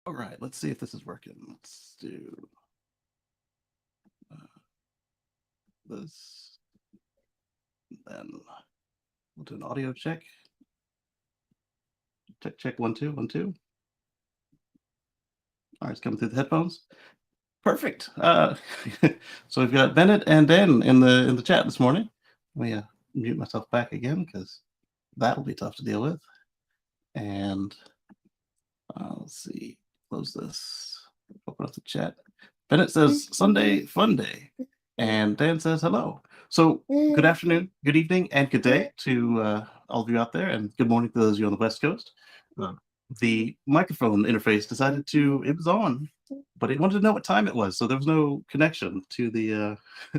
All right, let's see if this is working. Let's do this. Then we'll do an audio check. Check 1 2 1 2. All right, it's coming through the headphones. Perfect. So we've got Bennett and Dan in the chat this morning. Let me mute myself back again because that'll be tough to deal with. And let's see, close this. Open up the chat. Bennett says Sunday fun day, and Dan says hello. So good afternoon, good evening, and good day to all of you out there, and good morning to those of you on the West Coast. The microphone interface decided it was on, but it wanted to know what time it was, so there was no connection to the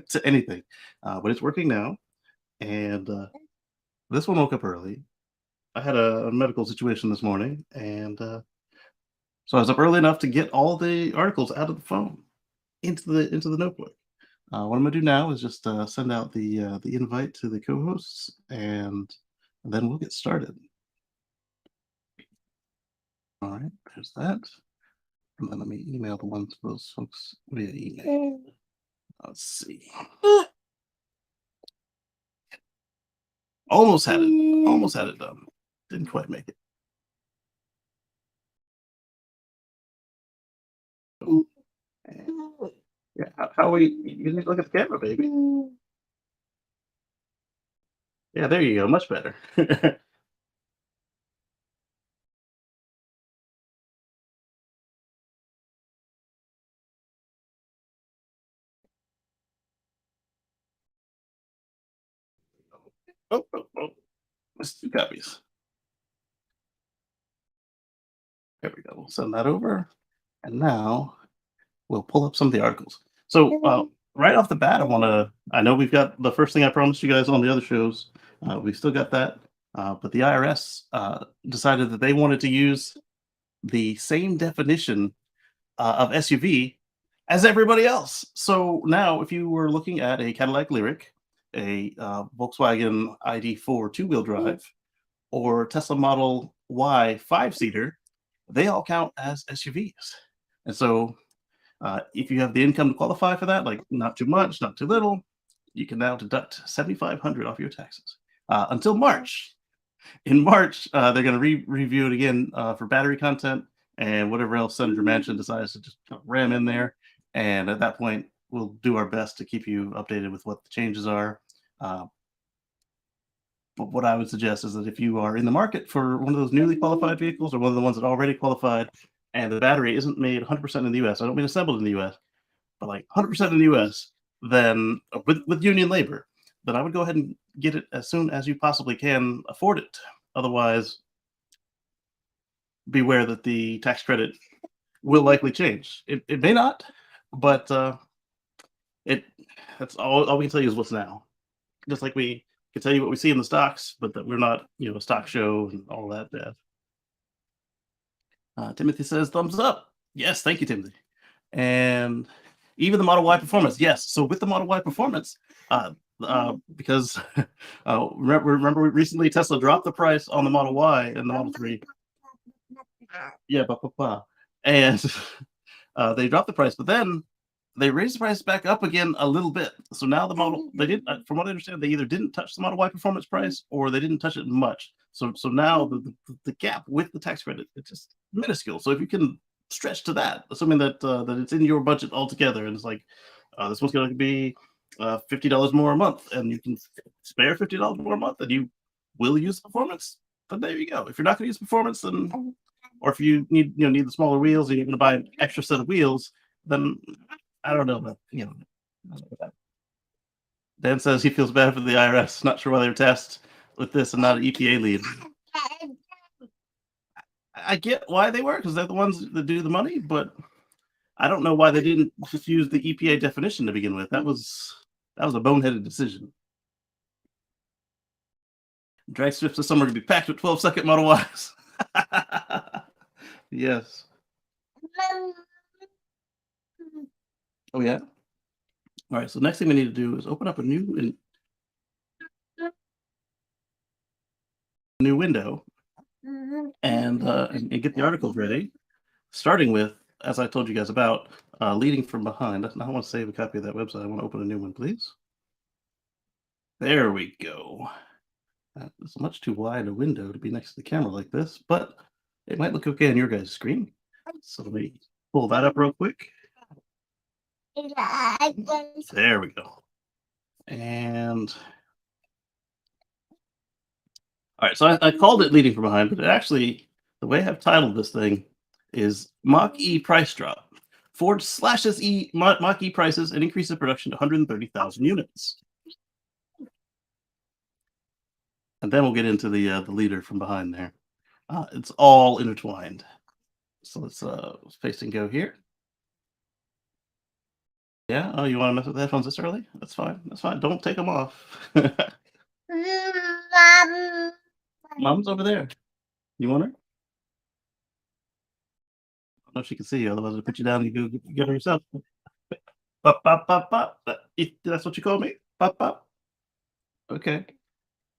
to anything. But it's working now, and this one woke up early. I had a medical situation this morning, and so I was up early enough to get all the articles out of the phone into the notebook. What I'm gonna do now is just send out the invite to the co-hosts, and then we'll get started. All right, there's that. And then let me email the ones for those folks via email. Let's see. Almost had it done. Didn't quite make it. Yeah, how we? You need to look at the camera, baby. Yeah, there you go. Much better. Oh, let's 2 copies. There we go. We'll send that over, and now we'll pull up some of the articles. So right off the bat, I know we've got the first thing I promised you guys on the other shows. We still got that, but the IRS decided that they wanted to use the same definition of SUV as everybody else. So now, if you were looking at a Cadillac Lyriq, a Volkswagen ID4 two-wheel drive, or Tesla Model Y 5-seater, they all count as SUVs. And so if you have the income to qualify for that, like not too much, not too little, you can now deduct $7,500 off your taxes until March. In March, they're going to review it again for battery content and whatever else Senator Manchin decides to just ram in there. And at that point, we'll do our best to keep you updated with what the changes are. But what I would suggest is that if you are in the market for one of those newly qualified vehicles or one of the ones that already qualified, and the battery isn't made 100% in the US, I don't mean assembled in the US, but like 100% in the US, then with union labor, then I would go ahead and get it as soon as you possibly can afford it. Otherwise, beware that the tax credit will likely change. It may not, but that's all we can tell you is what's now. Just like we can tell you what we see in the stocks, but that we're not, a stock show and all that jazz. Timothy says thumbs up. Yes, thank you, Timothy. And even the Model Y performance, yes. So with the Model Y performance, because remember recently Tesla dropped the price on the Model Y and the Model 3. Yeah, and they dropped the price, but then they raised the price back up again a little bit. So now the model they did, from what I understand, they either didn't touch the Model Y performance price or they didn't touch it much. So now the gap with the tax credit, it's just minuscule. So if you can stretch to that, assuming that it's in your budget altogether, and it's like this one's going to be $50 more a month, and you can spare $50 more a month, and you will use performance. Then there you go. If you're not going to use performance, then or if you need the smaller wheels and you're going to buy an extra set of wheels, then I don't know, but I don't know about that. Dan says he feels bad for the IRS. Not sure why they were tasked with this and not an EPA lead. I get why they were, because they're the ones that do the money, but I don't know why they didn't just use the EPA definition to begin with. That was a boneheaded decision. Drag strips this summer to be packed with 12-second Model Ys. Yes. Oh yeah. All right. So next thing we need to do is open up a new window and get the articles ready. Starting with, as I told you guys about, leading from behind. I want to save a copy of that website. I want to open a new one, please. There we go. It's much too wide a window to be next to the camera like this, but it might look okay on your guys' screen. So let me pull that up real quick. There we go. And all right, so I called it leading from behind, but it actually, the way I've titled this thing is Mach-E price drop. Ford slashes Mach-E prices and increases production to 130,000 units. And then we'll get into the leader from behind there. It's all intertwined. So let's paste and go here. Yeah. Oh, you want to mess with the headphones this early? That's fine. That's fine. Don't take them off. Mom's over there. You want her? I don't know if she can see you. Otherwise, I'll put you down and you go get her yourself. Pop, pop, pop, pop. That's what you call me? Pop, pop. Okay.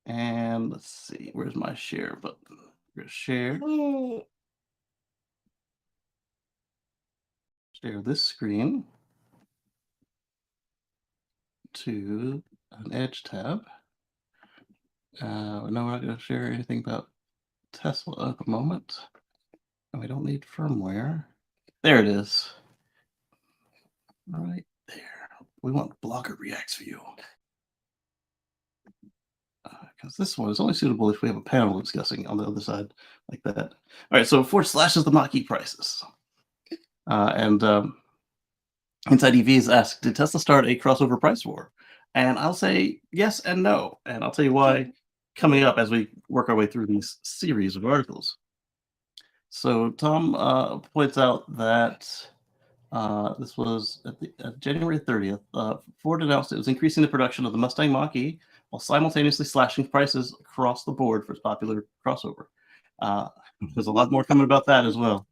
And let's see. Where's my share button? We're gonna share. Share this screen to an Edge tab. No, we're not going to share anything about Tesla at the moment. And we don't need firmware. There it is. Right there. We want Blogger Reacts View. Because this one is only suitable if we have a panel discussing on the other side like that. All right, so Ford slashes the Mach-E prices. And Inside EVs asked, did Tesla start a crossover price war? And I'll say yes and no. And I'll tell you why coming up as we work our way through these series of articles. So Tom points out that this was at January 30th. Ford announced it was increasing the production of the Mustang Mach-E while simultaneously slashing prices across the board for its popular crossover. There's a lot more coming about that as well.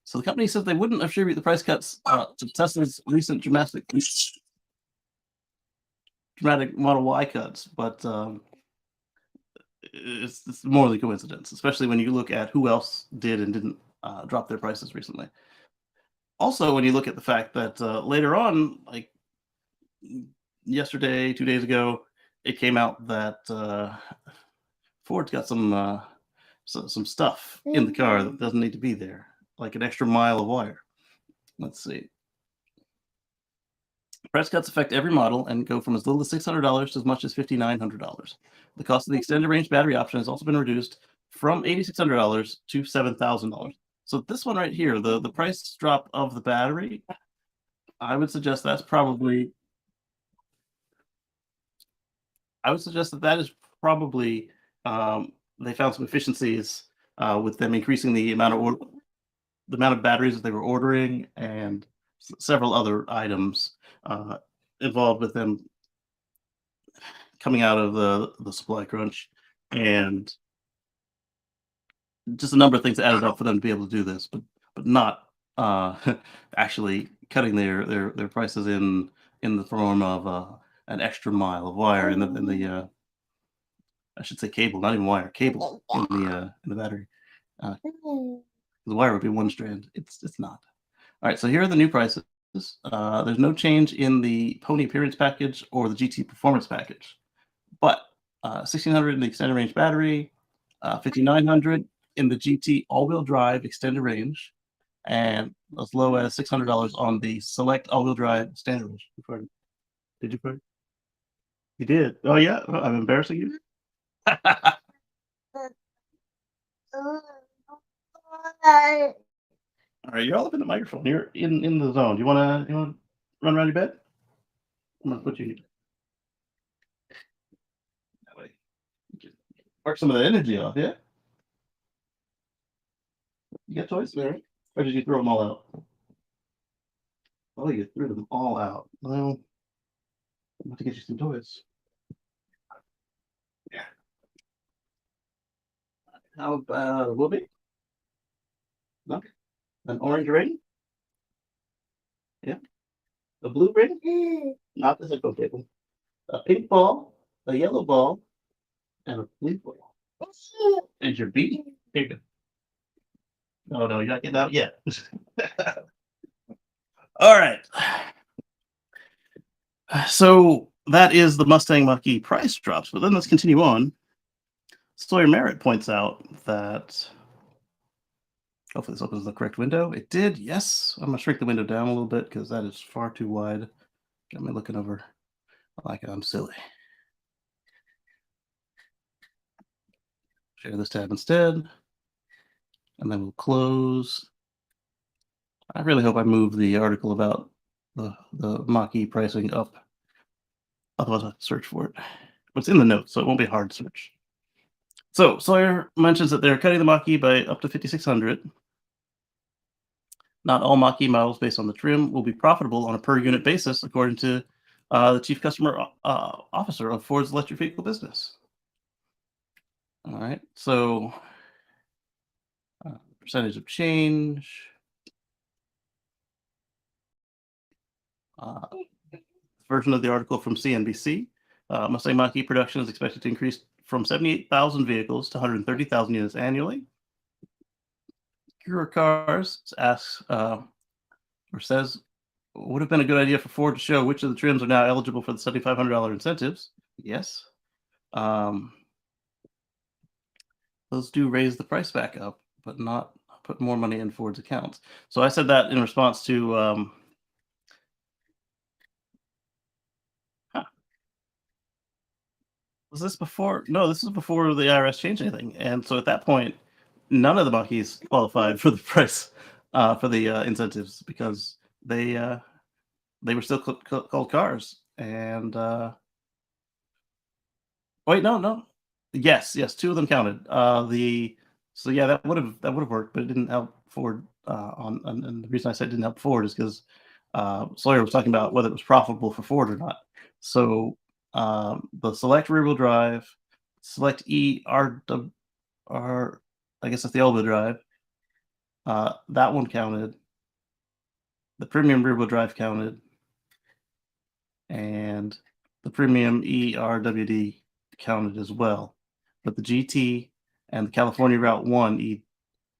So the company says they wouldn't attribute the price cuts to Tesla's recent dramatic Model Y cuts, but it's more than coincidence, especially when you look at who else did and didn't drop their prices recently. Also, when you look at the fact that later on, like yesterday, 2 days ago, it came out that Ford's got some stuff in the car that doesn't need to be there, like an extra mile of wire. Let's see. Price cuts affect every model and go from as little as $600 to as much as $5,900. The cost of the extended range battery option has also been reduced from $8,600 to $7,000. So this one right here, the price drop of the battery, I would suggest that's probably. I would suggest that is probably they found some efficiencies with them increasing the amount of batteries that they were ordering and several other items involved with them coming out of the supply crunch, and just a number of things added up for them to be able to do this, but not uh, actually cutting their prices in the form of an extra mile of wire in the I should say cable, not even wire, cable in the battery. The wire would be one strand. It's not. All right, so here are the new prices. There's no change in the Pony Appearance package or the GT Performance package, but 1600 in the extended range battery, 5900 in the GT all-wheel drive extended range, and as low as $600 on the select all-wheel drive standard range. Did you put? You did. Oh yeah, I'm embarrassing you. All right, you're all up in the microphone. You're in the zone. You wanna run around your bed? I'm gonna put you that way. You can work some of the energy off. Yeah, you got toys there, or did you throw them all out? Oh, you threw them all out. Well, I'm about to get you some toys. Yeah. How about a Whoopie? No? An orange ring? Yeah. A blue ring? Not the zippo cable. A pink ball, a yellow ball, and a blue ball. And your beat? Here you go. No, no, you're not getting out yet. All right. So that is the Mustang Mach-E price drops. But then let's continue on. Sawyer Merritt points out that hopefully this opens the correct window. It did, yes. I'm gonna shrink the window down a little bit because that is far too wide. Got me looking over like I'm silly. Share this tab instead. And then we'll close. I really hope I move the article about the Mach-E pricing up. Otherwise I have to search for it. But it's in the notes, so it won't be a hard search. So Sawyer mentions that they're cutting the Mach-E by up to 5,600. Not all Mach-E models based on the trim will be profitable on a per unit basis, according to the chief customer officer of Ford's electric vehicle business. All right, so percentage of change. Version of the article from CNBC. Mustang Mach-E production is expected to increase from 78,000 vehicles to 130,000 units annually. Cure Cars asks or says, would have been a good idea for Ford to show which of the trims are now eligible for the $7,500 incentives. Yes. Those do raise the price back up, but not put more money in Ford's accounts. So I said that in response to was this before? No, this is before the IRS changed anything. And so at that point, none of the Mach-E's qualified for the price for the incentives because they were still called cars. And wait, no, yes, two of them counted. So yeah, that would have worked, but it didn't help Ford. And the reason I said it didn't help Ford is because Sawyer was talking about whether it was profitable for Ford or not. So the select rear wheel drive, select I guess that's the all wheel drive. That one counted. The premium rear wheel drive counted, and the premium ERWD counted as well. But the GT and the California Route 1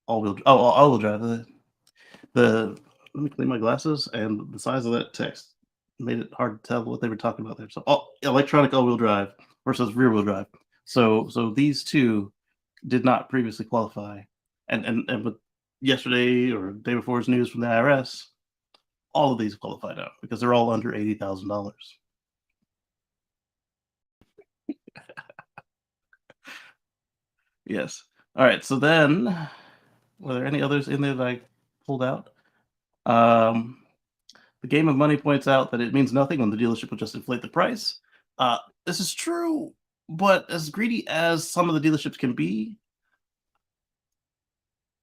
all-wheel drive. The let me clean my glasses, and the size of that text made it hard to tell what they were talking about there. So electronic all-wheel drive versus rear-wheel drive. So these two did not previously qualify. And with yesterday or day before's news from the IRS, all of these qualify now because they're all under $80,000. Yes. All right. So then, were there any others in there that I pulled out? The Game of Money points out that it means nothing when the dealership will just inflate the price. This is true, but as greedy as some of the dealerships can be,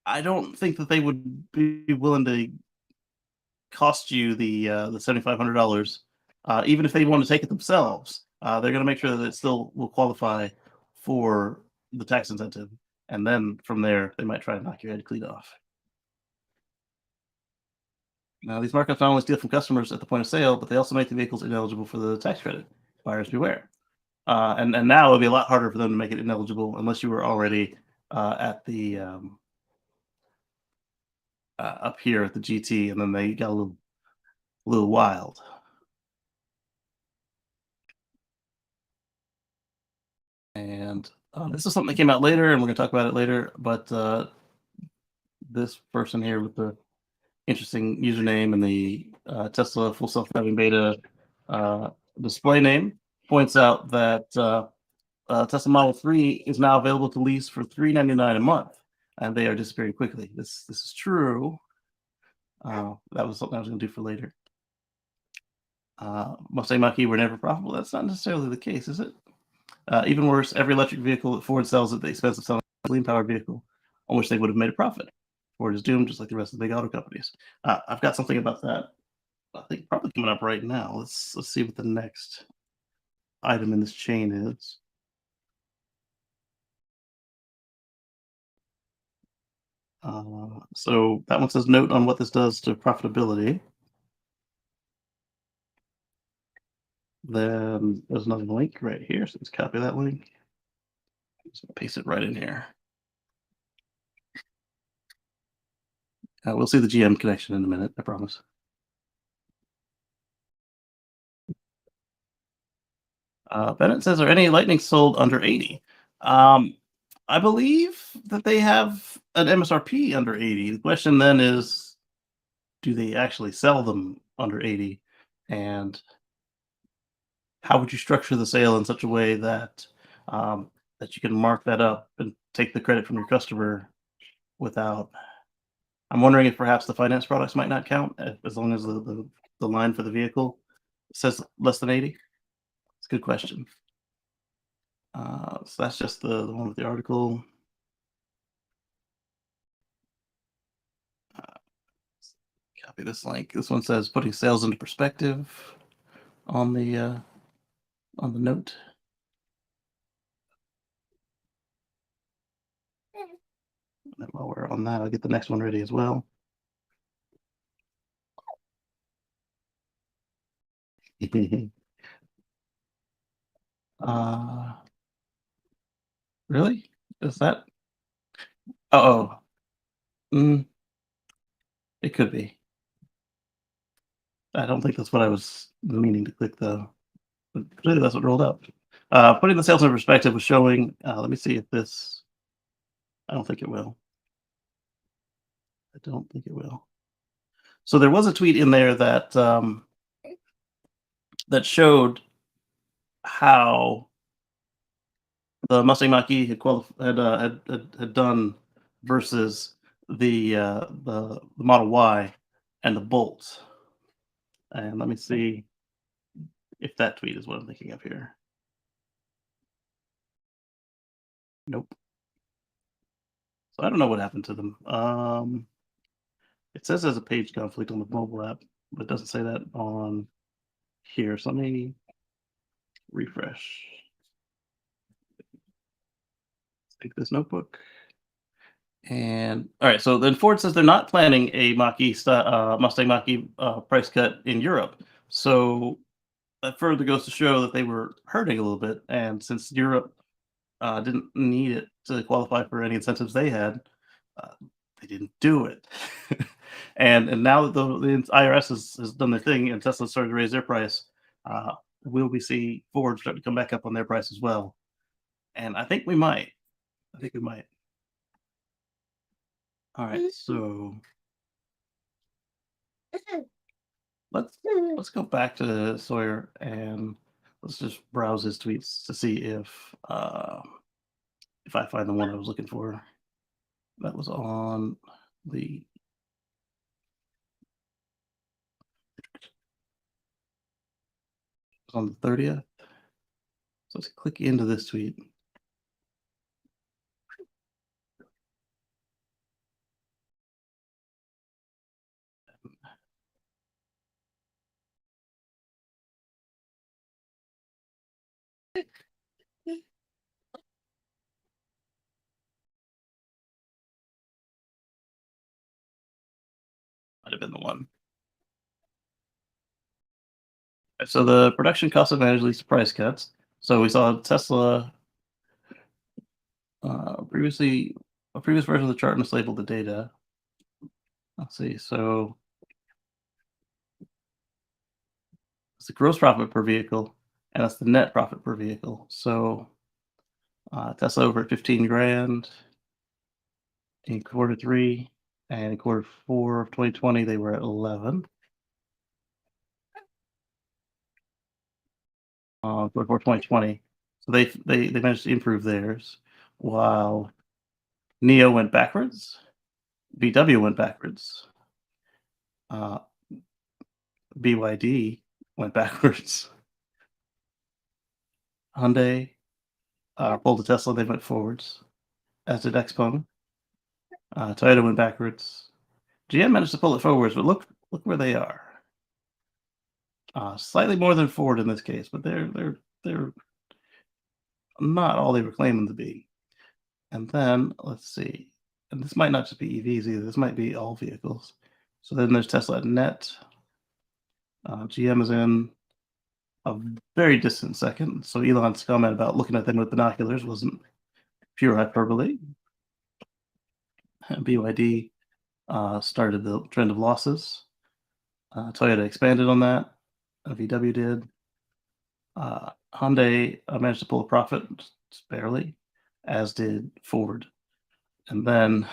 I don't think that they would be willing to cost you the $7,500, even if they want to take it themselves. they're going to make sure that it still will qualify for the tax incentive, and then from there they might try to knock your head clean off. Now, these markups not only steal from customers at the point of sale, but they also make the vehicles ineligible for the tax credit. Buyers beware. And now it'll be a lot harder for them to make it ineligible unless you were already at the up here at the GT, and then they got a little wild. And this is something that came out later, and we're going to talk about it later. But this person here with the interesting username and the Tesla full self-driving beta display name points out that Tesla Model 3 is now available to lease for $399 a month, and they are disappearing quickly. This is true. That was something I was going to do for later. Mustang Mach-E were never profitable. That's not necessarily the case, is it? Even worse, every electric vehicle that Ford sells at the expense of selling a clean-powered vehicle on which they would have made a profit. Ford is doomed, just like the rest of the big auto companies. I've got something about that. I think probably coming up right now. Let's see what the next item in this chain is. So that one says note on what this does to profitability. Then there's another link right here. So let's copy that link. Just paste it right in here. We'll see the GM connection in a minute, I promise. Bennett says, are any Lightning sold under 80? I believe that they have an MSRP under 80. The question then is, do they actually sell them under 80? And how would you structure the sale in such a way that that you can mark that up and take the credit from your customer without? I'm wondering if perhaps the finance products might not count as long as the line for the vehicle says less than 80. It's a good question. So that's just the one with the article. Copy this link. This one says putting sales into perspective on the note. And while we're on that, I'll get the next one ready as well. uh, really? Is that? Oh, it could be. I don't think that's what I was meaning to click though. But clearly that's what rolled up. Putting the sales in perspective was showing. Let me see if this. I don't think it will. I don't think it will. So there was a tweet in there that that showed how the Mustang Mach-E had done versus the Model Y and the Bolt. And let me see if that tweet is what I'm thinking of here. Nope. So I don't know what happened to them. It says there's a page conflict on the mobile app, but it doesn't say that on here. So let me refresh. Take this notebook. And all right, so then Ford says they're not planning a Mustang Mach-E price cut in Europe. So that further goes to show that they were hurting a little bit. And since Europe didn't need it to qualify for any incentives they had, uh, they didn't do it. and now that the IRS has done their thing and Tesla started to raise their price, will we see Ford start to come back up on their price as well? And I think we might. I think we might. All right, so let's go back to Sawyer and let's just browse his tweets to see if I find the one I was looking for. That was on the on the 30th. So let's click into this tweet. been the one. So the production cost advantage leads to price cuts. So we saw Tesla previously a previous version of the chart mislabeled the data. Let's see. So it's the gross profit per vehicle, and that's the net profit per vehicle. So Tesla over 15 grand in quarter three, and in quarter four of 2020 they were at 11. Quarter four 2020. So they managed to improve theirs, while Neo went backwards, VW went backwards, uh, BYD went backwards, Hyundai pulled a Tesla, they went forwards, as did Xpeng. Toyota went backwards. GM managed to pull it forwards, but look where they are. Slightly more than Ford in this case, but they're not all they were claiming to be. And then let's see, and this might not just be EVs either. This might be all vehicles. So then there's Tesla at net. GM is in a very distant second. So Elon's comment about looking at them with binoculars wasn't pure hyperbole. BYD started the trend of losses. Toyota expanded on that. VW did. Hyundai managed to pull a profit, just barely, as did Ford. And then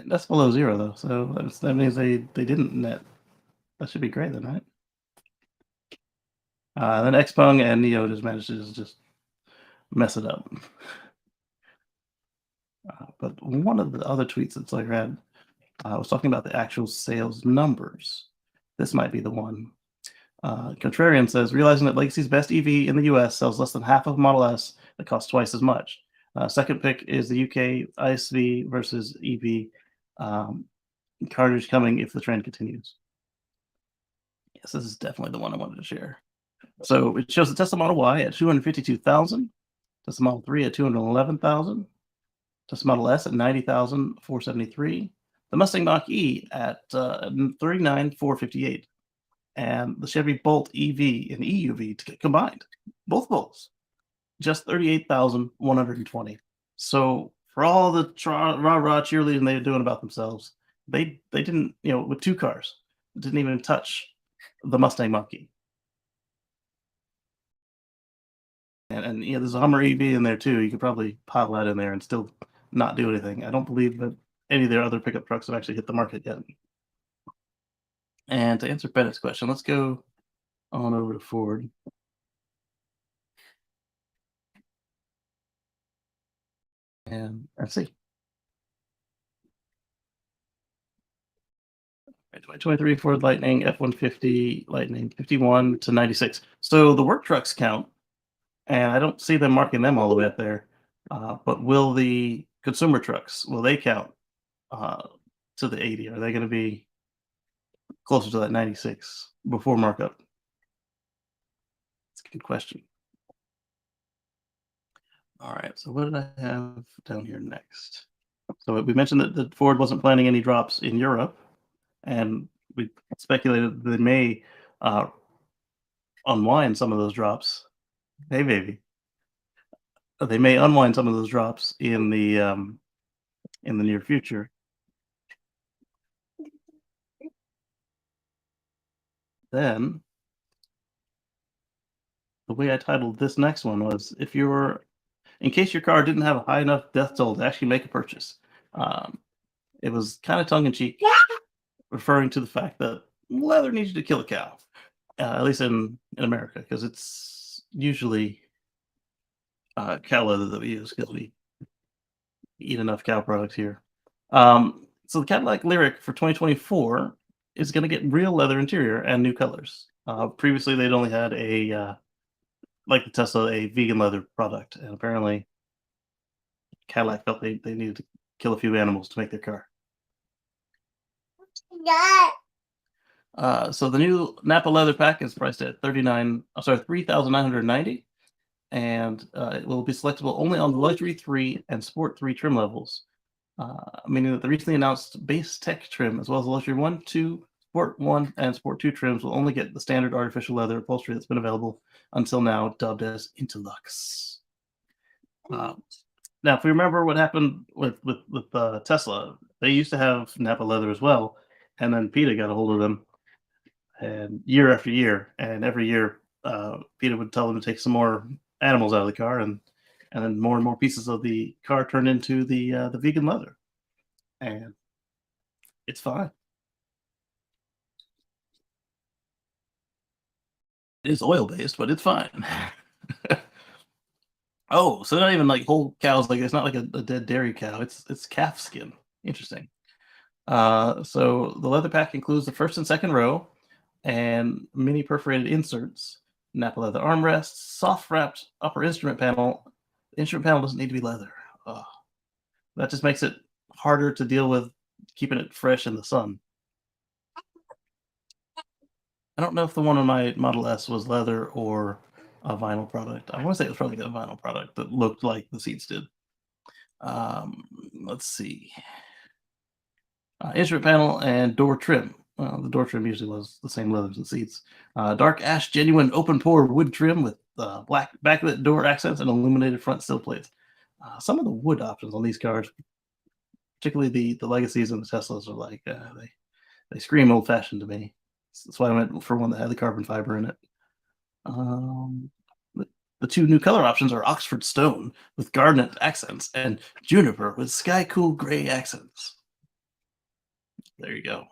that's below zero, though. So that means they didn't net. That should be great then, right? Then Xpeng and Neo just managed to just mess it up. But one of the other tweets that I read was talking about the actual sales numbers. This might be the one. Contrarian says, realizing that Legacy's best EV in the US sells less than half of Model S that costs twice as much. Second pick is the UK ISV versus EV. Carnage coming if the trend continues. Yes, this is definitely the one I wanted to share. So it shows the Tesla Model Y at 252,000, Tesla Model 3 at 211,000, Tesla Model S at 90,473, the Mustang Mach-E at 39,458, and the Chevy Bolt EV and EUV combined, both Bolts, just 38,120. So for all the rah-rah cheerleading they were doing about themselves, they didn't, with two cars, didn't even touch the Mustang Mach-E. And there's a Hummer EV in there too. You could probably pile that in there and still not do anything. I don't believe that any of their other pickup trucks have actually hit the market yet. And to answer Bennett's question, let's go on over to Ford. And let's see. 2023 Ford Lightning, F-150 Lightning, 51 to 96. So the work trucks count, and I don't see them marking them all the way up there. But will the consumer trucks, will they count to the 80? Are they going to be closer to that 96 before markup? That's a good question. All right, so what did I have down here next? So we mentioned that Ford wasn't planning any drops in Europe, and we speculated they may unwind some of those drops. Hey, baby. They may unwind some of those drops in the near future. Then the way I titled this next one was, in case your car didn't have a high enough death toll to actually make a purchase. It was kind of tongue-in-cheek, referring to the fact that leather needs you to kill a cow, at least in America, because it's usually cow leather that we use because we eat enough cow products here. So the Cadillac Lyriq for 2024 is going to get real leather interior and new colors. Previously, they'd only had like the Tesla, a vegan leather product, and apparently Cadillac felt they needed to kill a few animals to make their car. So the new Napa leather pack is priced at $3,990. and it will be selectable only on the Luxury 3 and Sport 3 trim levels, meaning that the recently announced base tech trim, as well as the Luxury 1, 2, Sport 1, and Sport 2 trims, will only get the standard artificial leather upholstery that's been available until now, dubbed as Interlux. Now, if we remember what happened with Tesla, they used to have Napa leather as well, and then PETA got a hold of them, and year after year, and every year, PETA would tell them to take some more animals out of the car, and then more and more pieces of the car turned into the vegan leather, and it's fine. It is oil based, but it's fine. Oh, so not even like whole cows. Like it's not like a dead dairy cow. It's calf skin. Interesting. So the leather pack includes the first and second row, and mini perforated inserts, Napa leather armrests, soft wrapped upper instrument panel. The instrument panel doesn't need to be leather. Ugh. That just makes it harder to deal with keeping it fresh in the sun. I don't know if the one on my Model S was leather or a vinyl product. I want to say it was probably a vinyl product that looked like the seats did. Let's see. Instrument panel and door trim. The door trim usually was the same leather as the seats. Dark ash genuine open pore wood trim with black backlit door accents and illuminated front sill plates. Some of the wood options on these cars, particularly the Legacies and the Teslas, are like they scream old fashioned to me. That's why I went for one that had the carbon fiber in it. The two new color options are Oxford Stone with garnet accents and Juniper with sky cool gray accents. There you go.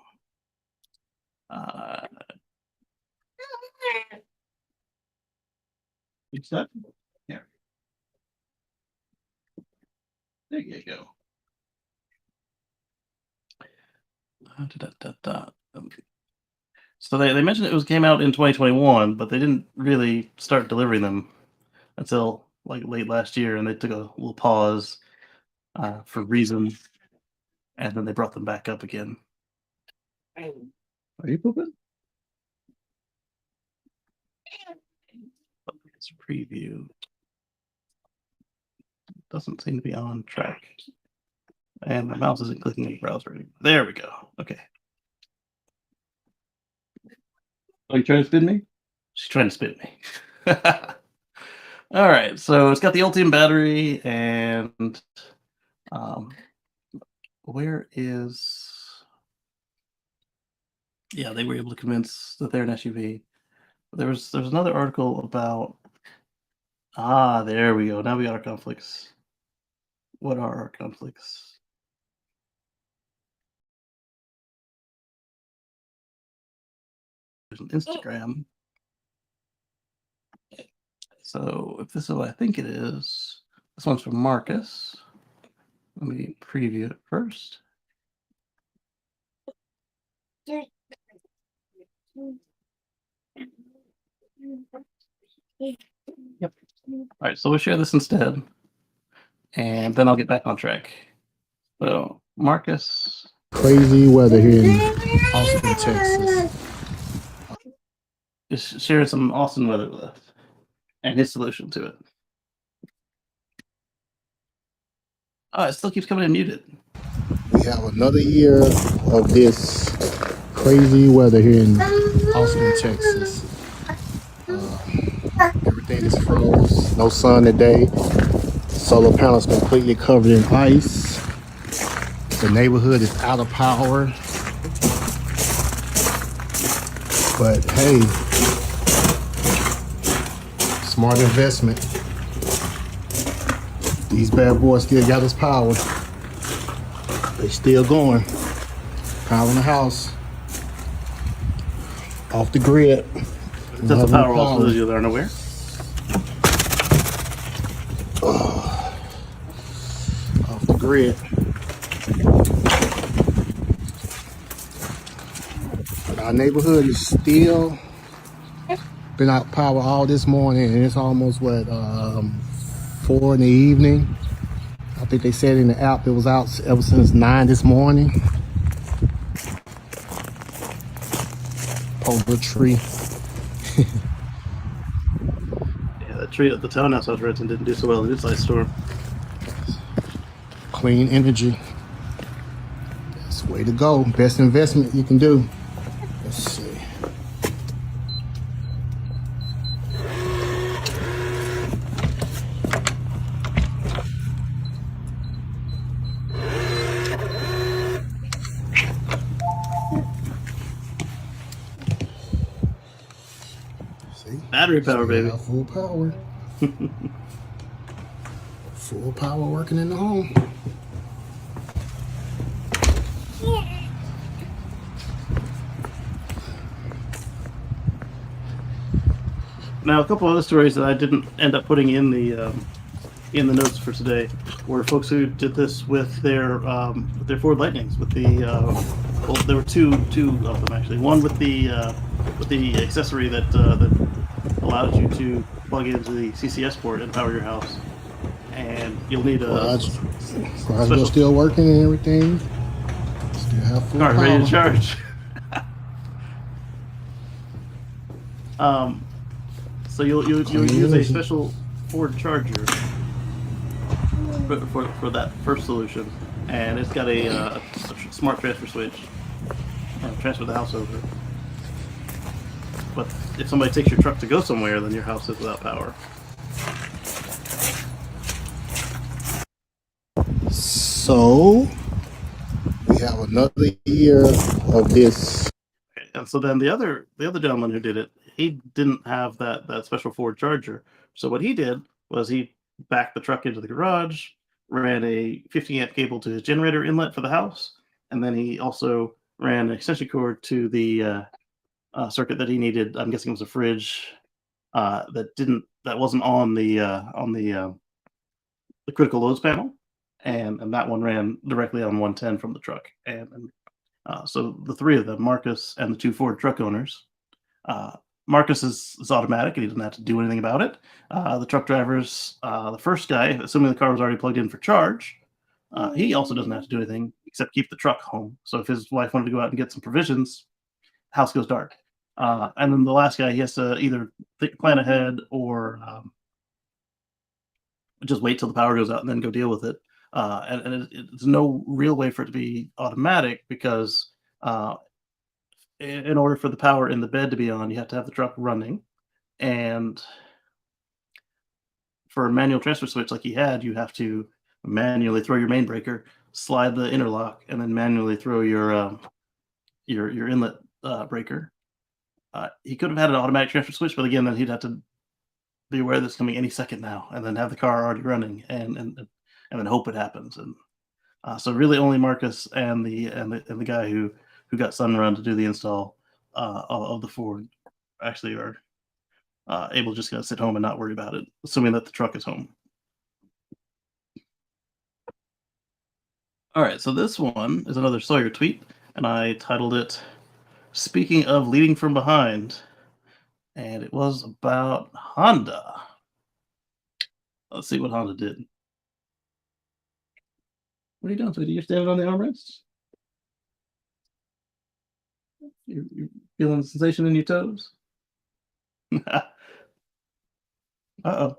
What's that? Here. There you go. So they mentioned it came out in 2021, but they didn't really start delivering them until like late last year, and they took a little pause for reason, and then they brought them back up again. Are you pooping? It's a preview. Doesn't seem to be on track. And my mouse isn't clicking in the browser anymore. There we go. Okay. Are you trying to spin me? She's trying to spin me. All right. So it's got the Ultium battery, and where is? Yeah, they were able to convince that they're an SUV. There's another article about. There we go. Now we got our conflicts. What are our conflicts? There's an Instagram. So if this is what I think it is, this one's from Marcus. Let me preview it first. Yep. All right, so we'll share this instead, and then I'll get back on track. So, Marcus. Crazy weather here in Austin, Texas. Just sharing some Austin weather with us and his solution to it. Oh, it still keeps coming in muted. We have another year of this crazy weather here in Austin, Texas. Everything is froze, no sun today. Solar panels completely covered in ice. The neighborhood is out of power. But hey, smart investment. These bad boys still got us power. They still going. Power in the house. Off the grid. That's the power off for those of you that aren't aware. Off the grid. But our neighborhood is still been out power all this morning, and it's almost 4 in the evening. I think they said in the app it was out ever since 9 this morning. Poor tree. Yeah, tree at the townhouse I was renting didn't do so well in this ice storm. Clean energy. That's the way to go. Best investment you can do. Let's see. See? Battery power, baby. Full power. Full power working in the home. Now, a couple other stories that I didn't end up putting in the notes for today were folks who did this with their Ford Lightnings. With the well, there were two of them actually. One with the accessory that allows you to plug into the CCS port and power your house, and you'll need a Garage still working and everything. Still have full car power. ready to charge. So you'll use a special Ford charger for that first solution, and it's got a smart transfer switch, transfer the house over. But if somebody takes your truck to go somewhere, then your house is without power. So we have another year of this. Okay, and so then the other gentleman who did it, he didn't have that special Ford charger. So what he did was he backed the truck into the garage, ran a 50 amp cable to his generator inlet for the house, and then he also ran an extension cord to the circuit that he needed. I'm guessing it was a fridge that wasn't on the critical loads panel, and that one ran directly on 110 from the truck. And so the three of them, Marcus and the two Ford truck owners. Marcus is automatic and he doesn't have to do anything about it. The truck drivers, the first guy, assuming the car was already plugged in for charge, he also doesn't have to do anything except keep the truck home. So if his wife wanted to go out and get some provisions, house goes dark. And then the last guy, he has to either plan ahead or just wait till the power goes out and then go deal with it. And there's no real way for it to be automatic because in order for the power in the bed to be on, you have to have the truck running. And for a manual transfer switch like he had, you have to manually throw your main breaker, slide the interlock, and then manually throw your inlet breaker. He could have had an automatic transfer switch, but again, then he'd have to be aware that it's coming any second now, and then have the car already running, and then hope it happens. And so really, only Marcus and the guy who got Sunrun to do the install of the Ford actually are able to just kind of sit home and not worry about it, assuming that the truck is home. All right, so this one is another Sawyer tweet, and I titled it "Speaking of Leading from Behind," and it was about Honda. Let's see what Honda did. What are you doing, sweetie? You're standing on the armrest? You're feeling the sensation in your toes? Uh-oh.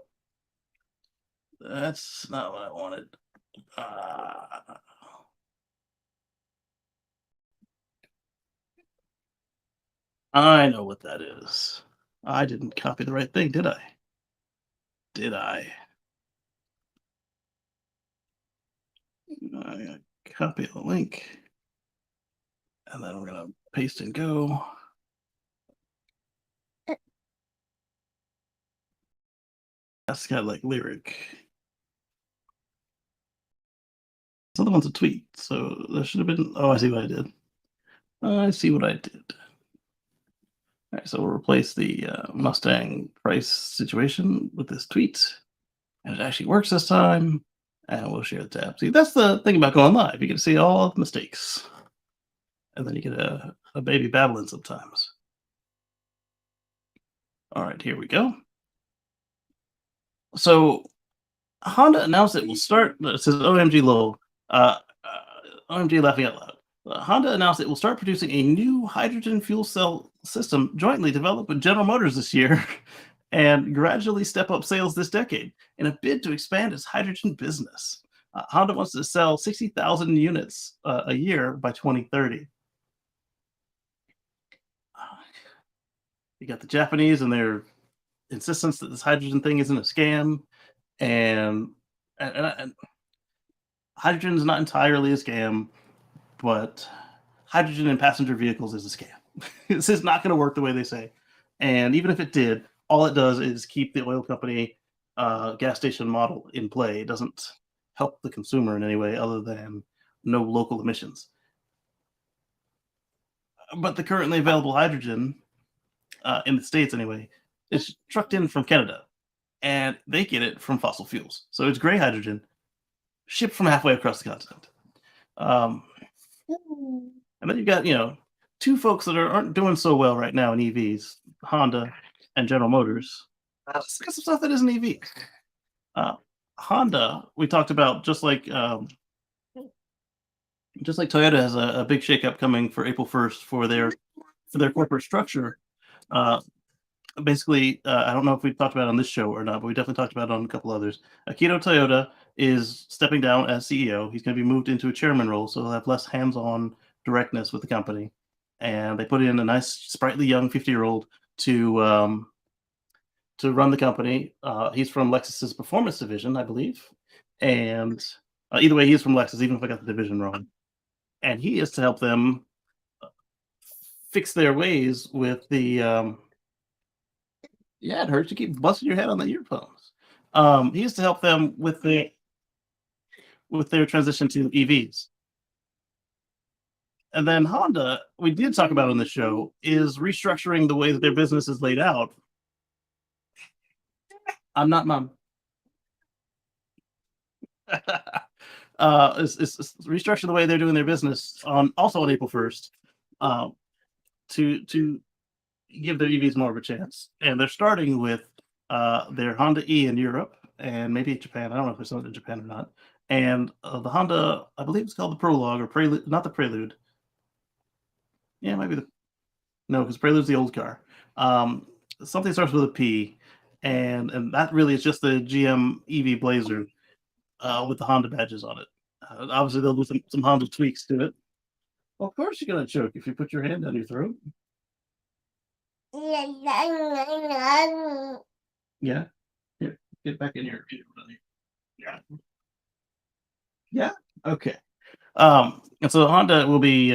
That's not what I wanted. I know what that is. I didn't copy the right thing, did I? Did I? I'm gonna copy the link, and then we're gonna paste and go. That's got like lyric. This other one's a tweet, so there should have been. Oh, I see what I did. I see what I did. All right, so we'll replace the Mustang price situation with this tweet, and it actually works this time. And we'll share the tab. See, that's the thing about going live. You get to see all the mistakes. And then you get a baby babbling sometimes. All right, here we go. So Honda announced it will start, it says OMG Lowell, OMG laughing out loud. Honda announced it will start producing a new hydrogen fuel cell system jointly developed with General Motors this year and gradually step up sales this decade in a bid to expand its hydrogen business. Honda wants to sell 60,000 units a year by 2030. You got the Japanese and their insistence that this hydrogen thing isn't a scam, and and hydrogen is not entirely a scam, but hydrogen in passenger vehicles is a scam. This is not going to work the way they say, and even if it did, all it does is keep the oil company gas station model in play. It doesn't help the consumer in any way other than no local emissions. But the currently available hydrogen in the states, anyway, is trucked in from Canada, and they get it from fossil fuels. So it's gray hydrogen shipped from halfway across the continent. Um, and then you've got, two folks that aren't doing so well right now in EVs, Honda and General Motors. Let's look at some stuff that isn't EV. Uh, Honda, we talked about, just like Toyota has a big shakeup coming for April 1st for their corporate structure. Uh, Basically, I don't know if we've talked about it on this show or not, but we definitely talked about it on a couple others. Akito Toyoda is stepping down as CEO. He's going to be moved into a chairman role, so he'll have less hands-on directness with the company. And they put in a nice, sprightly young 50-year-old to run the company. He's from Lexus's performance division, I believe. And either way, he's from Lexus, even if I got the division wrong. And he is to help them fix their ways with the yeah, it hurts. You keep busting your head on the earphones. He used to help them with their transition to EVs. And then Honda, we did talk about on the show, is restructuring the way that their business is laid out. I'm not mom. Is restructure the way they're doing their business on also on April 1st, to give their EVs more of a chance. And they're starting with their Honda E in Europe and maybe Japan. I don't know if they're selling it in Japan or not. And the Honda, I believe it's called the Prologue or Prelude, not the Prelude. Yeah, maybe no, because Prelude's the old car. Something starts with a P, and that really is just the GM EV Blazer with the Honda badges on it. Obviously, they'll do some Honda tweaks to it. Well, of course, you're gonna choke if you put your hand down your throat. Yeah. Here, get back in here. Yeah. Yeah. Okay. And so Honda will be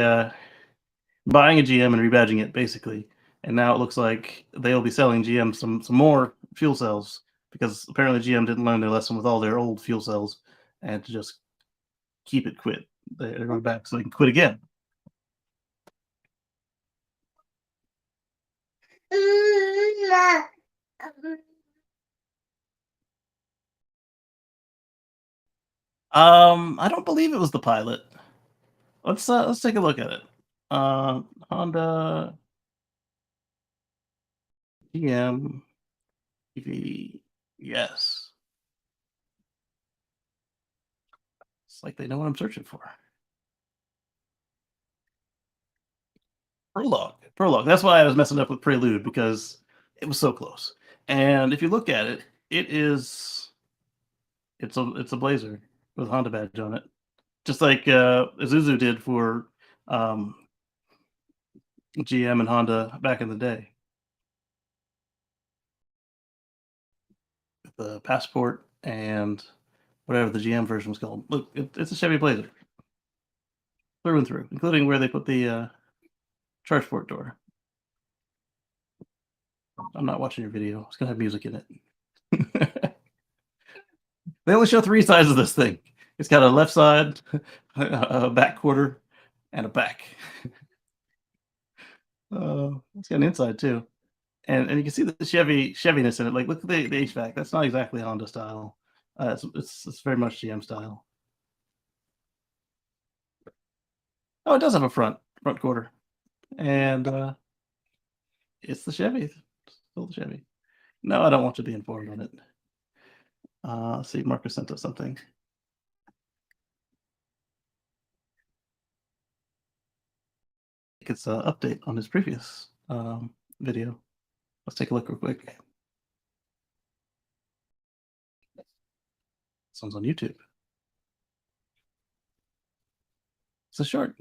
buying a GM and rebadging it basically. And now it looks like they'll be selling GM some more fuel cells because apparently GM didn't learn their lesson with all their old fuel cells and to just keep it quit. They're going back so they can quit again. I don't believe it was the pilot. Let's take a look at it. Honda GM EV. Yes. It's like they know what I'm searching for. Prologue. Prologue. That's why I was messing up with Prelude because it was so close. And if you look at it, it's a Blazer with a Honda badge on it, just like Isuzu did for um, GM and Honda back in the day. The Passport and whatever the GM version was called. Look, it's a Chevy Blazer through and through, including where they put the charge port door. I'm not watching your video. It's gonna have music in it. They only show three sides of this thing. It's got a left side, a back quarter, and a back. It's got an inside too, and you can see the Cheviness in it. Like, look at the HVAC. That's not exactly Honda style. It's very much GM style. Oh, it does have a front quarter, and it's the Chevy. Still the Chevy. No, I don't want to be informed on it. Let's see, Marcus sent us something. It's an update on his previous video. Let's take a look real quick. This one's on YouTube. It's a short.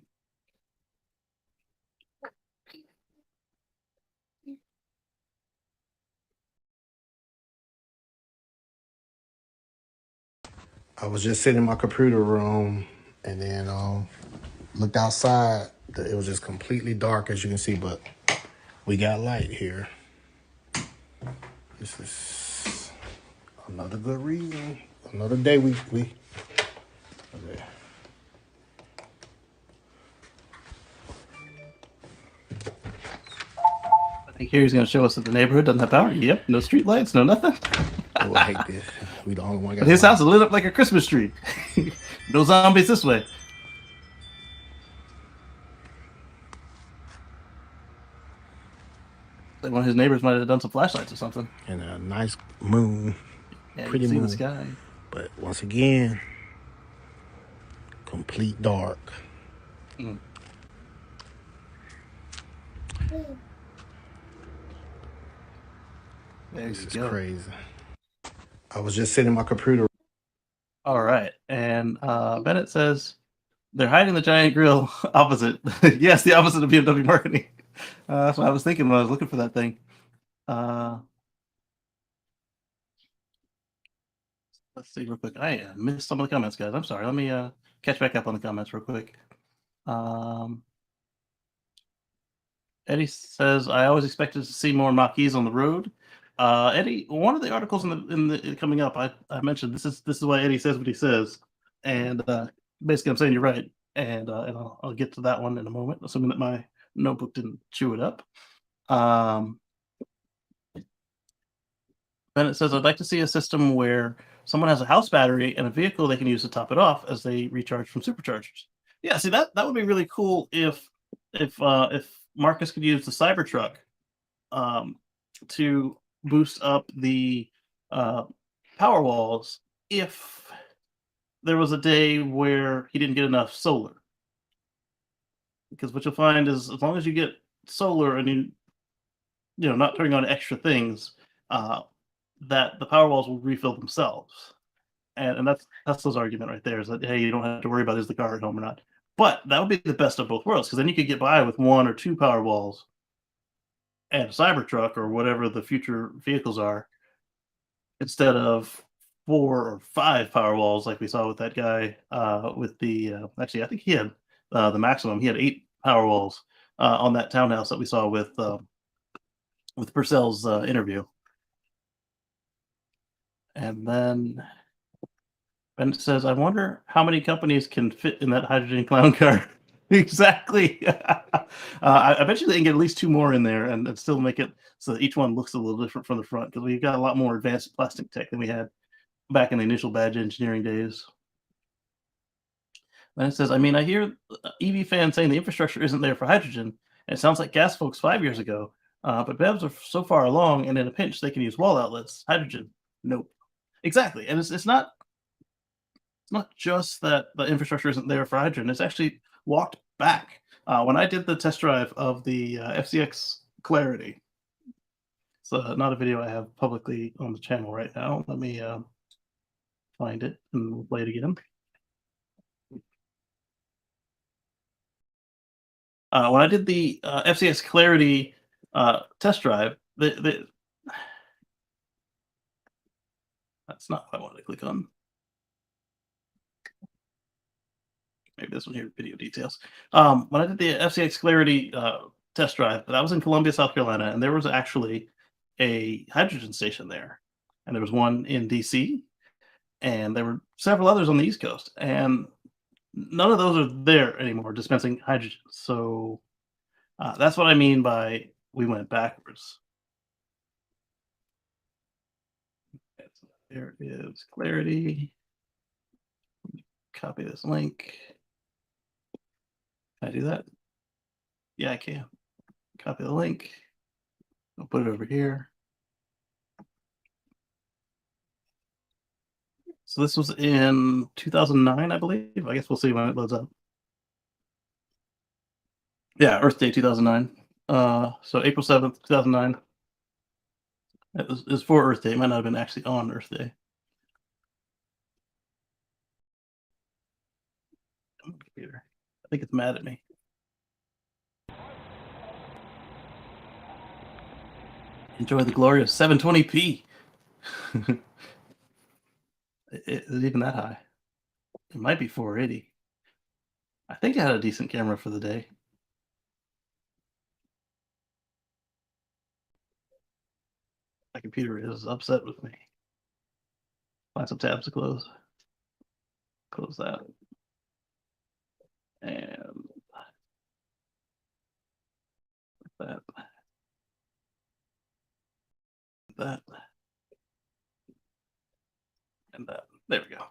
I was just sitting in my computer room and then looked outside. It was just completely dark, as you can see, but we got light here. This is another good reason. Another day we okay. I think here he's going to show us that the neighborhood doesn't have power. Yep, no street lights, no nothing. Oh, I hate this. We the only one got. But his house is lit up like a Christmas tree. No zombies this way. Like one of his neighbors might have done some flashlights or something. And a nice moon. Yeah, Pretty you can see moon. the sky. But once again, complete dark. Mm. This is crazy. I was just sitting in my computer. All right, and Bennett says they're hiding the giant grill opposite. Yes, the opposite of BMW marketing. That's what I was thinking when I was looking for that thing. Let's see real quick. I missed some of the comments, guys. I'm sorry. Let me catch back up on the comments real quick. Eddie says, I always expected to see more Mach-E's on the road. Eddie, one of the articles in the coming up, I mentioned this is why Eddie says what he says, and basically I'm saying you're right, and I'll get to that one in a moment, assuming that my notebook didn't chew it up. Then it says, I'd like to see a system where someone has a house battery and a vehicle they can use to top it off as they recharge from superchargers. Yeah, see that would be really cool if Marcus could use the Cybertruck to boost up the power walls if there was a day where he didn't get enough solar. Because what you'll find is as long as you get solar and you know not turning on extra things, that the power walls will refill themselves. And that's Tesla's argument right there is that, hey, you don't have to worry about is the car at home or not. But that would be the best of both worlds because then you could get by with 1 or 2 power walls and a Cybertruck or whatever the future vehicles are instead of 4 or 5 power walls like we saw with that guy with the actually I think he had the maximum. He had 8 power walls on that townhouse that we saw with Purcell's interview. And then Ben says, I wonder how many companies can fit in that hydrogen clown car. Exactly. I bet you they can get at least 2 more in there and still make it so that each one looks a little different from the front because we've got a lot more advanced plastic tech than we had back in the initial badge engineering days. Then it says, I mean, I hear EV fans saying the infrastructure isn't there for hydrogen. And it sounds like gas folks 5 years ago. But BEVs are so far along, and in a pinch, they can use wall outlets. Hydrogen, nope. Exactly. And it's not just that the infrastructure isn't there for hydrogen. It's actually walked back. When I did the test drive of the FCX Clarity, it's not a video I have publicly on the channel right now. Let me find it and we'll play it again. When I did the FCX Clarity test drive, that's not what I wanted to click on. Maybe this one here, video details. When I did the FCX Clarity test drive, that was in Columbia, South Carolina, and there was actually a hydrogen station there. And there was one in DC, and there were several others on the East Coast. And none of those are there anymore dispensing hydrogen. So that's what I mean by we went backwards. There is Clarity. Copy this link. Can I do that? Yeah, I can. Copy the link. I'll put it over here. So this was in 2009, I believe. I guess we'll see when it loads up. Yeah, Earth Day 2009. So April 7th, 2009. It was for Earth Day. It might not have been actually on Earth Day. computer. I think it's mad at me. Enjoy the glorious 720p. Is it even that high? It might be 480. I think I had a decent camera for the day. My computer is upset with me. Find some tabs to close. Close that. And that. That. And that. There we go. All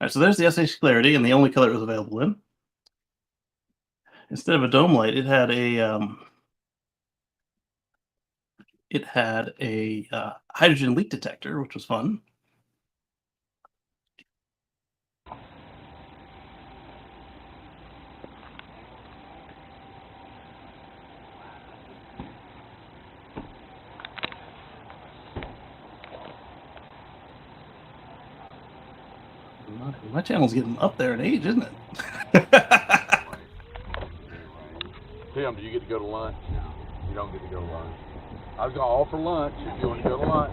right, so there's the SH Clarity, and the only color it was available in. Instead of a dome light, it had a hydrogen leak detector, which was fun. My channel's getting up there in age, isn't it? Tim, do you get to go to lunch? No. You don't get to go to lunch. I was going to offer lunch if you want to go to lunch.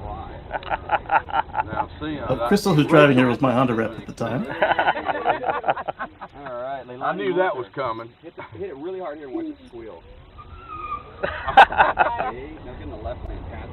Now, see, Crystal, who's driving here, was my Honda rep at the time. All right, Leilani, I knew that was coming. Hit it really hard here and watch it squeal. Okay, now get in the left lane, Pat.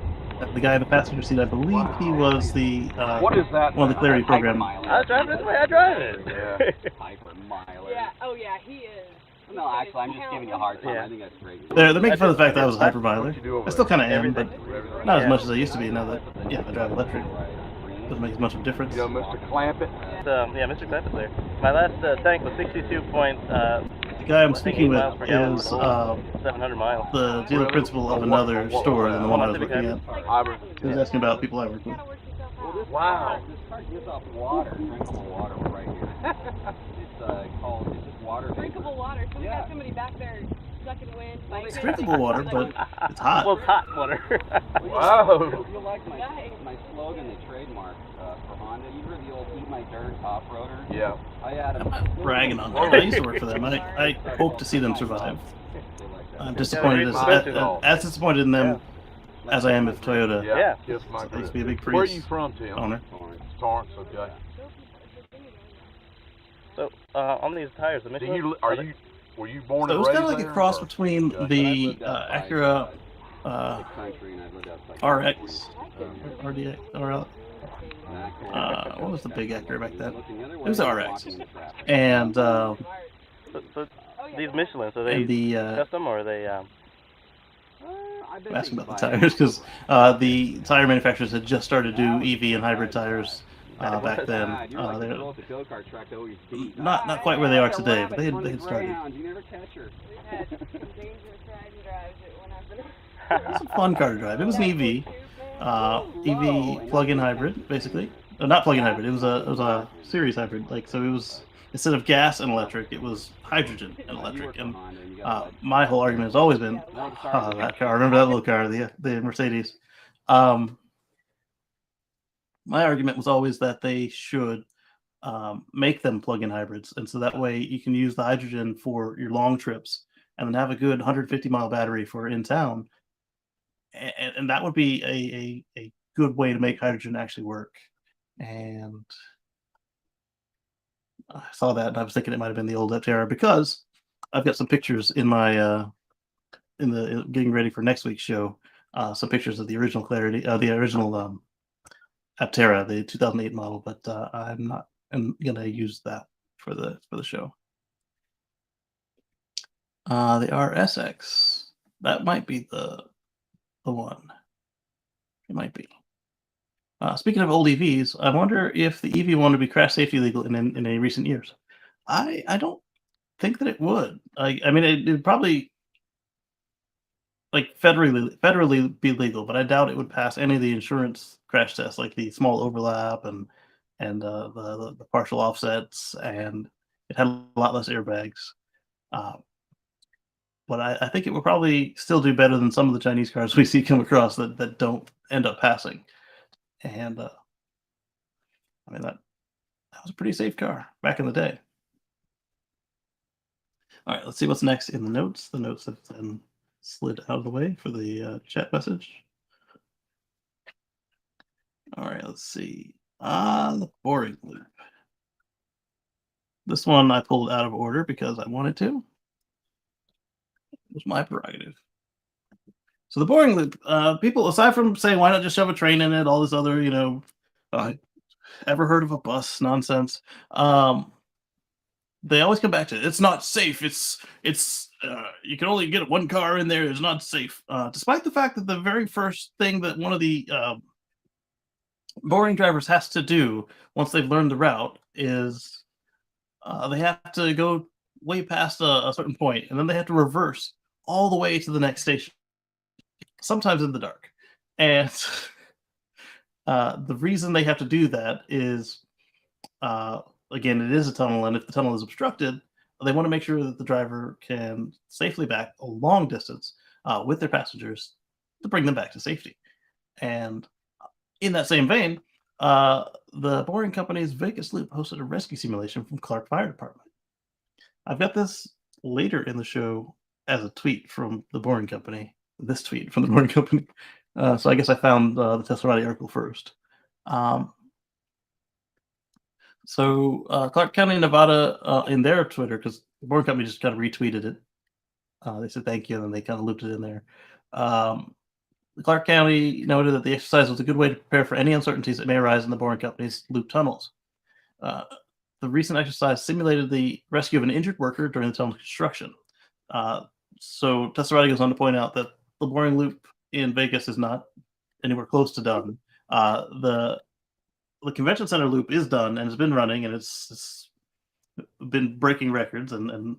The guy in the passenger seat, I believe he was the what is that? one of the Clarity program. I was driving it the way I drive it. Yeah. Hyper miler. Yeah, oh yeah, he is. No, actually, I'm just giving you a hard time. Yeah. I think that's great. They're making fun of the fact that I was a hypermiler. What you do over I still there? kind of am, but not as much as I used to be now that I drive electric. Right. Doesn't make as much of a difference. You know, Mr. Clampett. Yeah, Mr. Clamp is there. My last tank was 62 point. The guy I'm speaking with is 700 miles. the dealer principal of another store than the one I was working at. He was asking about people I work with. Wow. This car gives off water, drinkable water right here. It's called, it's just water. Drinkable water. So we Yeah. got somebody back there sucking wind. It's drinkable water, but it's hot. Well, it's hot water. Wow. You like my slogan, the trademark for Honda? You heard the old "Eat My Dirt" off-roader? Yeah. I had I'm not bragging on them. I used to work for them. I hope to see them survive. I'm disappointed as disappointed in them as I am with Toyota. Yeah. Kiss my I used to be a grip. big Where are Prius you from, Tim? owner. Torrance, okay. So on these tires, the Michelin. Were you born So it and was raised kind of like a there, cross or? between the Acura RX, RDX, RL. What was the big Acura back then? It was the RX. And So these Michelin, so they the custom or are they? I'm asking about the tires because the tire manufacturers had just started to do EV and hybrid tires back then. They're not quite where they are today, but they had started. You never catch her. It's a fun car to drive. It was an EV, EV plug-in hybrid, basically. Not plug-in hybrid. It was a series hybrid. Like so, it was instead of gas and electric, it was hydrogen and electric. And my whole argument has always been that car. Remember that little car, the Mercedes. My argument was always that they should make them plug-in hybrids, and so that way you can use the hydrogen for your long trips, and then have a good 150-mile battery for in town, and that would be a good way to make hydrogen actually work. And I saw that, and I was thinking it might have been the old Aptera because I've got some pictures in my getting ready for next week's show. Some pictures of the original Clarity, the original Aptera, the 2008 model, but I'm gonna use that for the show. The RSX, that might be the one. It might be. Speaking of old EVs, I wonder if the EV one would be crash safety legal in any recent years. I don't think that it would. I mean, it would probably like federally be legal, but I doubt it would pass any of the insurance crash tests, like the small overlap and the partial offsets, and it had a lot less airbags. But I think it would probably still do better than some of the Chinese cars we see come across that don't end up passing. And I mean that was a pretty safe car back in the day. All right, let's see what's next in the notes. The notes have been slid out of the way for the chat message. All right, let's see. The boring loop. This one I pulled out of order because I wanted to. It was my prerogative. So the boring loop, people, aside from saying, why not just shove a train in it, all this other, ever heard of a bus nonsense, they always come back to it. It's not safe. It's you can only get one car in there. It's not safe. Despite the fact that the very first thing that one of the boring drivers has to do once they've learned the route is they have to go way past a certain point, and then they have to reverse all the way to the next station, sometimes in the dark. And the reason they have to do that is, again, it is a tunnel, and if the tunnel is obstructed, they want to make sure that the driver can safely back a long distance with their passengers to bring them back to safety. And in that same vein, the Boring Company's Vegas Loop hosted a rescue simulation from Clark Fire Department. I've got this later in the show as a tweet from the Boring Company. This tweet from the Boring Company. So I guess I found the Teslarati article first. So Clark County, Nevada, in their Twitter, because the Boring Company just kind of retweeted it. They said thank you, and then they kind of looped it in there. Clark County noted that the exercise was a good way to prepare for any uncertainties that may arise in the Boring Company's loop tunnels. The recent exercise simulated the rescue of an injured worker during the tunnel construction. So Teslarati goes on to point out that the boring loop in Vegas is not anywhere close to done. The convention center loop is done and has been running, and it's been breaking records and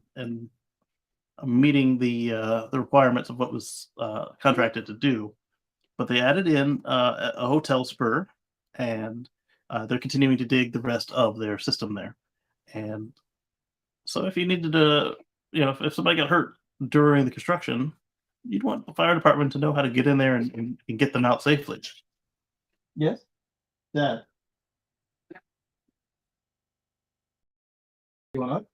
meeting the requirements of what was contracted to do. But they added in a hotel spur, and they're continuing to dig the rest of their system there. And so if you needed to, if somebody got hurt during the construction, you'd want the fire department to know how to get in there and get them out safely. Yes? Dad. You want up?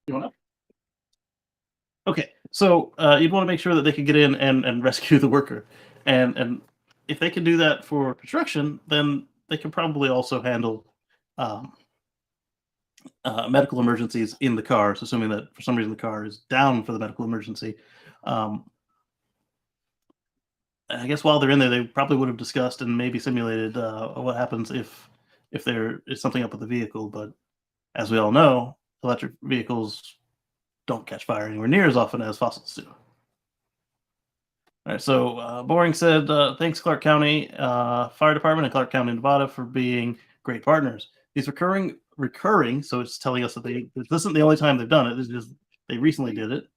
You want up? Okay, so you'd want to make sure that they can get in and rescue the worker. And if they can do that for construction, then they can probably also handle medical emergencies in the cars, assuming that for some reason the car is down for the medical emergency. I guess while they're in there, they probably would have discussed and maybe simulated what happens if there is something up with the vehicle. But as we all know, electric vehicles don't catch fire anywhere near as often as fossils do. All right, so Boring said, thanks Clark County Fire Department and Clark County, Nevada for being great partners. These recurring, so it's telling us that this isn't the only time they've done it. This is just, they recently did it.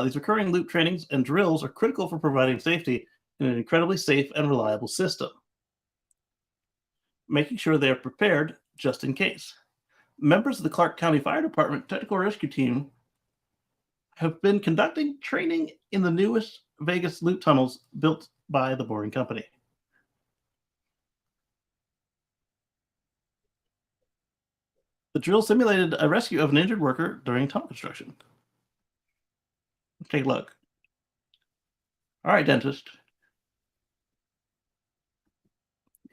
These recurring loop trainings and drills are critical for providing safety in an incredibly safe and reliable system, making sure they are prepared just in case. Members of the Clark County Fire Department Technical Rescue Team have been conducting training in the newest Vegas loop tunnels built by the Boring Company. The drill simulated a rescue of an injured worker during tunnel construction. Let's take a look. All right, dentist.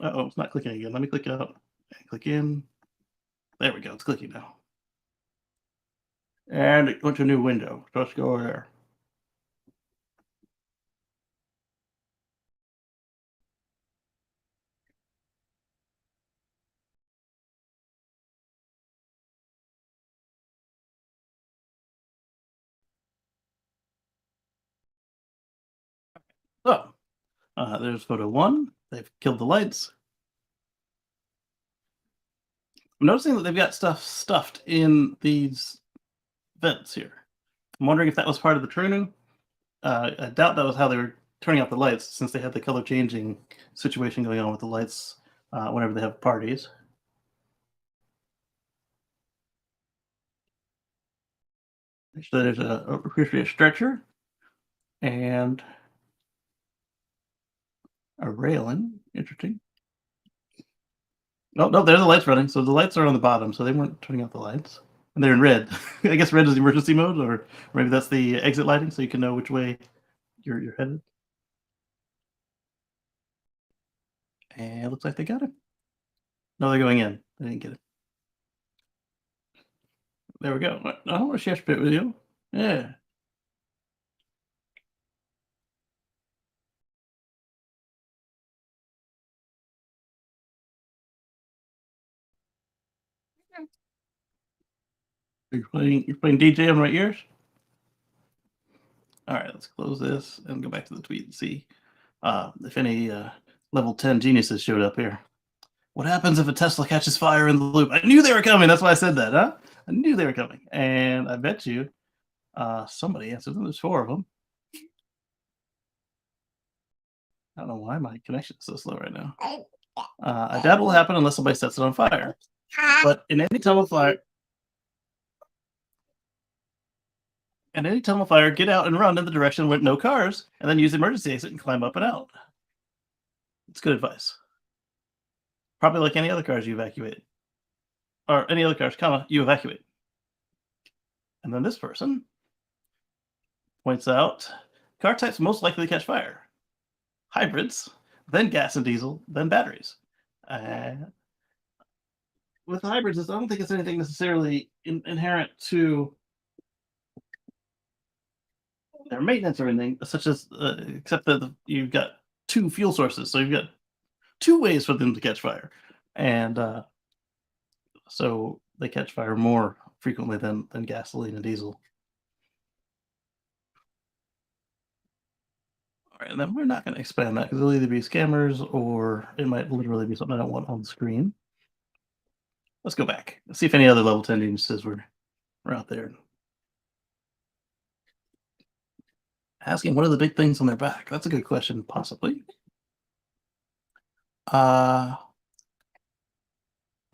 Uh-oh, it's not clicking again. Let me click out. Click in. There we go. It's clicking now. And it went to a new window. So let's go over there. So there's photo one. They've killed the lights. I'm noticing that they've got stuff stuffed in these vents here. I'm wondering if that was part of the training. I doubt that was how they were turning off the lights, since they had the color changing situation going on with the lights whenever they have parties. So there's a stretcher and a railing. Interesting. Oh no, there's the lights running. So the lights are on the bottom, so they weren't turning off the lights, and they're in red. I guess red is the emergency mode, or maybe that's the exit lighting, so you can know which way you're headed. And it looks like they got it. No, they're going in. They didn't get it. There we go. I want to share spit with you. Yeah. You're playing DJ on my ears? All right, let's close this and go back to the tweet and see if any level 10 geniuses showed up here. What happens if a Tesla catches fire in the loop? I knew they were coming. That's why I said that, huh? I knew they were coming. And I bet you somebody answered them. There's 4 of them. I don't know why my connection is so slow right now. I doubt it will happen unless somebody sets it on fire. But in any tunnel fire, get out and run in the direction with no cars, and then use the emergency exit and climb up and out. It's good advice. Probably like any other cars you evacuate. Or any other cars, you evacuate. And then this person points out car types most likely to catch fire. Hybrids, then gas and diesel, then batteries. With hybrids, I don't think it's anything necessarily inherent to their maintenance or anything, such as except that you've got 2 fuel sources, so you've got 2 ways for them to catch fire, and so they catch fire more frequently than gasoline and diesel. All right, and then we're not going to expand that because it'll either be scammers or it might literally be something I don't want on the screen. Let's go back. Let's see if any other level 10 geniuses were out there. Asking what are the big things on their back? That's a good question, possibly. I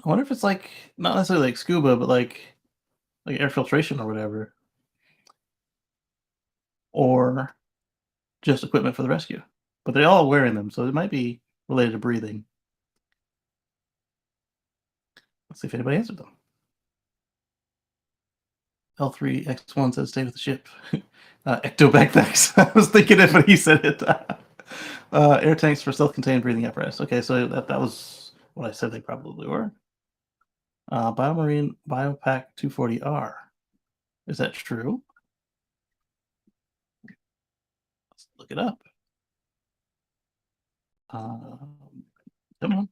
wonder if it's like not necessarily like scuba, but like air filtration or whatever, or just equipment for the rescue. But they're all wearing them, so it might be related to breathing. Let's see if anybody answered them. L3X1 says stay with the ship. Ecto backpacks. I was thinking it when he said it. Air tanks for self-contained breathing apparatus. Okay, so that was what I said they probably were. Biomarine Biopack 240R. Is that true? Let's look it up. Come on.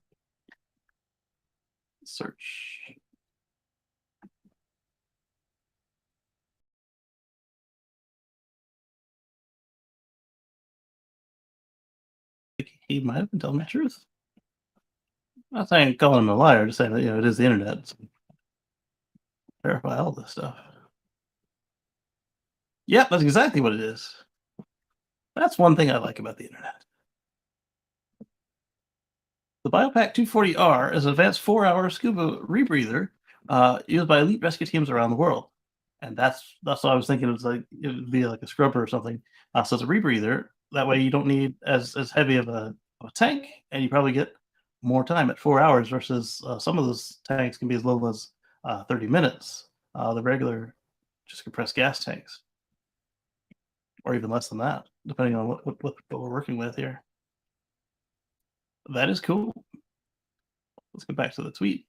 Search. He might have been telling the truth. I'm not saying calling him a liar, just saying that it is the internet. So verify all this stuff. Yep, that's exactly what it is. That's one thing I like about the internet. The Biopack 240R is an advanced 4-hour scuba rebreather used by elite rescue teams around the world. And that's what I was thinking. It would be like a scrubber or something. So it's a rebreather. That way you don't need as heavy of a tank, and you probably get more time at 4 hours versus some of those tanks can be as little as 30 minutes. The regular just compressed gas tanks, or even less than that, depending on what we're working with here. That is cool. Let's go back to the tweet.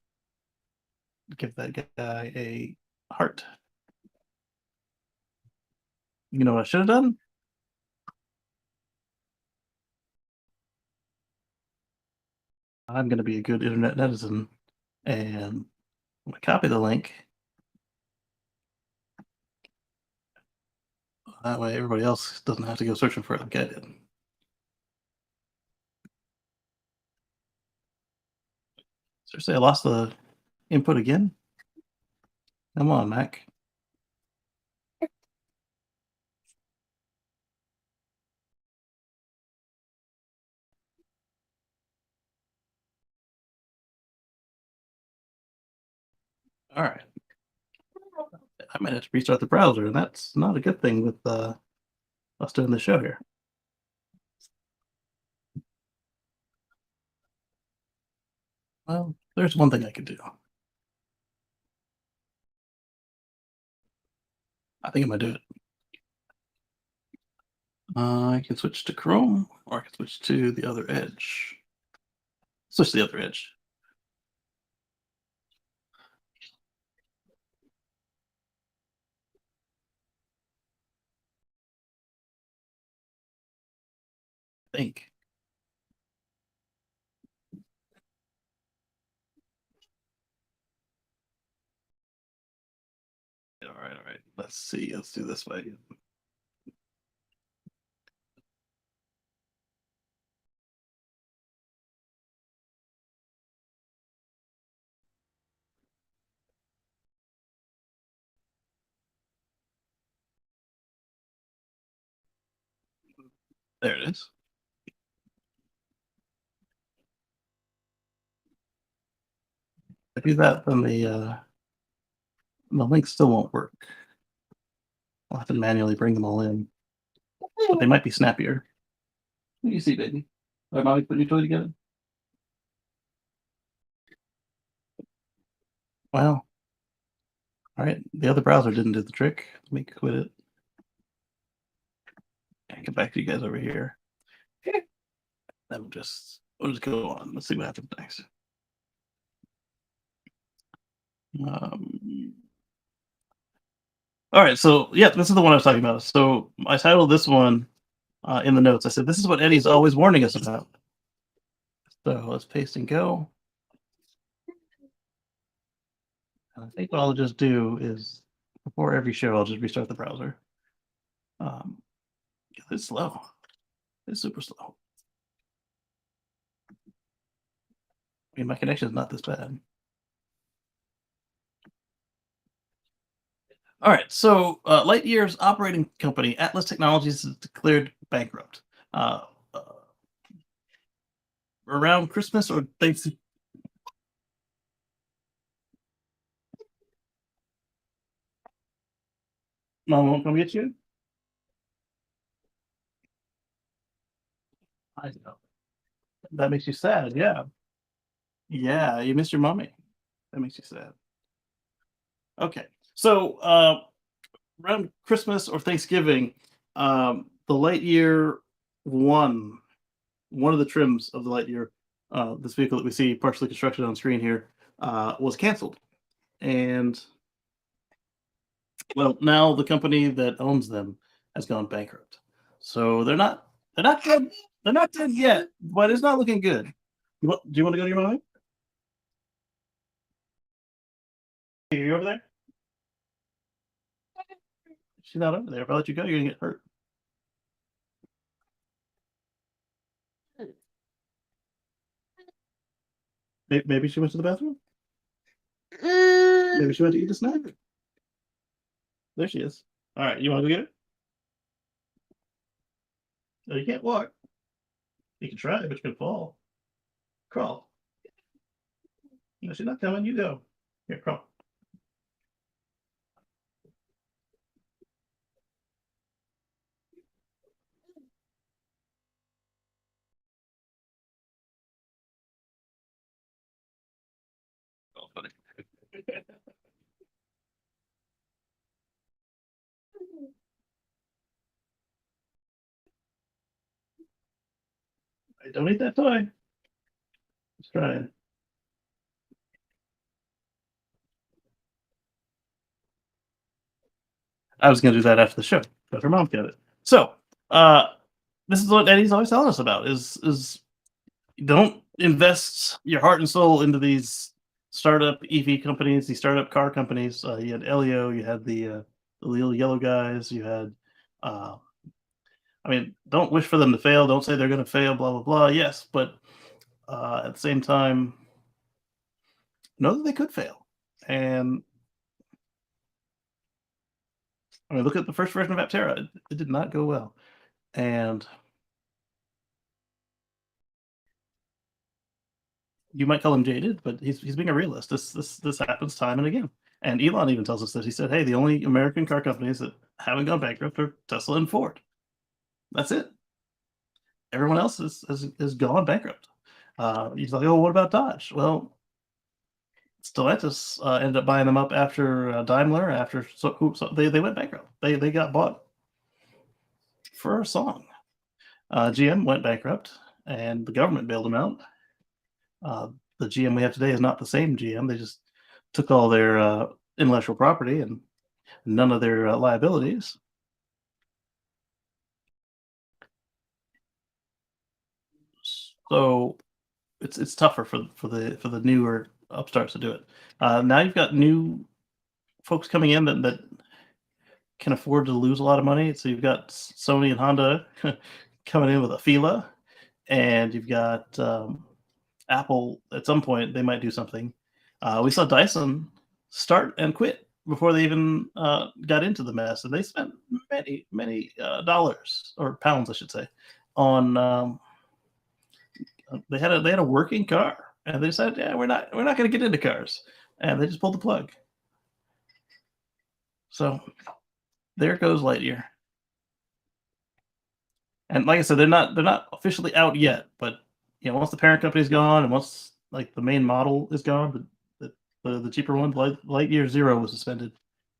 Give that guy a heart. You know what I should have done? I'm going to be a good internet netizen, and I'm going to copy the link. That way everybody else doesn't have to go searching for it like I did. Seriously, I lost the input again? Come on, Mac. All right. I might have to restart the browser, and that's not a good thing with us doing the show here. Well, There's one thing I could do. I think I'm gonna do it. I can switch to Chrome, or I can switch to the other edge. Switch to the other edge. I think. All right. Let's see. Let's do this way. There it is. If I do that, then the link still won't work. I'll have to manually bring them all in, but they might be snappier. What do you see, baby? Are mommy putting your toy together? Well, all right. The other browser didn't do the trick. Let me quit it and get back to you guys over here. Then we'll just go on. Let's see what happens next. All right, so yeah, this is the one I was talking about. So I titled this one in the notes. I said, "This is what Eddie's always warning us about." So let's paste and go. And I think what I'll just do is, before every show, I'll just restart the browser. It's slow. It's super slow. I mean, my connection is not this bad. All right, so Lightyear's operating company, Atlas Technologies, is declared bankrupt. Around Christmas or Thanksgiving. Mom won't come get you? I know. That makes you sad, yeah. Yeah, you miss your mommy. That makes you sad. Okay, so around Christmas or Thanksgiving, the Lightyear one of the trims of the Lightyear, this vehicle that we see partially constructed on screen here, was canceled. And well, now the company that owns them has gone bankrupt. So they're not dead. They're not dead yet, but it's not looking good. Do you want to go to your mommy? Are you over there? She's not over there. If I let you go, you're gonna get hurt. Maybe she went to the bathroom. Maybe she went to eat a snack. There she is. All right, you want to go get her? No, you can't walk. You can try, but you're gonna fall. Crawl. No, she's not coming. You go. Here, crawl. Oh, funny. Don't eat that toy. Let's try it. I was gonna do that after the show, but her mom got it. So, this is what Eddie's always telling us about: is don't invest your heart and soul into these startup EV companies, these startup car companies. You had Elio, you had the little yellow guys, you had. I mean, don't wish for them to fail. Don't say they're going to fail. Blah blah blah. Yes, but at the same time, know that they could fail. And I mean, look at the first version of Aptera. It did not go well, and you might call him jaded, but he's being a realist. This happens time and again. And Elon even tells us that. He said, "Hey, the only American car companies that haven't gone bankrupt are Tesla and Ford. That's it. Everyone else has gone bankrupt." He's like, "Oh, what about Dodge?" Well, Stellantis ended up buying them up after Daimler. After they went bankrupt. They got bought for a song. GM went bankrupt, and the government bailed them out. The GM we have today is not the same GM. They just took all their intellectual property and none of their liabilities. So it's tougher for the newer upstarts to do it. Now you've got new folks coming in that can afford to lose a lot of money. So you've got Sony and Honda coming in with a Fila, and you've got Apple. At some point, they might do something. We saw Dyson start and quit before they even got into the mess, and they spent many dollars or pounds, I should say, on. They had a working car, and they said, "Yeah, we're not going to get into cars," and they just pulled the plug. So there goes Lightyear. And like I said, they're not officially out yet, but once the parent company's gone and once like the main model is gone, the cheaper one, Lightyear Zero, was suspended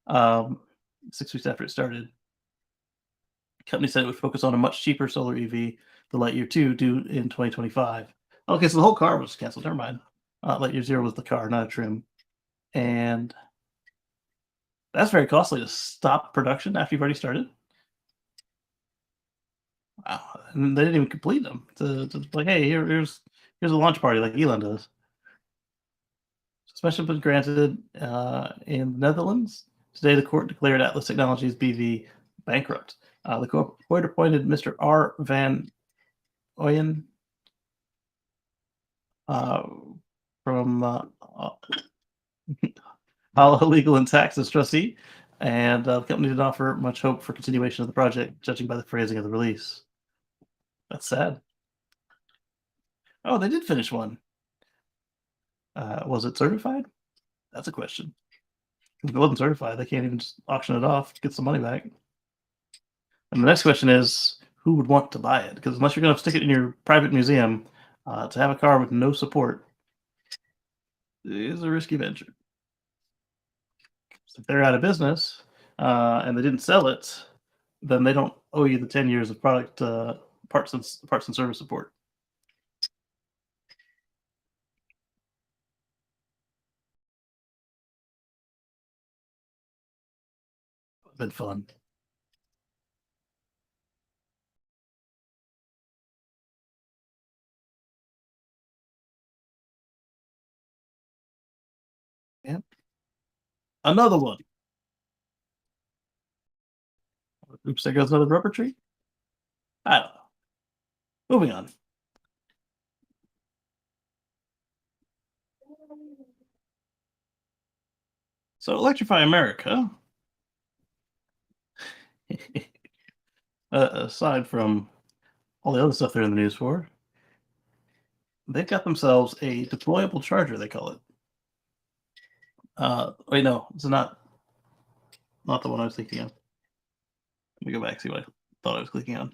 6 weeks after it started. The company said it would focus on a much cheaper solar EV, the Lightyear 2, due in 2025. Okay, so the whole car was canceled. Never mind. Lightyear Zero was the car, not a trim, and that's very costly to stop production after you've already started. Wow, and they didn't even complete them. To like, hey, here's a launch party like Elon does. Suspension was granted in the Netherlands. Today, the court declared Atlas Technologies BV bankrupt. The court appointed Mr. R. Van Ooyen from Hala Legal and Tax as trustee, and the company didn't offer much hope for continuation of the project, judging by the phrasing of the release. That's sad. Oh, they did finish one. Was it certified? That's a question. If it wasn't certified, they can't even just auction it off, get some money back. And the next question is, who would want to buy it? Because unless you're going to stick it in your private museum, to have a car with no support is a risky venture. If they're out of business and they didn't sell it, then they don't owe you the 10 years of product parts and service support. Been fun. Yep. Another one. Oops, there goes another rubber tree. I don't know. Moving on. So Electrify America, aside from all the other stuff they're in the news for, they've got themselves a deployable charger, they call it. Wait, no, it's not the one I was thinking of. Let me go back, see what I thought I was clicking on.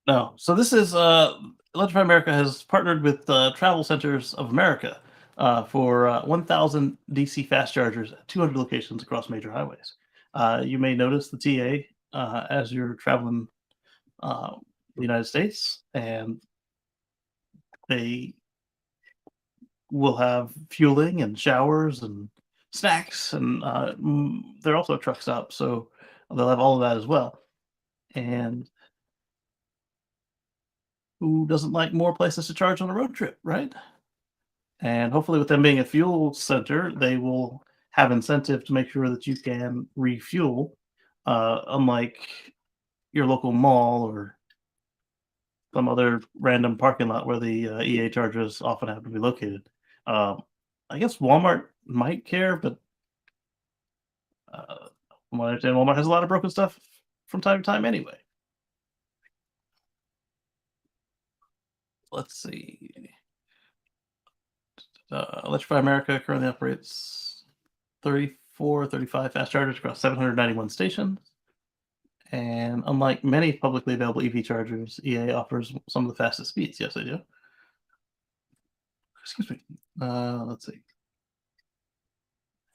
No, so this is Electrify America has partnered with Travel Centers of America for 1,000 DC fast chargers at 200 locations across major highways. You may notice the TA as you're traveling the United States, and they will have fueling and showers and snacks, and they're also a truck stop, so they'll have all of that as well. And who doesn't like more places to charge on a road trip, right? And hopefully, with them being a fuel center, they will have incentive to make sure that you can refuel, unlike your local mall or some other random parking lot where the EA chargers often have to be located. I guess Walmart might care, but from what I understand, Walmart has a lot of broken stuff from time to time anyway. Let's see. Electrify America currently operates 35 fast chargers across 791 stations. And unlike many publicly available EV chargers, EA offers some of the fastest speeds. Yes, they do. excuse me. Let's see.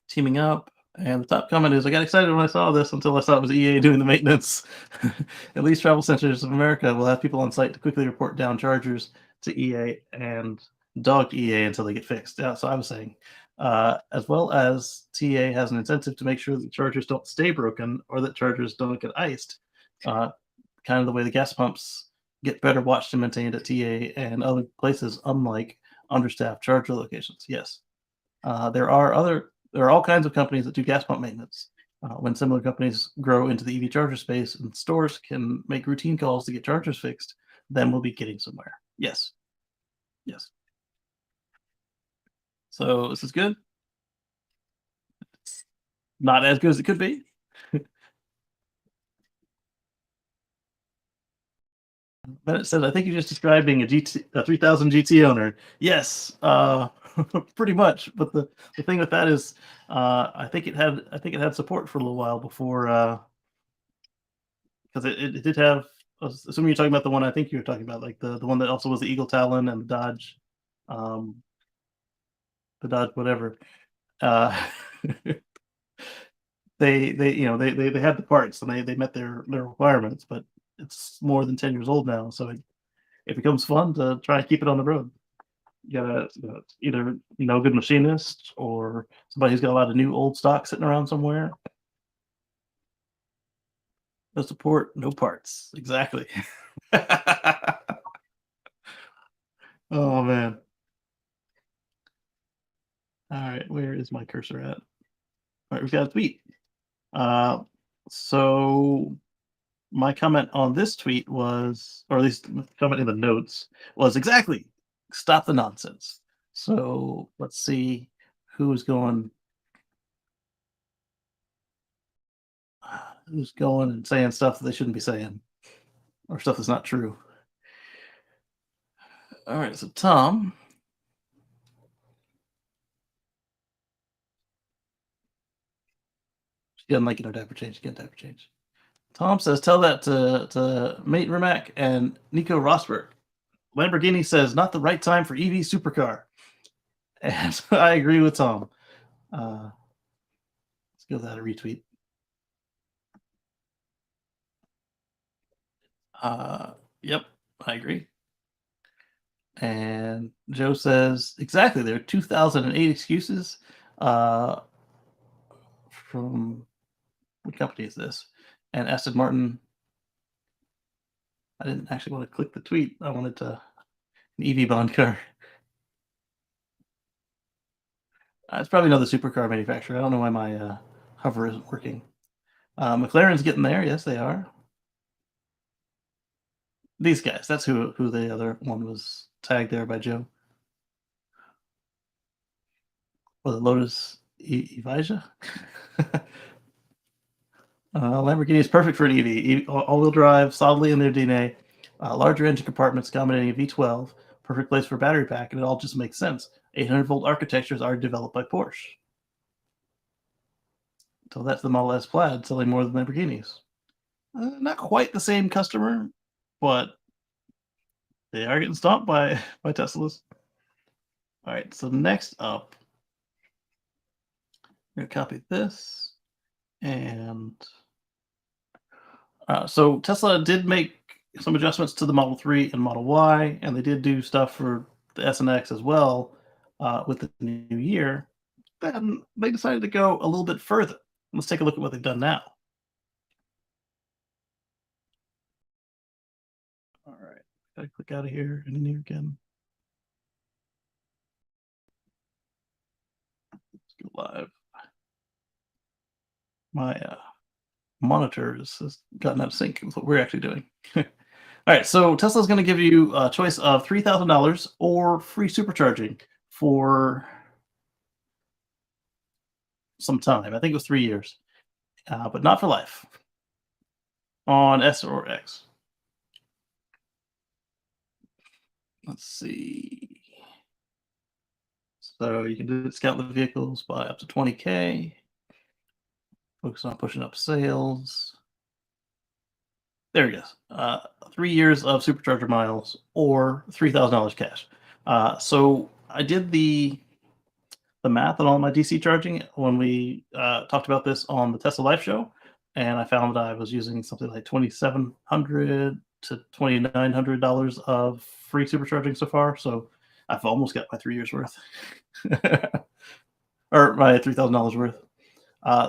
Teaming up. And the top comment is, I got excited when I saw this until I saw it was EA doing the maintenance. At least Travel Centers of America will have people on site to quickly report down chargers to EA and dog EA until they get fixed. Yeah, so I was saying, as well as TA has an incentive to make sure that chargers don't stay broken or that chargers don't get iced. Kind of the way the gas pumps get better watched and maintained at TA and other places, unlike understaffed charger locations. Yes. There are all kinds of companies that do gas pump maintenance. When similar companies grow into the EV charger space and stores can make routine calls to get chargers fixed, then we'll be getting somewhere. Yes. Yes. So this is good. It's not as good as it could be. Bennett said, I think you just described being a 3000 GT owner. Yes, pretty much. But the thing with that is, I think it had support for a little while before, because it did have. Assuming you're talking about the one I think you were talking about, like the one that also was the Eagle Talon and um, the Dodge whatever. Uh, they had the parts and they met their requirements, but it's more than 10 years old now, so it becomes fun to try and keep it on the road. You gotta either good machinist or somebody who's got a lot of new old stock sitting around somewhere. No support, no parts. Exactly. Oh man. All right, where is my cursor at? All right, we've got a tweet. So my comment on this tweet was, or at least comment in the notes, was exactly stop the nonsense. So let's see who's going and saying stuff that they shouldn't be saying or stuff that's not true. All right, so Tom. She doesn't like diaper change. Get diaper change. Tom says, tell that to Mate Rimac and Nico Rosberg. Lamborghini says, not the right time for EV supercar. And I agree with Tom. Let's give that a retweet. Yep, I agree. And Joe says, exactly, there are 2008 excuses. From what company is this? And Aston Martin. I didn't actually want to click the tweet. I wanted an EV bond car. It's probably another supercar manufacturer. I don't know why my hover isn't working. McLaren's getting there. Yes, they are. These guys. That's who the other one was tagged there by Joe. Or the Lotus Evija. Lamborghini is perfect for an EV. All-wheel drive, solidly in their DNA. Larger engine compartments accommodating a V12. Perfect place for battery pack, and it all just makes sense. 800-volt architectures are developed by Porsche. So that's the Model S Plaid selling more than Lamborghinis. Not quite the same customer, but they are getting stomped by Teslas. All right, so next up, I'm going to copy this. And so Tesla did make some adjustments to the Model 3 and Model Y, and they did do stuff for the S and X as well with the new year. Then they decided to go a little bit further. Let's take a look at what they've done now. All right, gotta click out of here and in here again. Let's go live. My monitor has gotten out of sync with what we're actually doing. All right, so Tesla's going to give you a choice of $3,000 or free supercharging for some time. I think it was 3 years, but not for life on S or X. Let's see. So you can discount the vehicles by up to 20K. Focus on pushing up sales. There he goes. 3 years of supercharger miles or $3,000 cash. So I did the math on all my DC charging when we talked about this on the Tesla Live show, and I found that I was using something like $2,700 to $2,900 of free supercharging so far. So I've almost got my 3 years worth, or my $3,000 worth.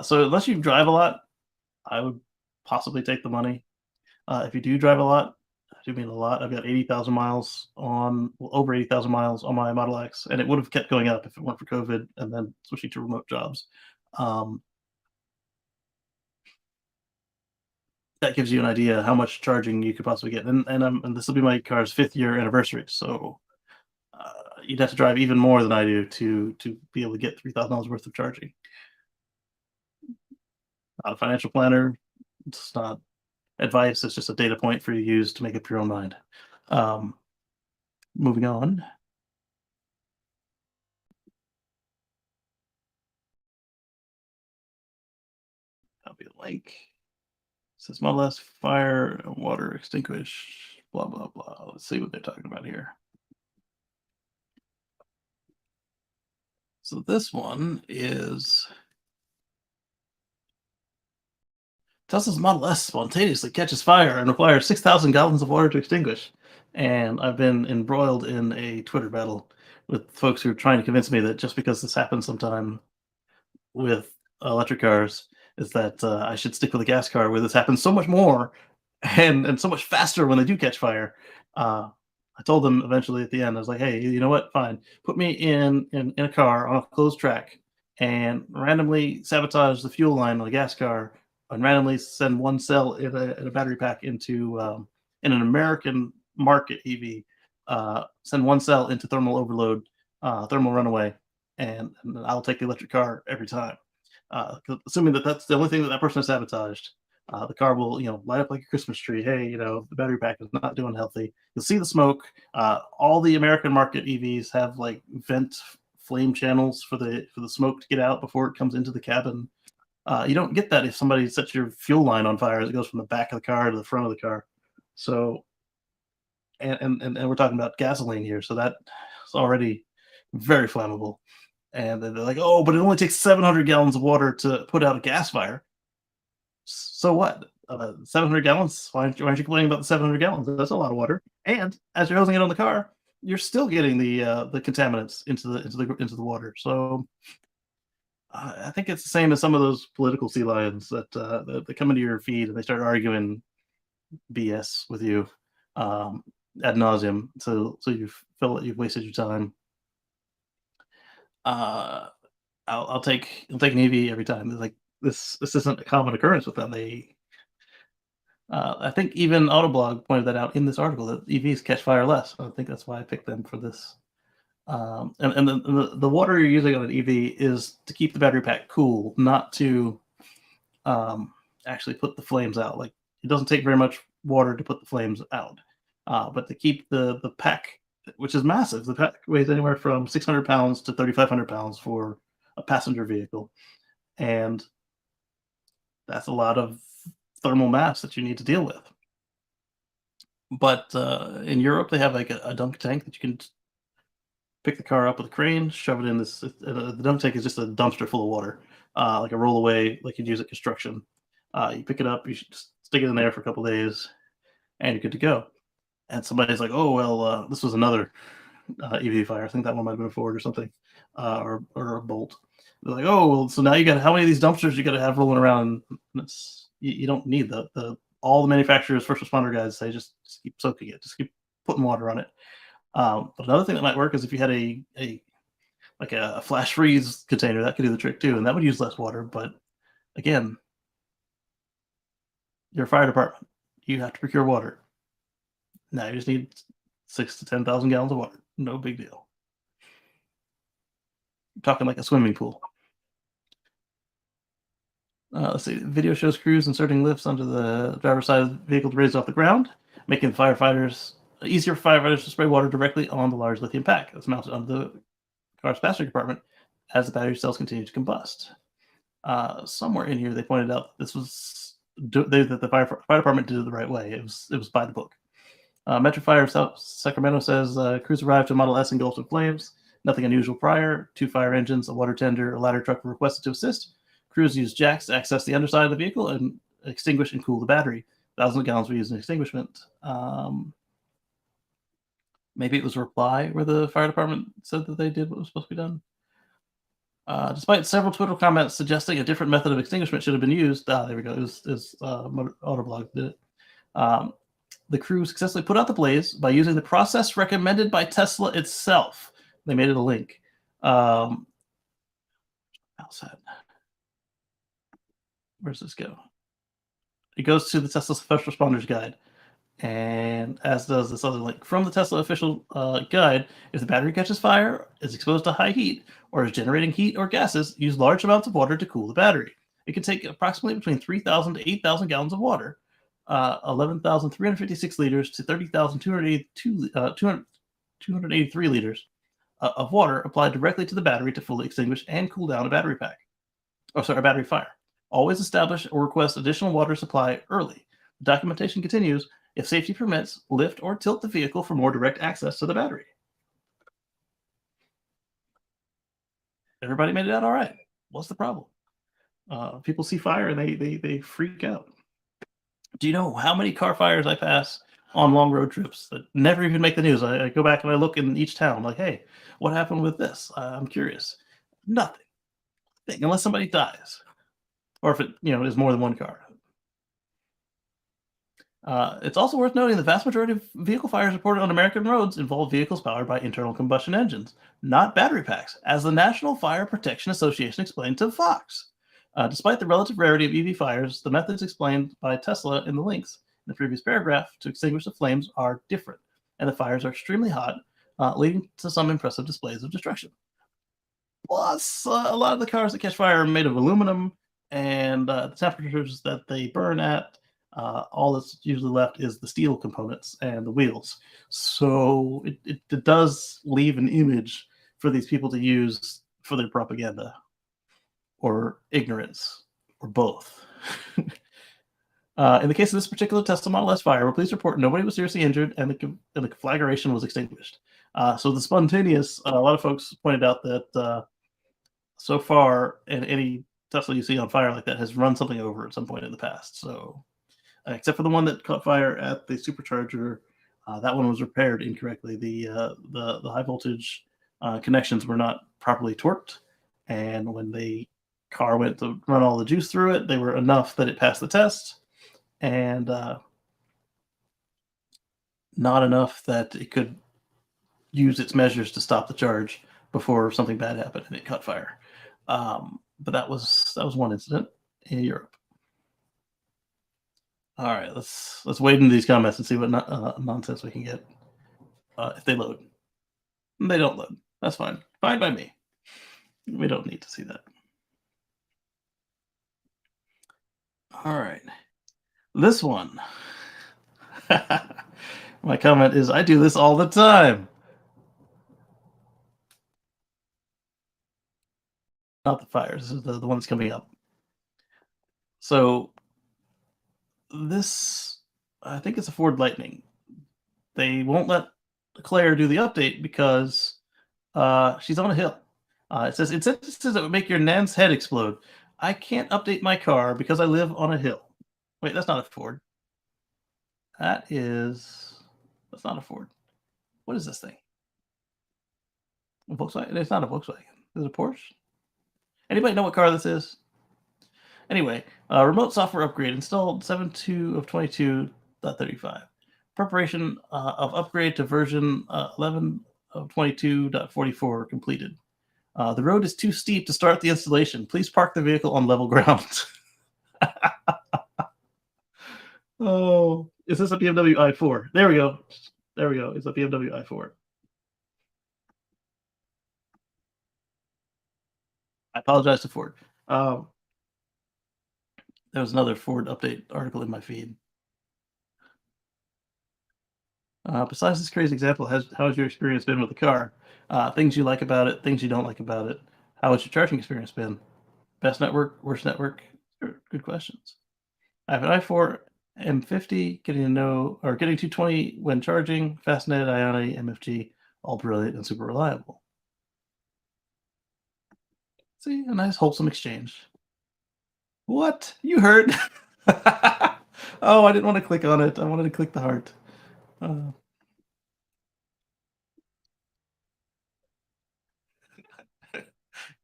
So unless you drive a lot, I would possibly take the money. If you do drive a lot, I do mean a lot. I've got 80,000 miles on, well, over 80,000 miles on my Model X, and it would have kept going up if it weren't for COVID and then switching to remote jobs. That gives you an idea how much charging you could possibly get. And this will be my car's 5th year anniversary, so you'd have to drive even more than I do to be able to get $3,000 worth of charging. Not a financial planner. It's not advice. It's just a data point for you to use to make up your own mind. Moving on. Copy the link. It says Model S fire and water extinguish. Blah blah blah. Let's see what they're talking about here. So this one is Tesla's Model S spontaneously catches fire and requires 6,000 gallons of water to extinguish. And I've been embroiled in a Twitter battle with folks who are trying to convince me that just because this happens sometime with electric cars is that I should stick with a gas car where this happens so much more and so much faster when they do catch fire. I told them eventually at the end, I was like, hey, you know what? Fine. Put me in a car on a closed track and randomly sabotage the fuel line on a gas car and randomly send one cell in a battery pack into in an American market EV, send one cell into thermal overload, thermal runaway, and I'll take the electric car every time. Assuming that that's the only thing that person has sabotaged, the car will, light up like a Christmas tree. Hey, the battery pack is not doing healthy. You'll see the smoke. All the American market EVs have like vent flame channels for the smoke to get out before it comes into the cabin. You don't get that if somebody sets your fuel line on fire as it goes from the back of the car to the front of the car. So, and we're talking about gasoline here, so that's already very flammable. And they're like, oh, but it only takes 700 gallons of water to put out a gas fire. So what? 700 gallons? Why aren't you complaining about the 700 gallons? That's a lot of water. And as you're hosing it on the car, you're still getting the contaminants into the water. So I think it's the same as some of those political sea lions that they come into your feed and they start arguing BS with you ad nauseum. So you feel that you've wasted your time. I'll take an EV every time. Like this isn't a common occurrence with them. I think even Autoblog pointed that out in this article that EVs catch fire less. I think that's why I picked them for this. And the water you're using on an EV is to keep the battery pack cool, not to actually put the flames out. Like it doesn't take very much water to put the flames out, but to keep the pack, which is massive. The pack weighs anywhere from 600 pounds to 3,500 pounds for a passenger vehicle, and that's a lot of thermal mass that you need to deal with. But in Europe, they have like a dunk tank that you can pick the car up with a crane, shove it in this. The dunk tank is just a dumpster full of water, like a rollaway, like you'd use at construction. You pick it up, you should just stick it in there for a couple days, and you're good to go. And somebody's like, oh, well, this was another EV fire. I think that one might have been a Ford or something, or a Bolt. They're like, oh, well, so now you got how many of these dumpsters you got to have rolling around? You don't need all the manufacturers, first responder guys say just keep soaking it, just keep putting water on it. But another thing that might work is if you had a flash freeze container, that could do the trick too, and that would use less water. But again, you're a fire department. You have to procure water. Now you just need 6,000 to 10,000 gallons of water. No big deal. I'm talking like a swimming pool. Let's see. The video shows crews inserting lifts onto the driver's side of the vehicle to raise it off the ground, making easier for firefighters to spray water directly on the large lithium pack that's mounted on the car's passenger compartment as the battery cells continue to combust. Somewhere in here, they pointed out this was that the fire department did it the right way. It was by the book. Metro Fire South Sacramento says crews arrived to Model S engulfed in flames. Nothing unusual prior. 2 fire engines, a water tender, a ladder truck were requested to assist. Crews used jacks to access the underside of the vehicle and extinguish and cool the battery. Thousands of gallons were used in extinguishment. Maybe it was a reply where the fire department said that they did what was supposed to be done. Despite several Twitter comments suggesting a different method of extinguishment should have been used, there we go. It was Autoblog did it. The crew successfully put out the blaze by using the process recommended by Tesla itself. They made it a link. How's that? Where's this go? It goes to the Tesla's First Responders Guide, and as does this other link. From the Tesla official guide, if the battery catches fire, is exposed to high heat, or is generating heat or gases, use large amounts of water to cool the battery. It can take approximately between 3,000 to 8,000 gallons of water, 11,356 liters to 30,283 liters of water applied directly to the battery to fully extinguish and cool down a battery pack. A battery fire. Always establish or request additional water supply early. The documentation continues. If safety permits, lift or tilt the vehicle for more direct access to the battery. Everybody made it out all right. What's the problem? People see fire and they freak out. Do you know how many car fires I pass on long road trips that never even make the news? I go back and I look in each town, like, hey, what happened with this? I'm curious. Nothing. Unless somebody dies, or if it is more than one car. It's also worth noting the vast majority of vehicle fires reported on American roads involve vehicles powered by internal combustion engines, not battery packs, as the National Fire Protection Association explained to Fox. Despite the relative rarity of EV fires, the methods explained by Tesla in the links in the previous paragraph to extinguish the flames are different, and the fires are extremely hot, leading to some impressive displays of destruction. Plus, a lot of the cars that catch fire are made of aluminum, and the temperatures that they burn at, all that's usually left is the steel components and the wheels. So it does leave an image for these people to use for their propaganda, or ignorance, or both. In the case of this particular Tesla Model S fire, we're pleased to report nobody was seriously injured, and the conflagration was extinguished. So the spontaneous, a lot of folks pointed out that so far, any Tesla you see on fire like that has run something over at some point in the past. So, except for the one that caught fire at the supercharger, that one was repaired incorrectly. The high voltage connections were not properly torqued, and when the car went to run all the juice through it, they were enough that it passed the test, and not enough that it could use its measures to stop the charge before something bad happened and it caught fire. But that was one incident in Europe. All right, let's wade into these comments and see what nonsense we can get if they load. They don't load. That's fine. Fine by me. We don't need to see that. All right. This one. My comment is, I do this all the time. Not the fires. This is the one that's coming up. So this, I think it's a Ford Lightning. They won't let Claire do the update because she's on a hill. It says that would make your nan's head explode. I can't update my car because I live on a hill. Wait, that's not a Ford. That's not a Ford. What is this thing? A Volkswagen? It's not a Volkswagen. Is it a Porsche? Anybody know what car this is? Anyway, remote software upgrade installed 7.2 of 22.35. Preparation of upgrade to version 11 of 22.44 completed. The road is too steep to start the installation. Please park the vehicle on level ground. Oh, is this a BMW i4? There we go. There we go. It's a BMW i4. I apologize to Ford. There was another Ford update article in my feed. Besides this crazy example, how has your experience been with the car? Things you like about it, things you don't like about it. How has your charging experience been? Best network, worst network? Good questions. I have an i4 M50, getting 220 when charging, Fastnet, Ioni, MFG, all brilliant and super reliable. See, a nice wholesome exchange. What? You heard? Oh, I didn't want to click on it. I wanted to click the heart. Uh,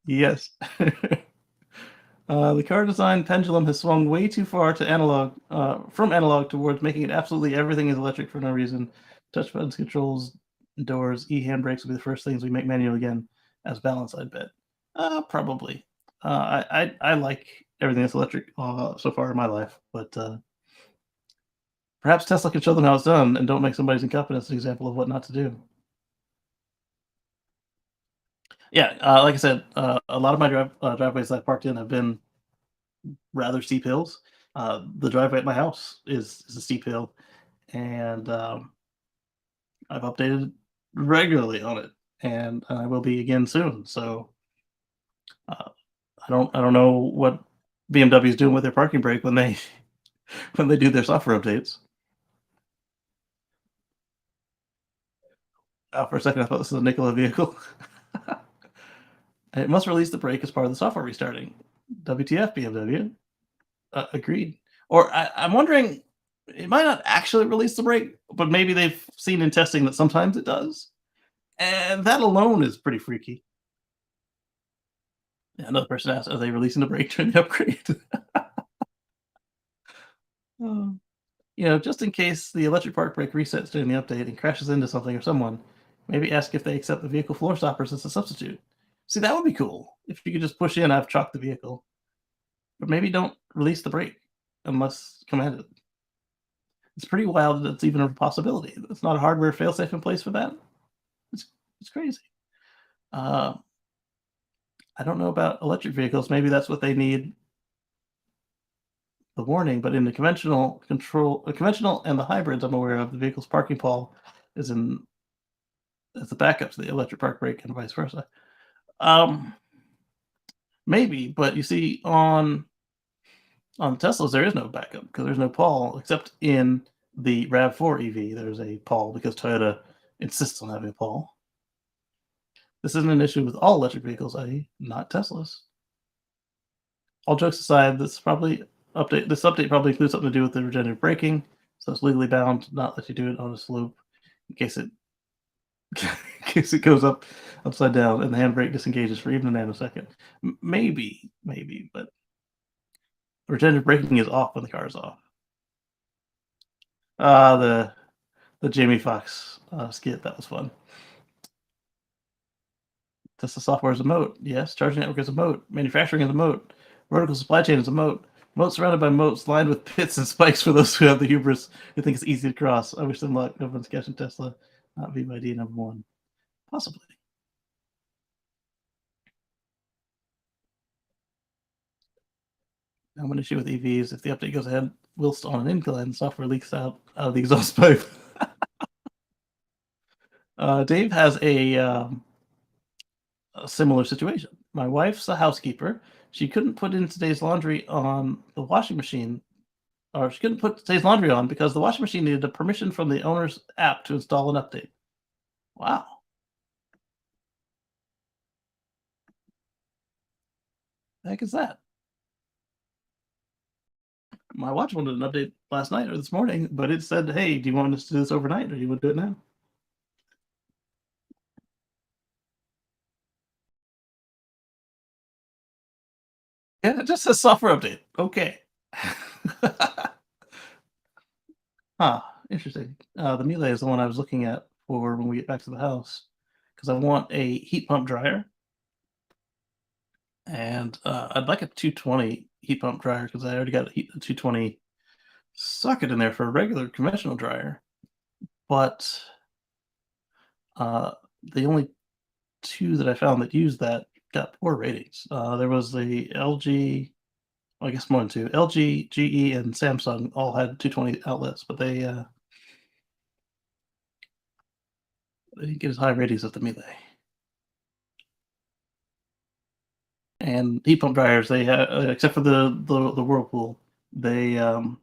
yes. The car design pendulum has swung way too far to analog, from analog towards making it absolutely everything is electric for no reason. Touch buttons, controls, doors, handbrakes will be the first things we make manual again. As balance, I'd bet. Probably. I like everything that's electric so far in my life, but perhaps Tesla can show them how it's done and don't make somebody's incompetence an example of what not to do. Yeah, like I said, a lot of my driveways that I've parked in have been rather steep hills. The driveway at my house is a steep hill, and I've updated regularly on it, and I will be again soon. So uh, I don't know what BMW is doing with their parking brake when they when they do their software updates. For a second, I thought this was a Nikola vehicle. It must release the brake as part of the software restarting. WTF, BMW? Agreed. Or I'm wondering, it might not actually release the brake, but maybe they've seen in testing that sometimes it does. And that alone is pretty freaky. Yeah, another person asked, are they releasing the brake during the upgrade? Um, just in case the electric park brake resets during the update and crashes into something or someone, maybe ask if they accept the vehicle floor stoppers as a substitute. See, that would be cool. If you could just push in, I've chalked the vehicle. But maybe don't release the brake unless commanded. It's pretty wild that it's even a possibility. It's not a hardware failsafe in place for that. It's crazy. Uh, I don't know about electric vehicles. Maybe that's what they need the warning. But in the conventional and the hybrids I'm aware of, the vehicle's parking pole is as the backup to the electric park brake and vice versa. Maybe, but you see on Teslas there is no backup because there's no pole except in the RAV4 EV. There's a pole because Toyota insists on having a pole. This isn't an issue with all electric vehicles, i.e., not Teslas. All jokes aside, this update probably includes something to do with the regenerative braking, so it's legally bound to not let you do it on a slope in case it goes upside down and the handbrake disengages for even a nanosecond. Maybe, but regenerative braking is off when the car is off. The Jamie Foxx skit, that was fun. Tesla software is a moat. Yes, charging network is a moat. Manufacturing is a moat. Vertical supply chain is a moat. Moat surrounded by moats lined with pits and spikes for those who have the hubris who think it's easy to cross. I wish them luck. No one's catching Tesla. Not BYD number one. Possibly. Now, one issue with EVs, if the update goes ahead whilst on an incline, software leaks out of the exhaust pipe. Dave has a similar situation. My wife's a housekeeper. She couldn't put in today's laundry on the washing machine, or she couldn't put today's laundry on because the washing machine needed a permission from the owner's app to install an update. Wow. The heck is that? My watch wanted an update last night or this morning, but it said, hey, do you want us to do this overnight or do you want to do it now? Yeah, it just says software update. Okay. Interesting. The Miele is the one I was looking at for when we get back to the house because I want a heat pump dryer. And I'd like a 220 heat pump dryer because I already got a 220 socket in there for a regular conventional dryer. But the only two that I found that used that got poor ratings. There was the LG, well, I guess more than two. LG, GE, and Samsung all had 220 outlets, but they didn't get as high ratings as the Miele. And heat pump dryers, they have, except for the Whirlpool, they have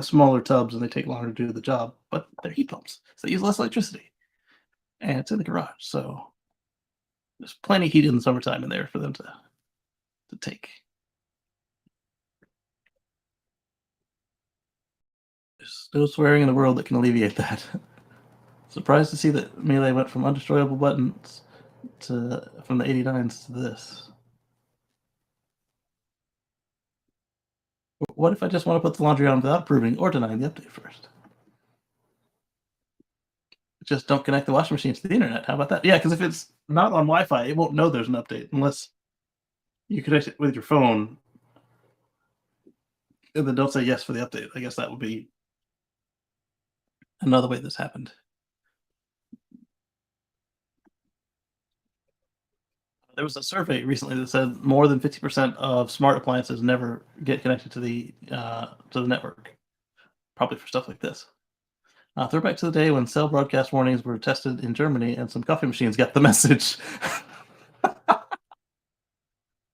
smaller tubs and they take longer to do the job, but they're heat pumps, so they use less electricity. And it's in the garage, so there's plenty of heat in the summertime in there for them to to take. There's no swearing in the world that can alleviate that. Surprised to see that Melee went from undestroyable buttons from the 89s to this. What if I just want to put the laundry on without approving or denying the update first? Just don't connect the washing machine to the internet. How about that? Yeah, because if it's not on Wi-Fi, it won't know there's an update unless you connect it with your phone and then don't say yes for the update. I guess that would be another way this happened. There was a survey recently that said more than 50% of smart appliances never get connected to the network, probably for stuff like this. Throwback to the day when cell broadcast warnings were tested in Germany and some coffee machines got the message. I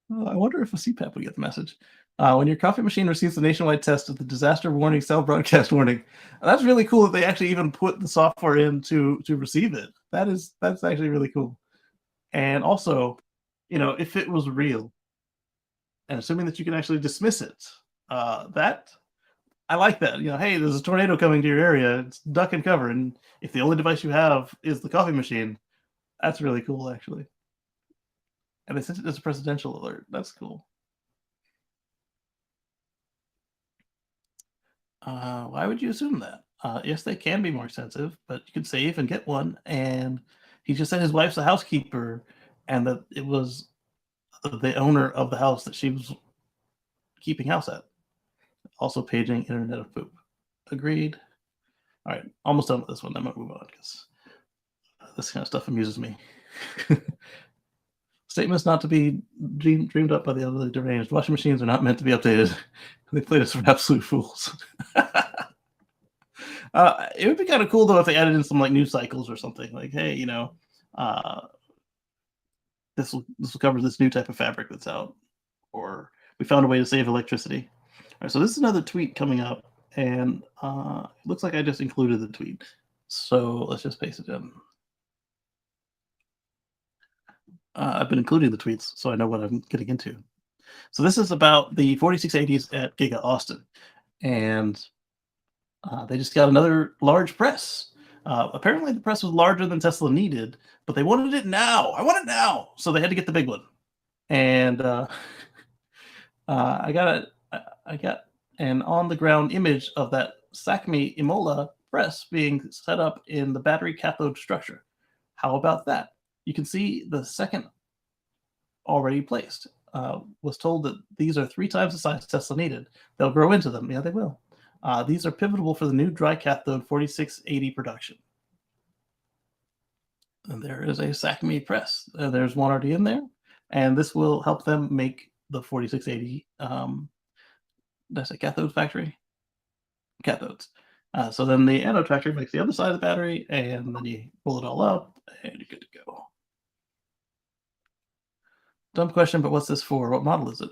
wonder if a CPAP would get the message. When your coffee machine receives the nationwide test of the disaster warning cell broadcast warning, that's really cool that they actually even put the software in to receive it. That's actually really cool. And also, if it was real, and assuming that you can actually dismiss it, that I like that. Hey, there's a tornado coming to your area. It's duck and cover, and if the only device you have is the coffee machine, that's really cool, actually. And they sent it as a presidential alert. That's cool. Why would you assume that? Yes, they can be more expensive, but you can save and get one. And he just said his wife's a housekeeper, and that it was the owner of the house that she was keeping house at. Also paging Internet of Poop. Agreed. All right, almost done with this one. I'm gonna move on because this kind of stuff amuses me. Statements not to be dreamed up by the other deranged. Washing machines are not meant to be updated. They played us for absolute fools. It would be kind of cool though if they added in some like news cycles or something. Like, hey, this will cover this new type of fabric that's out, or we found a way to save electricity. All right, so this is another tweet coming up, and it looks like I just included the tweet. So let's just paste it in. I've been including the tweets, so I know what I'm getting into. So this is about the 4680s at Giga Austin, and they just got another large press. Apparently, the press was larger than Tesla needed, but they wanted it now. I want it now, so they had to get the big one. And I got an on-the-ground image of that Sacme Imola press being set up in the battery cathode structure. How about that? You can see the second already placed. Was told that these are 3 times the size Tesla needed. They'll grow into them. Yeah, they will. These are pivotal for the new dry cathode 4680 production. And there is a Sacme press. There's one already in there, and this will help them make the 4680. Did I say cathode factory? Cathodes. So then the anode factory makes the other side of the battery, and then you pull it all up, and you're good to go. Dumb question, but what's this for? What model is it?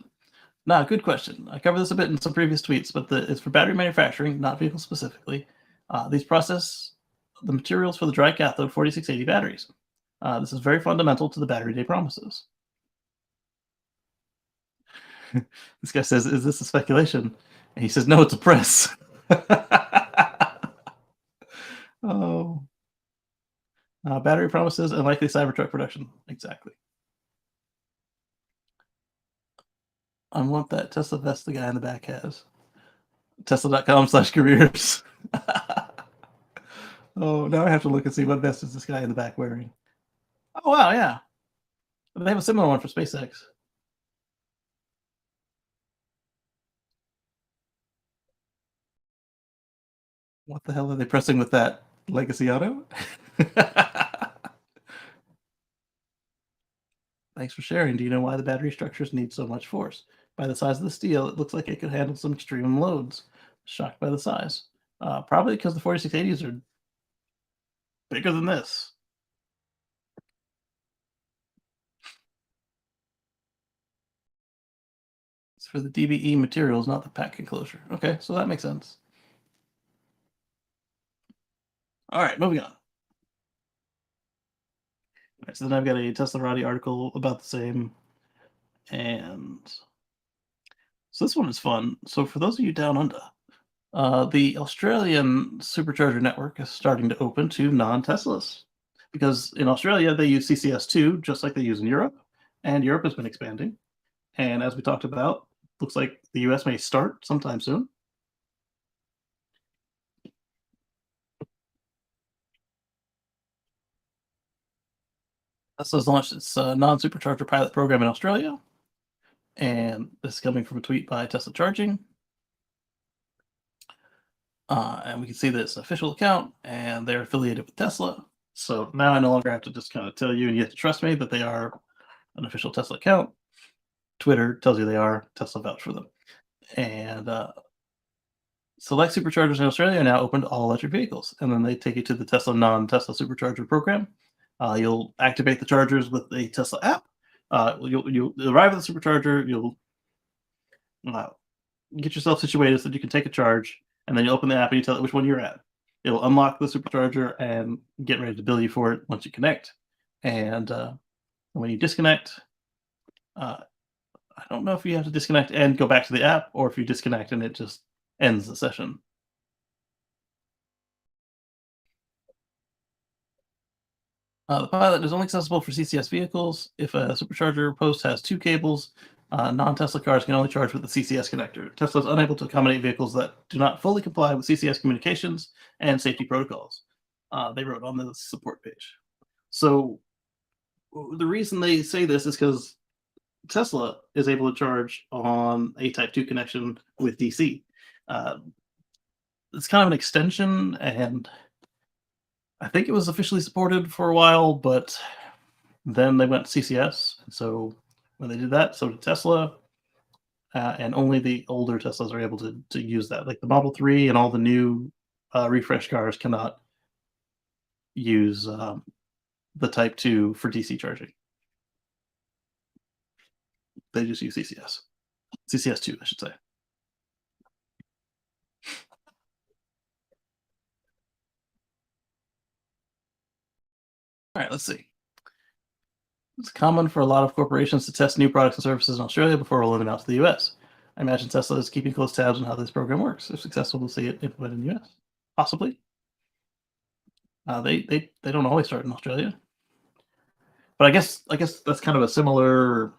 Nah, good question. I covered this a bit in some previous tweets, but it's for battery manufacturing, not vehicles specifically. These process the materials for the dry cathode 4680 batteries. This is very fundamental to the Battery Day promises. This guy says, is this a speculation? And he says, no, it's a press. Oh. Battery promises and likely Cybertruck production. Exactly. I want that Tesla vest the guy in the back has. Tesla.com/careers. Oh, now I have to look and see what vest is this guy in the back wearing. Oh, wow, yeah. They have a similar one for SpaceX. What the hell are they pressing with that? Legacy Auto? Thanks for sharing. Do you know why the battery structures need so much force? By the size of the steel, it looks like it could handle some extreme loads. Shocked by the size. Probably because the 4680s are bigger than this. It's for the DBE materials, not the pack enclosure. Okay, so that makes sense. All right, moving on. All right, so then I've got a Tesla Roddy article about the same. And so this one is fun. So for those of you down under, the Australian supercharger network is starting to open to non-Teslas because in Australia they use CCS2 just like they use in Europe, and Europe has been expanding. And as we talked about, looks like the US may start sometime soon. Tesla's launched its non-supercharger pilot program in Australia, and this is coming from a tweet by Tesla Charging. And we can see this official account, and they're affiliated with Tesla. So now I no longer have to just kind of tell you, and you have to trust me that they are an official Tesla account. Twitter tells you they are. Tesla vouch for them. And select superchargers in Australia are now open to all electric vehicles, and then they take you to the Tesla non-Tesla supercharger program. You'll activate the chargers with a Tesla app. You'll arrive at the supercharger. You'll get yourself situated so that you can take a charge, and then you open the app and you tell it which one you're at. It'll unlock the supercharger and get ready to bill you for it once you connect. And when you disconnect, I don't know if you have to disconnect and go back to the app, or if you disconnect and it just ends the session. The pilot is only accessible for CCS vehicles. If a supercharger post has 2 cables, non-Tesla cars can only charge with the CCS connector. Tesla is unable to accommodate vehicles that do not fully comply with CCS communications and safety protocols. They wrote on the support page. So the reason they say this is because Tesla is able to charge on a Type 2 connection with DC. It's kind of an extension, and I think it was officially supported for a while, but then they went to CCS. And so when they did that, so did Tesla. And only the older Teslas are able to use that. Like the Model 3 and all the new refresh cars cannot use the Type 2 for DC charging. They just use CCS. CCS2, I should say. All right, let's see. It's common for a lot of corporations to test new products and services in Australia before rolling them out to the US. I imagine Tesla is keeping close tabs on how this program works. If successful, we'll see it implemented in the US. Possibly. They don't always start in Australia. But I guess that's kind of a similar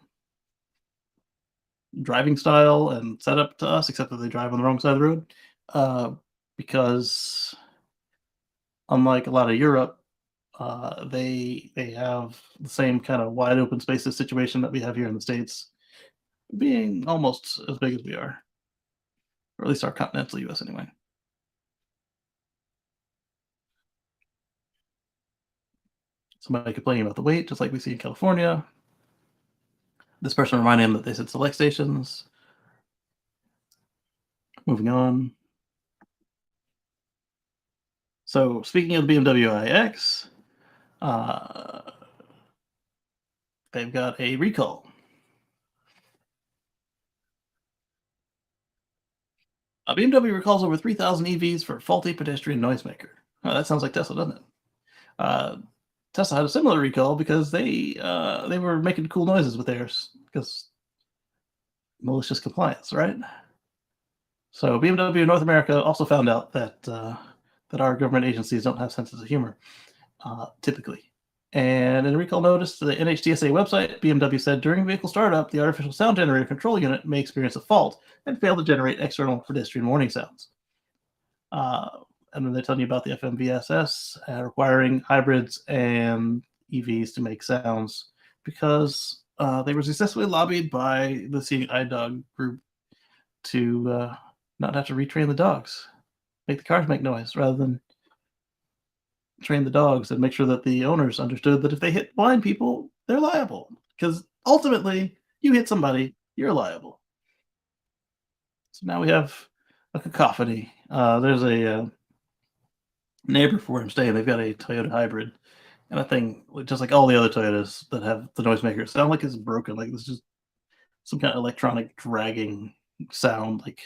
driving style and setup to us, except that they drive on the wrong side of the road. Because unlike a lot of Europe, they have the same kind of wide open spaces situation that we have here in the States, being almost as big as we are, or at least our continental US anyway. Somebody complaining about the wait, just like we see in California. This person reminded him that they said select stations. Moving on. So speaking of the BMW iX, they've got a recall. BMW recalls over 3,000 EVs for faulty pedestrian noisemaker. Oh, that sounds like Tesla, doesn't it? Tesla had a similar recall because they were making cool noises with theirs because malicious compliance, right? So BMW North America also found out that our government agencies don't have senses of humor, typically. And in a recall notice to the NHTSA website, BMW said during vehicle startup, the artificial sound generator control unit may experience a fault and fail to generate external pedestrian warning sounds. And then they're telling you about the FMVSS requiring hybrids and EVs to make sounds because they were successfully lobbied by the Seeing Eye Dog group to not have to retrain the dogs, make the cars make noise rather than train the dogs, and make sure that the owners understood that if they hit blind people, they're liable. Because ultimately, you hit somebody, you're liable. So now we have a cacophony. There's a neighbor for where I'm staying. They've got a Toyota hybrid, and that thing, just like all the other Toyotas that have the noisemakers, sound like it's broken. Like this is some kind of electronic dragging sound, like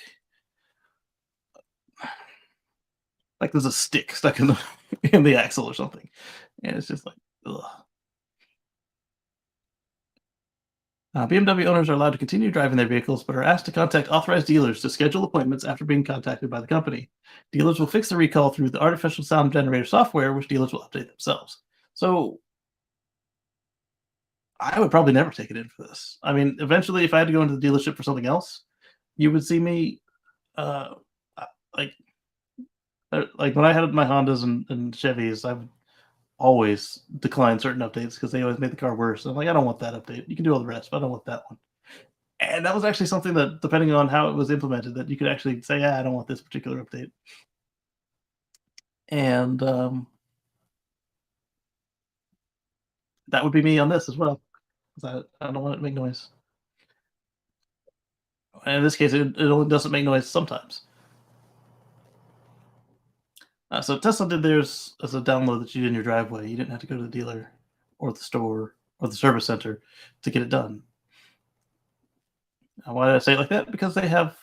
there's a stick stuck in the axle or something, and it's just like, ugh. BMW owners are allowed to continue driving their vehicles, but are asked to contact authorized dealers to schedule appointments after being contacted by the company. Dealers will fix the recall through the artificial sound generator software, which dealers will update themselves. So I would probably never take it in for this. I mean, eventually, if I had to go into the dealership for something else, you would see me, uh, like, like when I had my Hondas and Chevys, I would always decline certain updates because they always made the car worse. I'm like, I don't want that update. You can do all the rest, but I don't want that one. And that was actually something that, depending on how it was implemented, that you could actually say, "Yeah, I don't want this particular update." And that would be me on this as well, 'cause I don't want it to make noise. And in this case, it only doesn't make noise sometimes. So Tesla did theirs as a download that you did in your driveway. You didn't have to go to the dealer or the store or the service center to get it done. Why did I say it like that? Because they have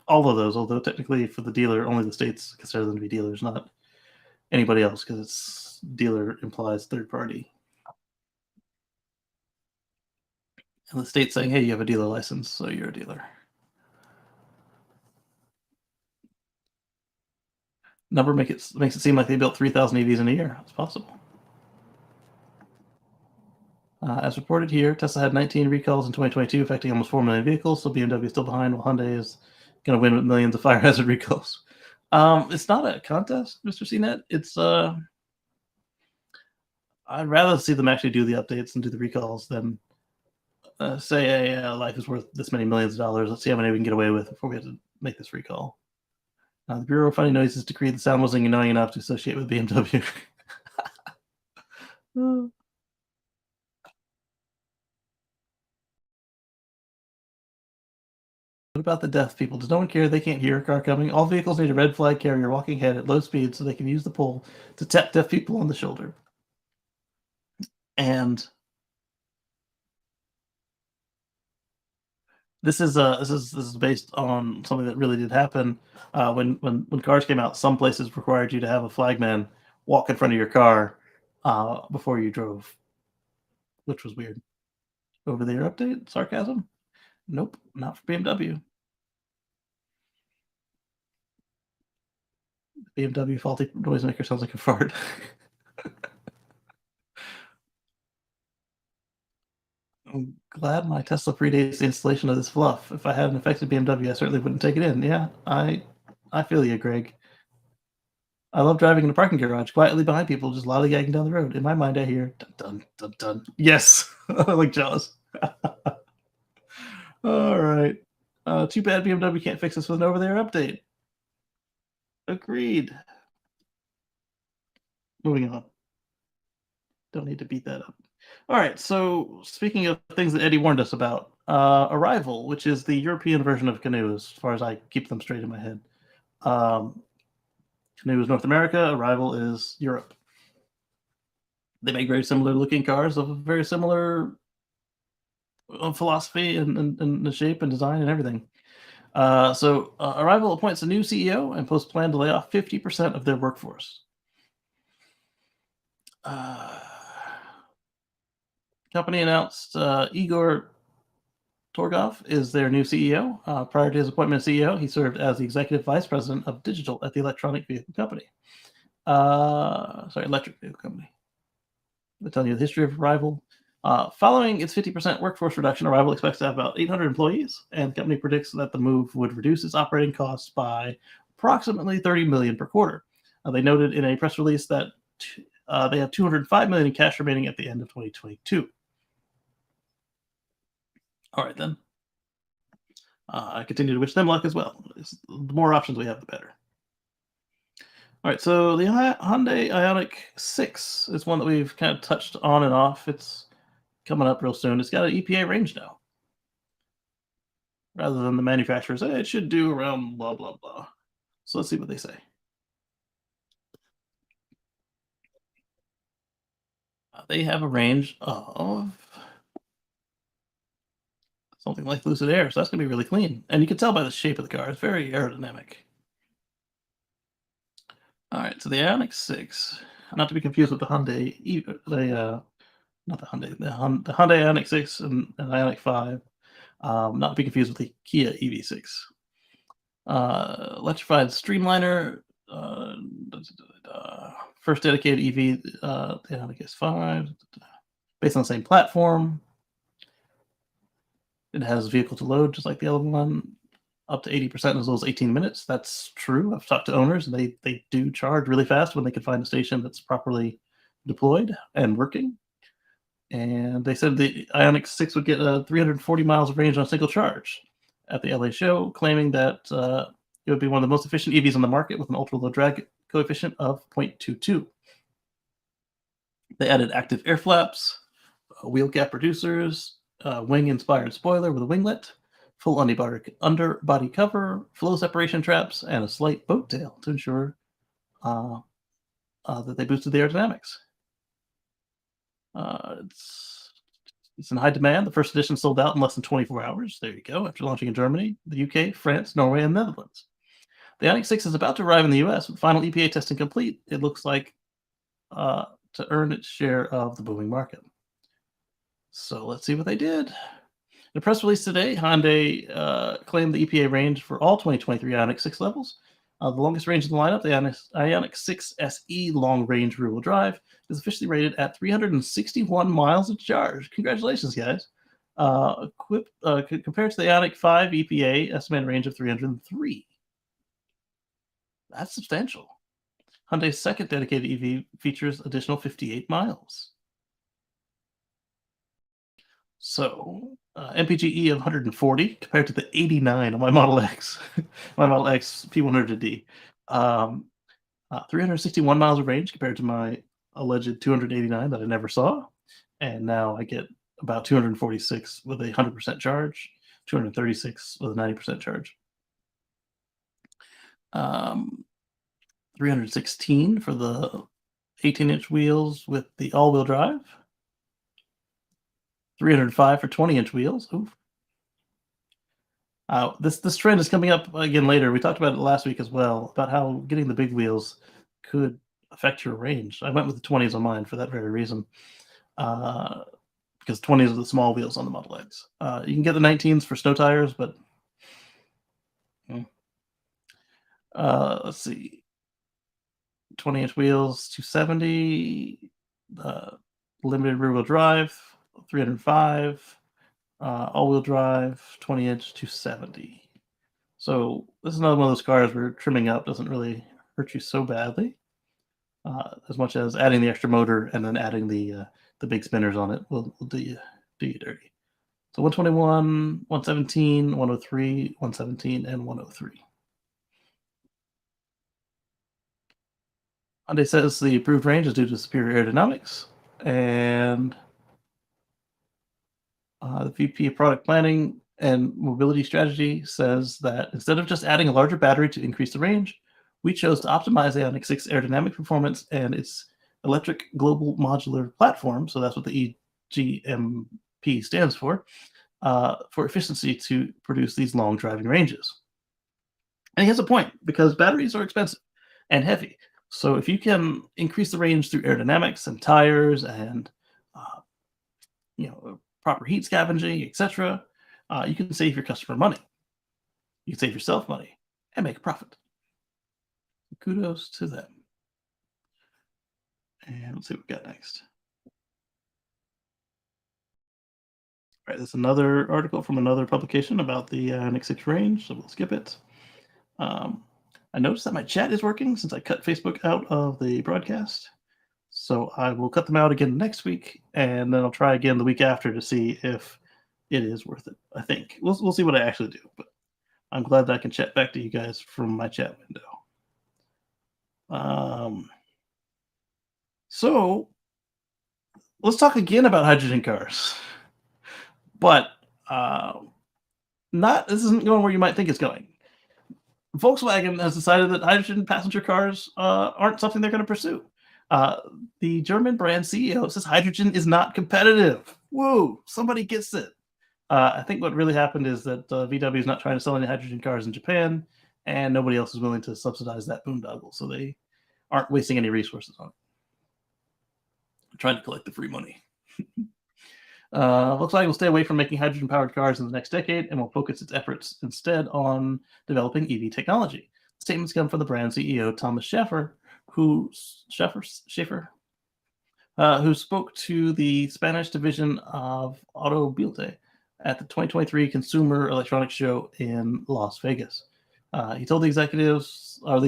all of those, although technically for the dealer, only the states consider them to be dealers, not anybody else, because it's dealer implies third party. And the state's saying, hey, you have a dealer license, so you're a dealer. Number makes it seem like they built 3,000 EVs in a year. It's possible. As reported here, Tesla had 19 recalls in 2022, affecting almost 4 million vehicles, so BMW is still behind, while Hyundai is going to win with millions of fire hazard recalls. It's not a contest, Mr. CNET. It's I'd rather see them actually do the updates and do the recalls than say, hey, life is worth this many millions of dollars. Let's see how many we can get away with before we have to make this recall. The Bureau of Funny Noises decreed the sound wasn't annoying enough to associate with BMW. What about the deaf people? Does no one care? They can't hear a car coming. All vehicles need a red flag carrier walking ahead at low speed so they can use the pole to tap deaf people on the shoulder. And this is based on something that really did happen. When cars came out, some places required you to have a flagman walk in front of your car before you drove, which was weird. Over there update? Sarcasm? Nope, not for BMW. BMW faulty noisemaker sounds like a fart. I'm glad my Tesla predates the installation of this fluff. If I had an affected BMW, I certainly wouldn't take it in. Yeah, I feel you, Greg. I love driving in a parking garage, quietly behind people, just lollygagging down the road. In my mind, I hear dun dun dun dun. Yes, like Jaws. All right. Too bad BMW can't fix this with an over-the-air update. Agreed. Moving on. Don't need to beat that up. All right. So speaking of things that Eddie warned us about, Arrival, which is the European version of Canoe, as far as I keep them straight in my head. Canoe is North America. Arrival is Europe. They make very similar looking cars of a very similar philosophy and the shape and design and everything. So Arrival appoints a new CEO and posts plan to lay off 50% of their workforce. Company announced Igor Torgov is their new CEO. Prior to his appointment as CEO, he served as the executive vice president of digital at the electric vehicle company. I'll tell you the history of Arrival. Following its 50% workforce reduction, Arrival expects to have about 800 employees, and the company predicts that the move would reduce its operating costs by approximately $30 million per quarter. They noted in a press release that they have $205 million in cash remaining at the end of 2022. All right, then. I continue to wish them luck as well. The more options we have, the better. All right, so the Hyundai Ioniq 6 is one that we've kind of touched on and off. It's coming up real soon. It's got an EPA range now. Rather than the manufacturer say it should do around blah, blah, blah. So let's see what they say. They have a range of something like Lucid Air, so that's going to be really clean. And you can tell by the shape of the car, it's very aerodynamic. All right, so the Ioniq 6, not to be confused with the Hyundai, not the Hyundai, the Hyundai Ioniq 6 and Ioniq 5, not to be confused with the Kia EV6. Electrified Streamliner, first dedicated EV, the Ioniq S5, based on the same platform. It has vehicle to load just like the other one, up to 80% in as little as 18 minutes. That's true. I've talked to owners, and they do charge really fast when they can find a station that's properly deployed and working. And they said the Ioniq 6 would get 340 miles of range on a single charge at the LA show, claiming that it would be one of the most efficient EVs on the market with an ultra-low drag coefficient of 0.22. They added active air flaps, wheel gap reducers, wing-inspired spoiler with a winglet, full underbody cover, flow separation traps, and a slight boat tail to ensure that they boosted the aerodynamics. It's in high demand. The first edition sold out in less than 24 hours. There you go. After launching in Germany, the UK, France, Norway, and Netherlands. The Ioniq 6 is about to arrive in the US with final EPA testing complete. It looks like to earn its share of the booming market. So let's see what they did. In a press release today, Hyundai claimed the EPA range for all 2023 Ioniq 6 levels. The longest range in the lineup, the Ioniq 6 SE long range rear wheel drive, is officially rated at 361 miles of charge. Congratulations, guys. Compared to the Ioniq 5 EPA estimated range of 303. That's substantial. Hyundai's second dedicated EV features additional 58 miles. So, MPGe of 140 compared to the 89 on my Model X, my Model X P100D. 361 miles of range compared to my alleged 289 that I never saw. And now I get about 246 with a 100% charge, 236 with a 90% charge. 316 for the 18-inch wheels with the all-wheel drive. 305 for 20-inch wheels. Oof. This trend is coming up again later. We talked about it last week as well, about how getting the big wheels could affect your range. I went with the 20s on mine for that very reason, because 20s are the small wheels on the Model X. You can get the 19s for snow tires, but let's see. 20-inch wheels, 270. Limited rear-wheel drive, 305. All-wheel drive, 20-inch, 270. So this is another one of those cars where trimming up doesn't really hurt you so badly, as much as adding the extra motor and then adding the big spinners on it will do you dirty. So 121, 117, 103, 117, and 103. Hyundai says the approved range is due to superior aerodynamics, and the VP of Product Planning and Mobility Strategy says that instead of just adding a larger battery to increase the range, we chose to optimize the Ioniq 6 aerodynamic performance and its electric global modular platform, so that's what the EGMP stands for efficiency to produce these long driving ranges. And he has a point, because batteries are expensive and heavy. So if you can increase the range through aerodynamics and tires and proper heat scavenging, etc., you can save your customer money. You can save yourself money and make a profit. Kudos to them. And let's see what we got next. All right, there's another article from another publication about the Ioniq 6 range, so we'll skip it. I noticed that my chat is working since I cut Facebook out of the broadcast. So I will cut them out again next week, and then I'll try again the week after to see if it is worth it. I think. We'll see what I actually do, but I'm glad that I can chat back to you guys from my chat window. So let's talk again about hydrogen cars. But this isn't going where you might think it's going. Volkswagen has decided that hydrogen passenger cars aren't something they're going to pursue. The German brand CEO says hydrogen is not competitive. Whoa, somebody gets it. I think what really happened is that VW is not trying to sell any hydrogen cars in Japan, and nobody else is willing to subsidize that boondoggle, so they aren't wasting any resources on it. They're trying to collect the free money. Volkswagen will stay away from making hydrogen-powered cars in the next decade and will focus its efforts instead on developing EV technology. Statements come from the brand CEO Thomas Schaffer, who spoke to the Spanish division of Autobilte at the 2023 Consumer Electronics Show in Las Vegas. He told the executive told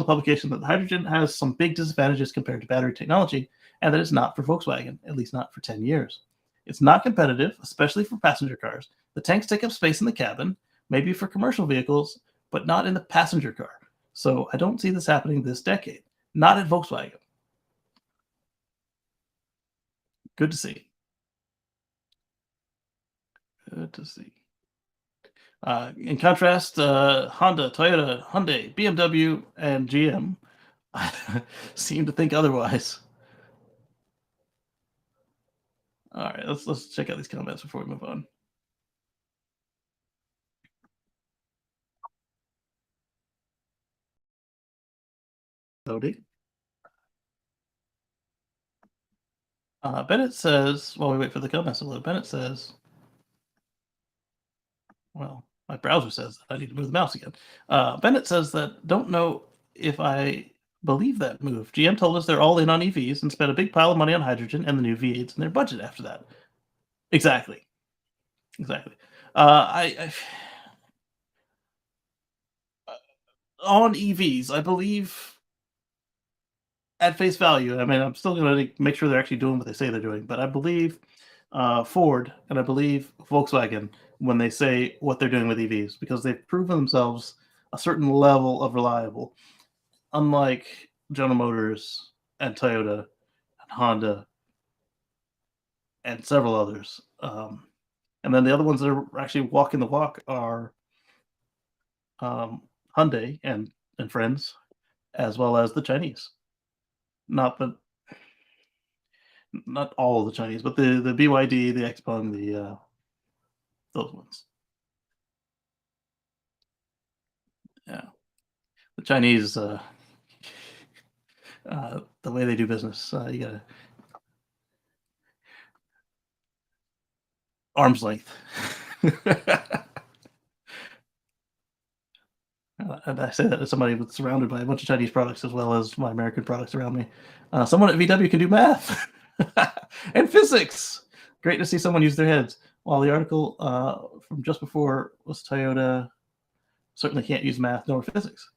the publication that the hydrogen has some big disadvantages compared to battery technology, and that it's not for Volkswagen, at least not for 10 years. It's not competitive, especially for passenger cars. The tanks take up space in the cabin, maybe for commercial vehicles, but not in the passenger car. So I don't see this happening this decade. Not at Volkswagen. Good to see. Good to see. In contrast, Honda, Toyota, Hyundai, BMW, and GM seem to think otherwise. All right, let's check out these comments before we move on. Loading. Bennett says, while we wait for the comments to load, Bennett says, well, my browser says I need to move the mouse again. Bennett says that don't know if I believe that move. GM told us they're all in on EVs and spent a big pile of money on hydrogen and the new V8s in their budget after that. Exactly. I on EVs, I believe at face value. I mean, I'm still going to make sure they're actually doing what they say they're doing, but I believe Ford and I believe Volkswagen when they say what they're doing with EVs because they've proven themselves a certain level of reliable, unlike General Motors and Toyota and Honda and several others. And then the other ones that are actually walking the walk are Hyundai and friends, as well as the Chinese. Not all of the Chinese, but the BYD, the Xpeng, the those ones. Yeah, the Chinese, the way they do business, you gotta arm's length. And I say that as somebody that's surrounded by a bunch of Chinese products as well as my American products around me. Someone at VW can do math and physics. Great to see someone use their heads. While the article from just before was Toyota certainly can't use math nor physics.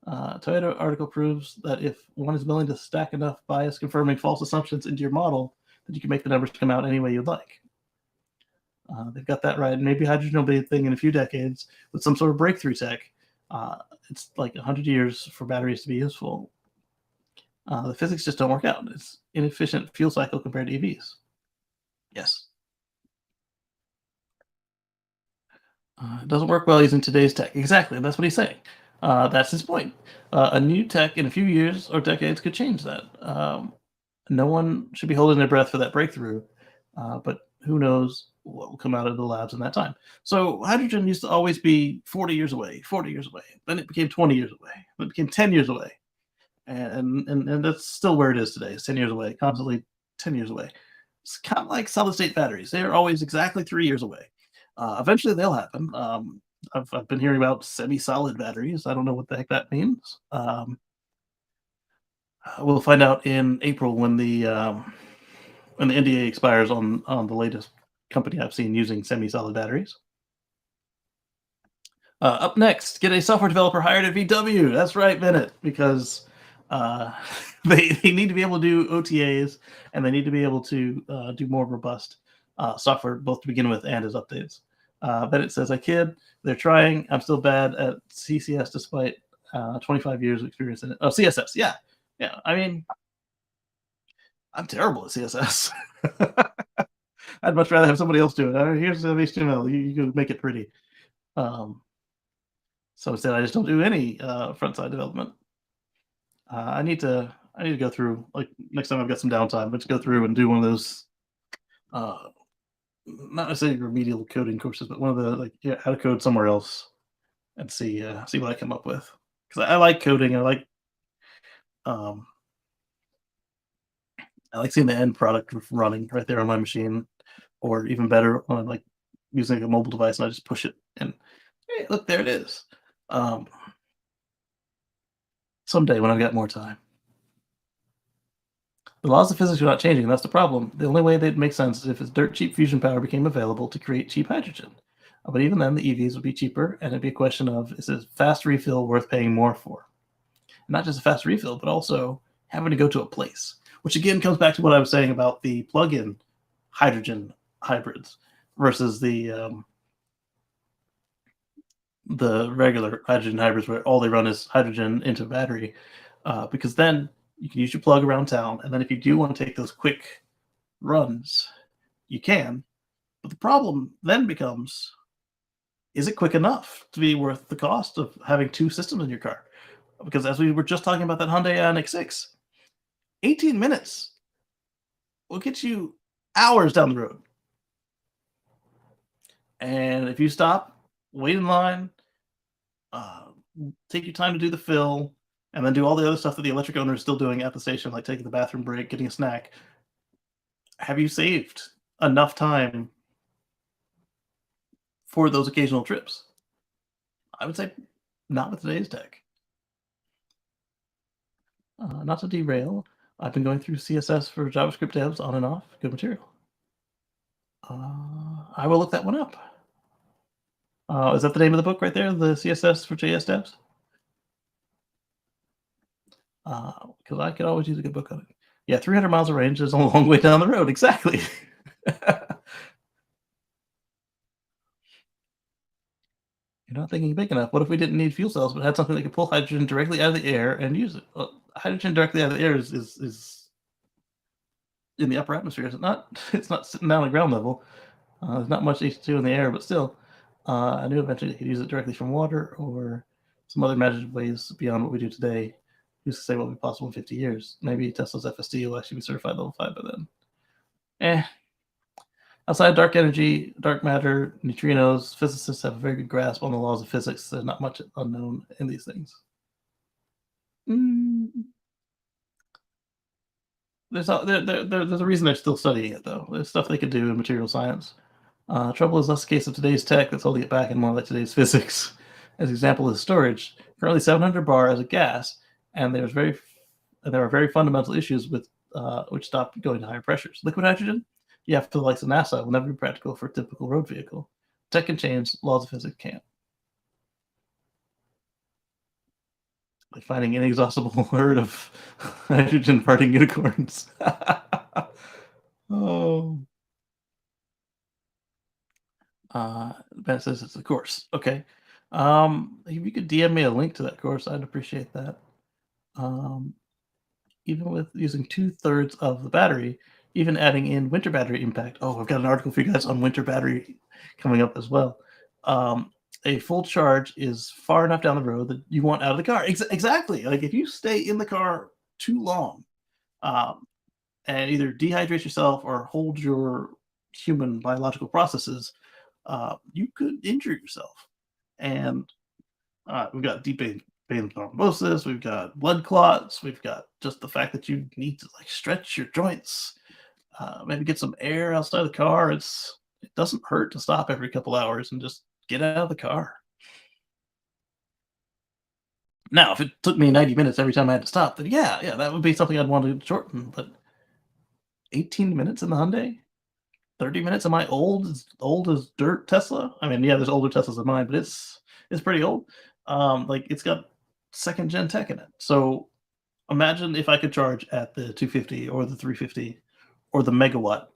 Toyota article proves that if one is willing to stack enough bias confirming false assumptions into your model, that you can make the numbers come out any way you'd like. They've got that right. And maybe hydrogen will be a thing in a few decades with some sort of breakthrough tech. It's like 100 years for batteries to be useful. The physics just don't work out. It's inefficient fuel cycle compared to EVs. Yes. It doesn't work well using today's tech. Exactly. That's what he's saying. That's his point. A new tech in a few years or decades could change that. No one should be holding their breath for that breakthrough, but who knows what will come out of the labs in that time. So hydrogen used to always be 40 years away. Then it became 20 years away. Then it became 10 years away. And that's still where it is today. It's 10 years away, constantly 10 years away. It's kind of like solid state batteries. They are always exactly 3 years away. Eventually they'll happen. I've been hearing about semi-solid batteries. I don't know what the heck that means. We'll find out in April when the NDA expires on the latest company I've seen using semi-solid batteries. Up next, get a software developer hired at VW. That's right, Bennett, because they need to be able to do OTAs and they need to be able to do more robust software, both to begin with and as updates. Bennett says, I kid, they're trying. I'm still bad at CCS despite 25 years of experience in it. Oh, CSS, yeah. I mean, I'm terrible at CSS. I'd much rather have somebody else do it. Here's the HTML. You can make it pretty. So instead, I just don't do any front side development. I need to go through, like, next time I've got some downtime, let's go through and do one of those, not necessarily remedial coding courses, but one of the how to code somewhere else and see what I come up with. Because I like coding. I like seeing the end product running right there on my machine. or even better, on like using a mobile device, and I just push it, and hey, look, there it is. Um, Someday when I've got more time. The laws of physics are not changing. That's the problem. The only way they'd make sense is if its dirt cheap fusion power became available to create cheap hydrogen. But even then, the EVs would be cheaper, and it'd be a question of is a fast refill worth paying more for? And not just a fast refill, but also having to go to a place, which again comes back to what I was saying about the plug-in hydrogen hybrids versus the regular hydrogen hybrids where all they run is hydrogen into battery, because then you can use your plug around town, and then if you do want to take those quick runs, you can. But the problem then becomes, is it quick enough to be worth the cost of having two systems in your car? Because as we were just talking about that Hyundai Ioniq 6, 18 minutes will get you hours down the road. And if you stop, wait in line, uh, take your time to do the fill, and then do all the other stuff that the electric owner is still doing at the station, like taking the bathroom break, getting a snack, have you saved enough time for those occasional trips? I would say not with today's tech. Not to derail, I've been going through CSS for JavaScript devs on and off. Good material. I will look that one up. Is that the name of the book right there? The CSS for JS devs? Because I could always use a good book on it. Yeah, 300 miles of range is a long way down the road. Exactly. You're not thinking big enough. What if we didn't need fuel cells, but had something that could pull hydrogen directly out of the air and use it? Well, hydrogen directly out of the air is in the upper atmosphere. It's not sitting down at ground level. There's not much H2 in the air, but still, I knew eventually they could use it directly from water or some other magic ways beyond what we do today. Who's to say what will be possible in 50 years? Maybe Tesla's FSD will actually be certified level 5 by then. Outside dark energy, dark matter, neutrinos, physicists have a very good grasp on the laws of physics. There's not much unknown in these things. There's a reason they're still studying it, though. There's stuff they could do in material science. Trouble is less the case of today's tech that's holding it back and more like today's physics. As an example is storage. Currently 700 bar as a gas, and there are very fundamental issues with which stop going to higher pressures. Liquid hydrogen, you have to like the NASA, will never be practical for a typical road vehicle. Tech can change, laws of physics can't. Like finding an inexhaustible herd of hydrogen farting unicorns. Oh. Ben says it's a course. Okay. If you could DM me a link to that course, I'd appreciate that. Even with using 2/3 of the battery, even adding in winter battery impact. Oh, I've got an article for you guys on winter battery coming up as well. A full charge is far enough down the road that you want out of the car. Exactly. Like if you stay in the car too long, and either dehydrate yourself or hold your human biological processes, you could injure yourself. And we've got deep vein thrombosis, we've got blood clots, we've got just the fact that you need to like stretch your joints, maybe get some air outside the car. It doesn't hurt to stop every couple hours and just get out of the car. Now, if it took me 90 minutes every time I had to stop, then yeah, that would be something I'd want to shorten. But 18 minutes in the Hyundai? 30 minutes? Am I old as dirt Tesla? I mean, yeah, there's older Teslas than mine, but it's pretty old. Like it's got second gen tech in it. So imagine if I could charge at the 250 or the 350 or the megawatt.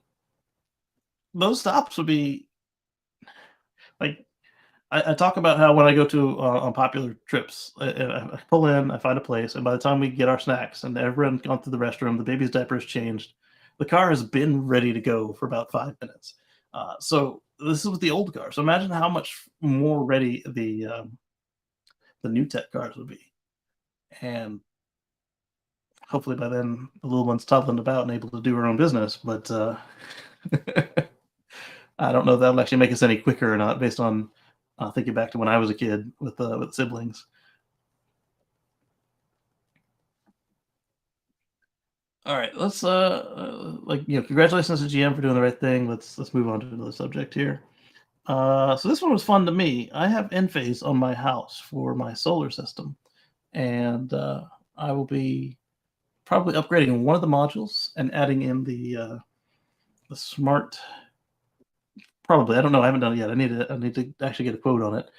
Those stops would be like I talk about how when I go to on popular trips, I pull in, I find a place, and by the time we get our snacks and everyone's gone through the restroom, the baby's diaper is changed, the car has been ready to go for about 5 minutes. So this is with the old car. So imagine how much more ready the new tech cars would be, and hopefully by then the little one's toddling about and able to do her own business. But I don't know if that'll actually make us any quicker or not, based on thinking back to when I was a kid with siblings. All right, let's congratulations to GM for doing the right thing. Let's move on to another subject here. So this one was fun to me. I have Enphase on my house for my solar system, and I will be probably upgrading one of the modules and adding in the smart. Probably, I don't know. I haven't done it yet. I need to actually get a quote on it.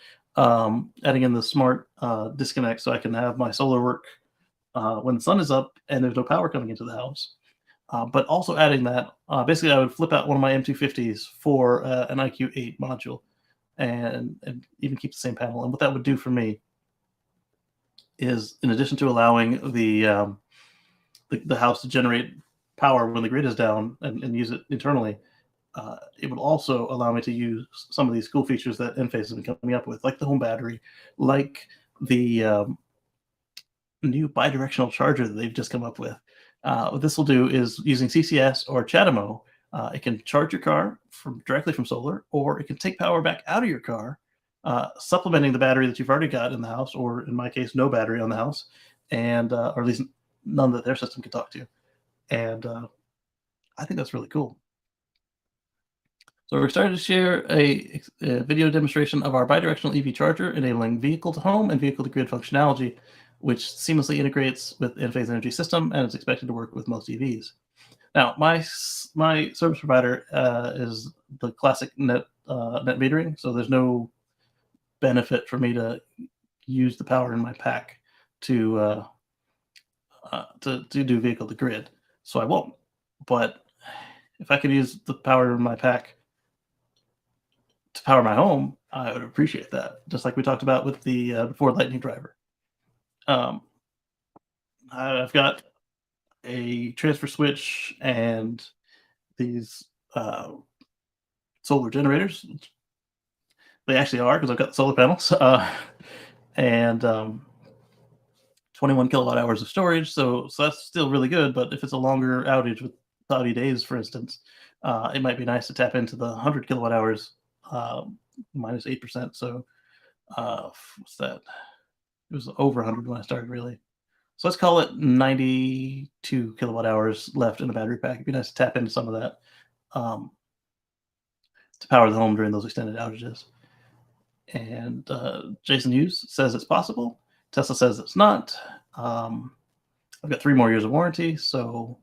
Adding in the smart disconnect so I can have my solar work when the sun is up and there's no power coming into the house. But also adding that, basically, I would flip out one of my M250s for an IQ8 module, and even keep the same panel. And what that would do for me is, in addition to allowing the house to generate power when the grid is down and use it internally, it would also allow me to use some of these cool features that Enphase has been coming up with, like the home battery, like the new bidirectional charger that they've just come up with. What this will do is, using CCS or CHAdeMO, it can charge your car directly from solar, or it can take power back out of your car, supplementing the battery that you've already got in the house, or in my case, no battery on the house, and or at least none that their system can talk to. And I think that's really cool. So we're excited to share a video demonstration of our bidirectional EV charger, enabling vehicle-to-home and vehicle-to-grid functionality, which seamlessly integrates with Enphase Energy System and is expected to work with most EVs. Now, my service provider is the classic net metering, so there's no benefit for me to use the power in my pack to do vehicle-to-grid, so I won't. But if I could use the power in my pack to power my home, I would appreciate that. Just like we talked about with the Ford Lightning driver. I've got a transfer switch and these solar generators. They actually are, because I've got the solar panels, and 21 kilowatt hours of storage. So that's still really good. But if it's a longer outage with cloudy days, for instance, it might be nice to tap into the 100 kilowatt hours minus 8%. So what's that? It was over 100 when I started, really. So let's call it 92 kilowatt hours left in the battery pack. It'd be nice to tap into some of that to power the home during those extended outages. And Jason Hughes says it's possible. Tesla says it's not. I've got 3 more years of warranty, so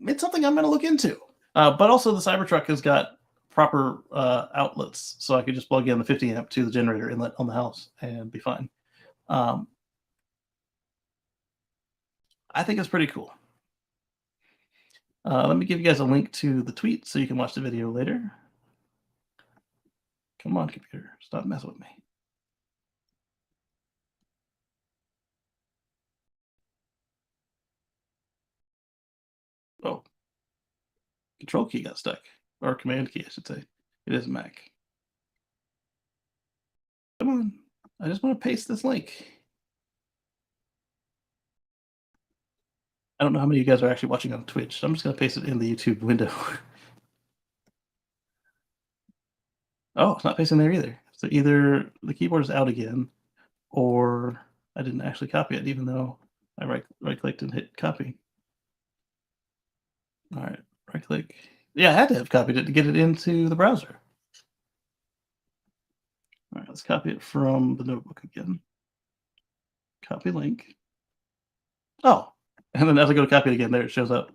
it's something I'm going to look into. But also, the Cybertruck has got proper outlets, so I could just plug in the 50 amp to the generator inlet on the house and be fine. I think it's pretty cool. Let me give you guys a link to the tweet so you can watch the video later. Come on, computer, stop messing with me. Oh, control key got stuck, or command key, I should say. It is Mac. Come on, I just want to paste this link. I don't know how many of you guys are actually watching on Twitch, so I'm just going to paste it in the YouTube window. Oh, it's not pasting there either. So either the keyboard is out again, or I didn't actually copy it, even though I right-clicked and hit copy. All right, right-click. Yeah, I had to have copied it to get it into the browser. All right, let's copy it from the notebook again. Copy link. Oh, and then as I go to copy it again, there it shows up.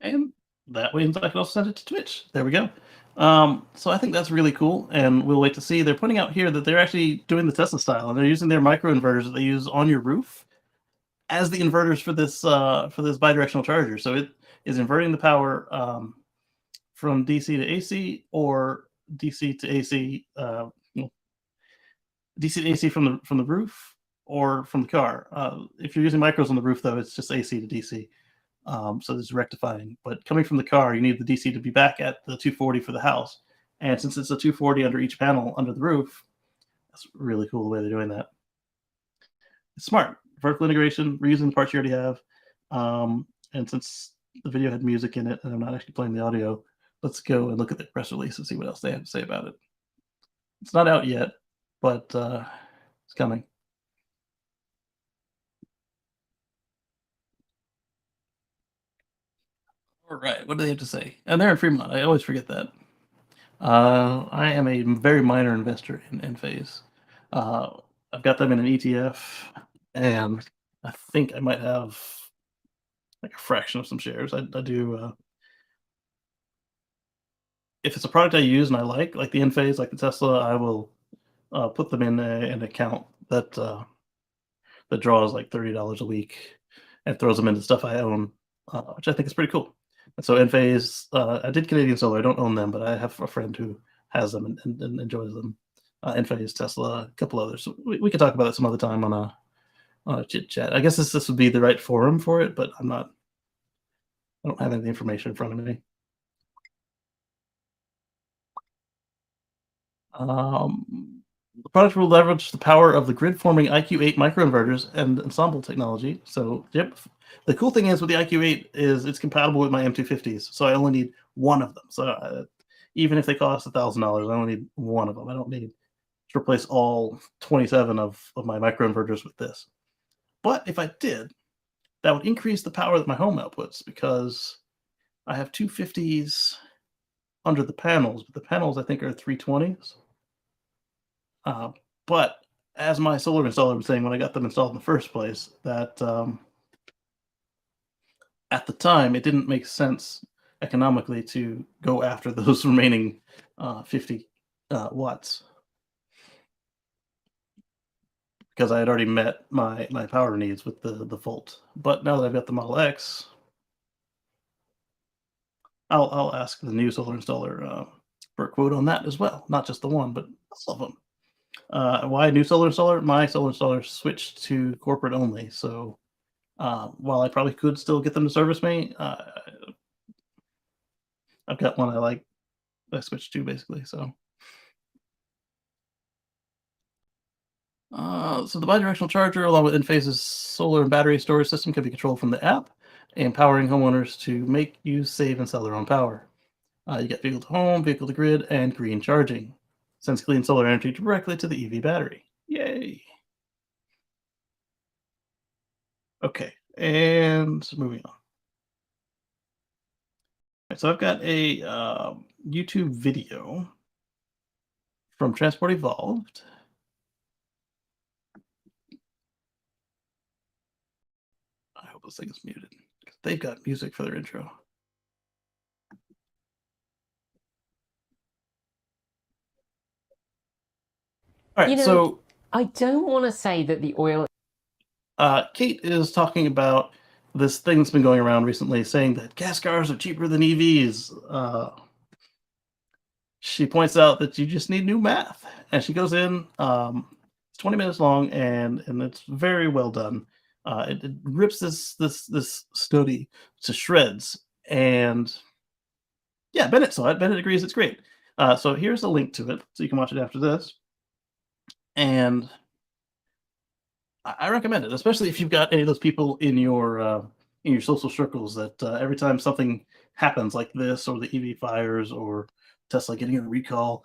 And that way, I can also send it to Twitch. There we go. So I think that's really cool, and we'll wait to see. They're pointing out here that they're actually doing the Tesla style, and they're using their microinverters that they use on your roof as the inverters for this bidirectional charger. So it is inverting the power from DC to AC, or DC to AC, DC to AC from the roof or from the car. If you're using micros on the roof, though, it's just AC to DC. So there's rectifying. But coming from the car, you need the DC to be back at the 240 for the house. And since it's a 240 under each panel under the roof, that's really cool the way they're doing that. It's smart. Vertical integration, reusing the parts you already have. And since the video had music in it and I'm not actually playing the audio, let's go and look at the press release and see what else they have to say about it. It's not out yet, but It's coming. All right, what do they have to say? And they're in Fremont. I always forget that. I am a very minor investor in Enphase. I've got them in an ETF, and I think I might have like a fraction of some shares. I do. If it's a product I use and I like the Enphase, like the Tesla, I will put them in an account that draws like $30 a week and throws them into stuff I own, which I think is pretty cool. And so Enphase, I did Canadian Solar. I don't own them, but I have a friend who has them and enjoys them. Enphase, Tesla, a couple others. So we could talk about it some other time on a chit chat. I guess this would be the right forum for it, but I don't have any information in front of me. The product will leverage the power of the grid-forming IQ8 microinverters and ensemble technology. So, yep. The cool thing is with the IQ8 is it's compatible with my M250s, so I only need one of them. So even if they cost $1,000, I only need one of them. I don't need to replace all 27 of my microinverters with this. But if I did, that would increase the power that my home outputs because I have 250s under the panels, but the panels I think are 320s. But as my solar installer was saying when I got them installed in the first place, that at the time it didn't make sense economically to go after those remaining 50 watts because I had already met my power needs with the Volt. But now that I've got the Model X, I'll ask the new solar installer for a quote on that as well, not just the one, but all of them. Why new solar installer? My solar installer switched to corporate only. So while I probably could still get them to service me, I've got one I like. I switched to basically. So the bidirectional charger, along with Enphase's solar and battery storage system, can be controlled from the app, empowering homeowners to make, use, save, and sell their own power. You get vehicle to home, vehicle to grid, and green charging. Sends clean solar energy directly to the EV battery. Yay! Okay, and moving on. Right, so I've got a YouTube video from Transport Evolved. I hope this thing is muted because they've got music for their intro. All right, so I don't want to say that the oil. Kate is talking about this thing that's been going around recently, saying that gas cars are cheaper than EVs. She points out that you just need new math, and she goes in. It's 20 minutes long, and it's very well done. It rips this study to shreds, and yeah, Bennett saw it. Bennett agrees it's great. So here's a link to it, so you can watch it after this. And I recommend it, especially if you've got any of those people in your social circles that every time something happens like this, or the EV fires, or Tesla getting a recall,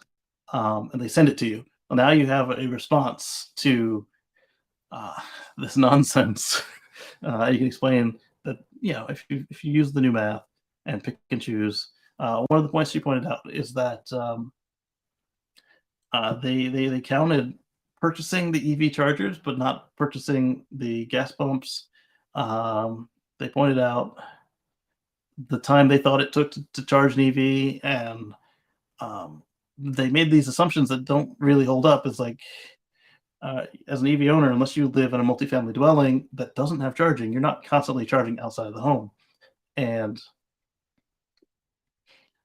and they send it to you. Well, now you have a response to this nonsense. You can explain that if you use the new math and pick and choose. One of the points she pointed out is that they counted purchasing the EV chargers, but not purchasing the gas pumps. They pointed out the time they thought it took to charge an EV, and they made these assumptions that don't really hold up. It's like, as an EV owner, unless you live in a multifamily dwelling that doesn't have charging, you're not constantly charging outside of the home. And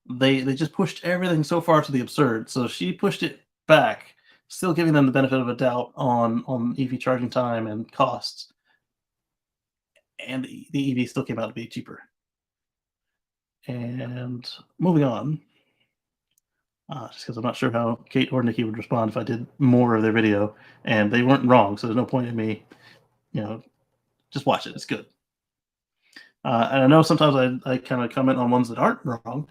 they just pushed everything so far to the absurd. So she pushed it back, still giving them the benefit of a doubt on EV charging time and costs. And the EV still came out to be cheaper. And moving on, just because I'm not sure how Kate or Nikki would respond if I did more of their video, and they weren't wrong, so there's no point in me, just watch it. It's good. And I know sometimes I kind of comment on ones that aren't wrong,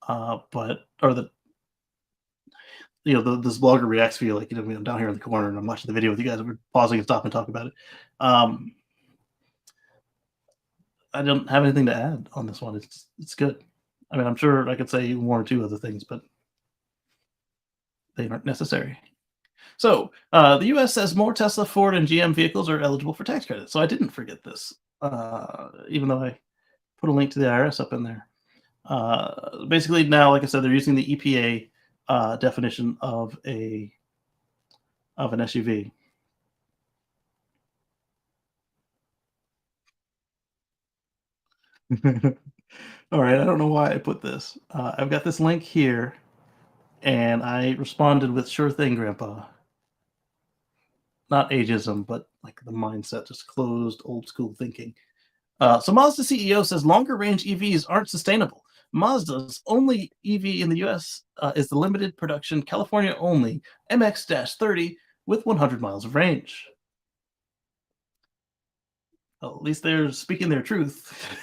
but or that this blogger reacts to you like, I'm down here in the corner and I'm watching the video with you guys. We're pausing and stopping and talking about it. I don't have anything to add on this one. It's good. I mean, I'm sure I could say one or two other things, but they aren't necessary. So the U.S. says more Tesla, Ford, and GM vehicles are eligible for tax credits. So I didn't forget this, even though I put a link to the IRS up in there. Basically, now, like I said, they're using the EPA definition of an SUV. All right, I don't know why I put this. I've got this link here, and I responded with "Sure thing, Grandpa." Not ageism, but like the mindset, just closed, old school thinking. So Mazda CEO says longer range EVs aren't sustainable. Mazda's only EV in the US is the limited production California only MX-30 with 100 miles of range. Well, at least they're speaking their truth.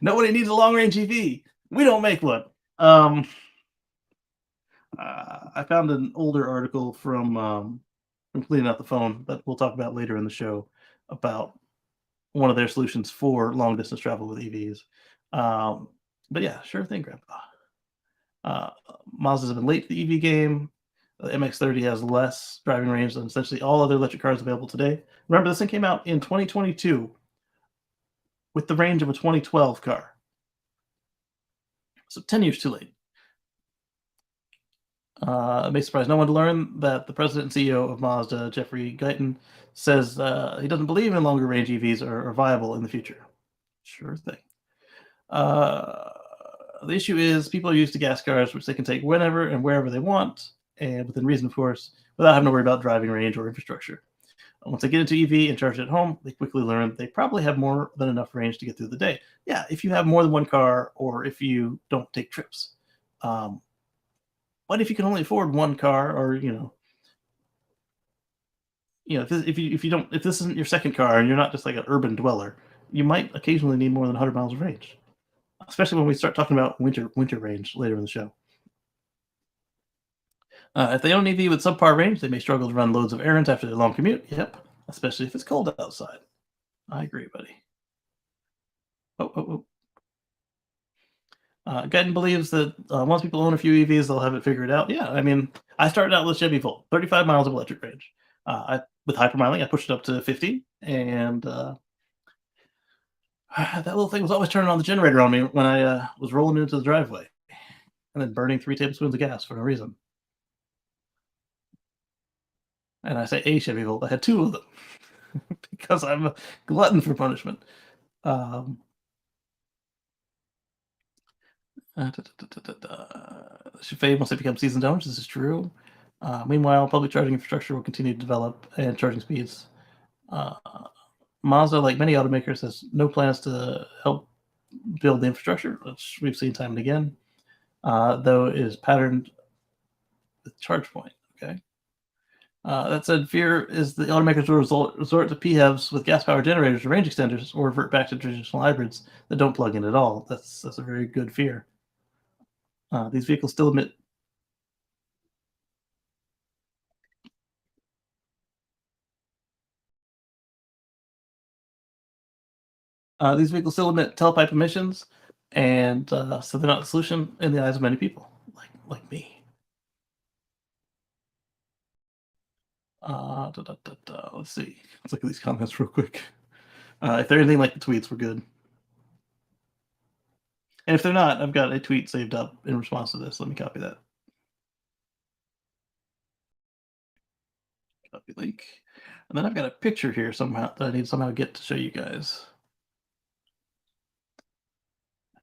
Nobody needs a long range EV. We don't make one. I found an older article from Cleaning Out the Phone that we'll talk about later in the show about one of their solutions for long distance travel with EVs. But yeah, sure thing, Grandpa. Mazda's have been late to the EV game. The MX-30 has less driving range than essentially all other electric cars available today. Remember, this thing came out in 2022 with the range of a 2012 car. So 10 years too late. It may surprise no one to learn that the president and CEO of Mazda, Jeffrey Guyton, says he doesn't believe in longer range EVs are viable in the future. Sure thing. The issue is people are used to gas cars, which they can take whenever and wherever they want, and within reason, of course, without having to worry about driving range or infrastructure. Once they get into EV and charge it at home, they quickly learn they probably have more than enough range to get through the day. Yeah, if you have more than one car or if you don't take trips. But if you can only afford one car, or if this isn't your second car and you're not just like an urban dweller, you might occasionally need more than 100 miles of range, especially when we start talking about winter range later in the show. If they own an EV with subpar range, they may struggle to run loads of errands after their long commute. Yep, especially if it's cold outside. I agree, buddy. Guyton believes that once people own a few EVs, they'll have it figured out. Yeah, I mean, I started out with Chevy Volt, 35 miles of electric range. With hypermiling, I pushed it up to 50, and that little thing was always turning on the generator on me when I was rolling into the driveway, and then burning 3 tablespoons of gas for no reason. And I say a Chevy Volt. I had 2 of them because I'm a glutton for punishment. Should fade once they become seasoned owners. This is true. Meanwhile, public charging infrastructure will continue to develop, and charging speeds. Mazda, like many automakers, has no plans to help build the infrastructure, which we've seen time and again, though it is patterned with ChargePoint. Okay. That said, fear is the automakers will resort to PHEVs with gas-powered generators or range extenders, or revert back to traditional hybrids that don't plug in at all. That's a very good fear. These vehicles still emit tailpipe emissions, and so they're not the solution in the eyes of many people, like me. Let's see. Let's look at these comments real quick. If they're anything like the tweets, we're good. And if they're not, I've got a tweet saved up in response to this. Let me copy that. Copy link. And then I've got a picture here somehow that I need somehow get to show you guys.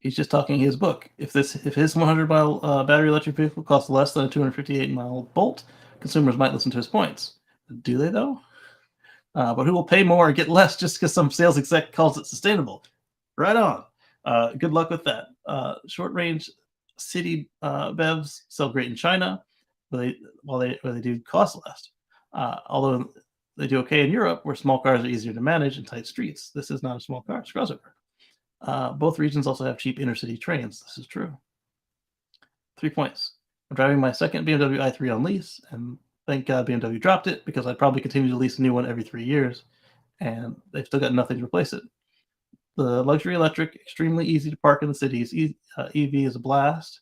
He's just talking his book. If his 100-mile battery electric vehicle costs less than a 258-mile Bolt, consumers might listen to his points. Do they, though? But who will pay more and get less just because some sales exec calls it sustainable? Right on. Good luck with that. Short-range city BEVs sell great in China, but they do cost less. Although they do okay in Europe, where small cars are easier to manage in tight streets. This is not a small car; it's a crossover. Both regions also have cheap inner-city trains. This is true. 3 points. I'm driving my second BMW i3 on lease, and thank God BMW dropped it because I'd probably continue to lease a new one every 3 years, and they've still got nothing to replace it. The luxury electric, extremely easy to park in the cities. EV is a blast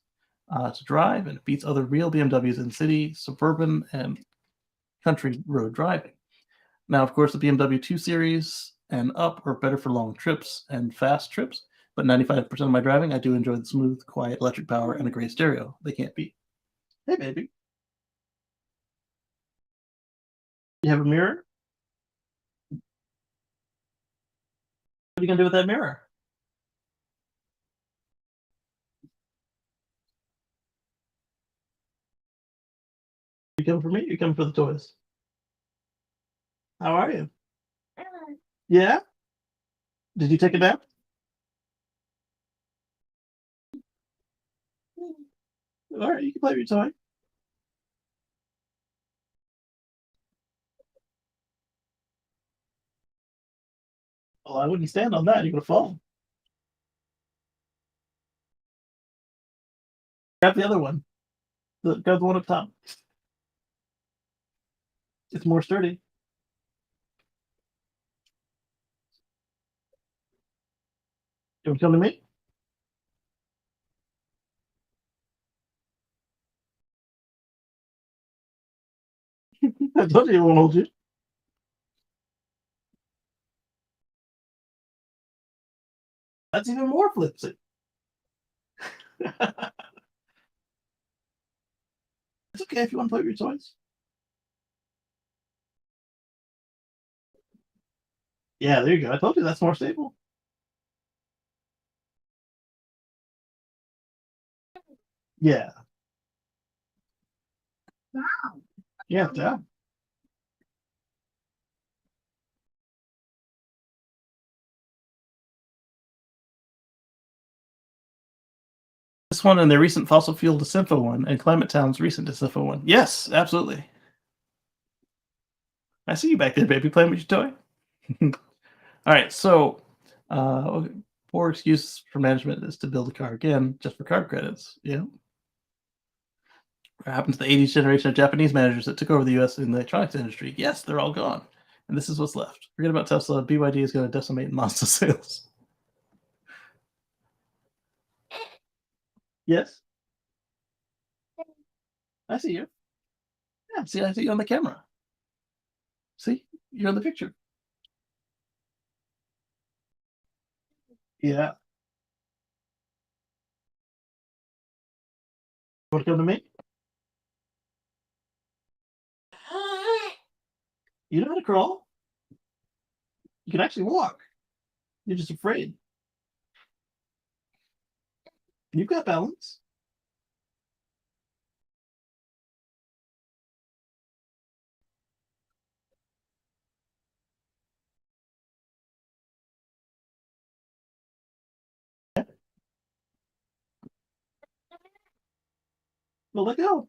to drive, and it beats other real BMWs in city, suburban, and country road driving. Now, of course, the BMW 2 Series and up are better for long trips and fast trips, but 95% of my driving, I do enjoy the smooth, quiet electric power and a great stereo. They can't beat. Hey, baby. You have a mirror? What are you going to do with that mirror? You coming for me? You coming for the toys? How are you? Yeah? Did you take a nap? All right, you can play with your toy. Well, I wouldn't stand on that. You're going to fall. Grab the other one. Grab the one up top. It's more sturdy. You want to come to me? I told you it won't hold you. That's even more flipsy. It's okay if you want to play with your toys. Yeah, there you go. I told you that's more stable. Yeah. Yeah, yeah. This one and their recent fossil fuel Desinfo one, and Climate Town's recent Desinfo one. Yes, absolutely. I see you back there, baby, playing with your toy. All right, so poor excuse for management is to build a car again just for carb credits. Yeah. What happened to the 80s generation of Japanese managers that took over the US in the electronics industry? Yes, they're all gone. And this is what's left. Forget about Tesla. BYD is going to decimate Mazda sales. Yes. I see you. Yeah, see, I see you on the camera. See, you're in the picture. Yeah. You want to come to me? You know how to crawl. You can actually walk. You're just afraid. You've got balance. Well, let go.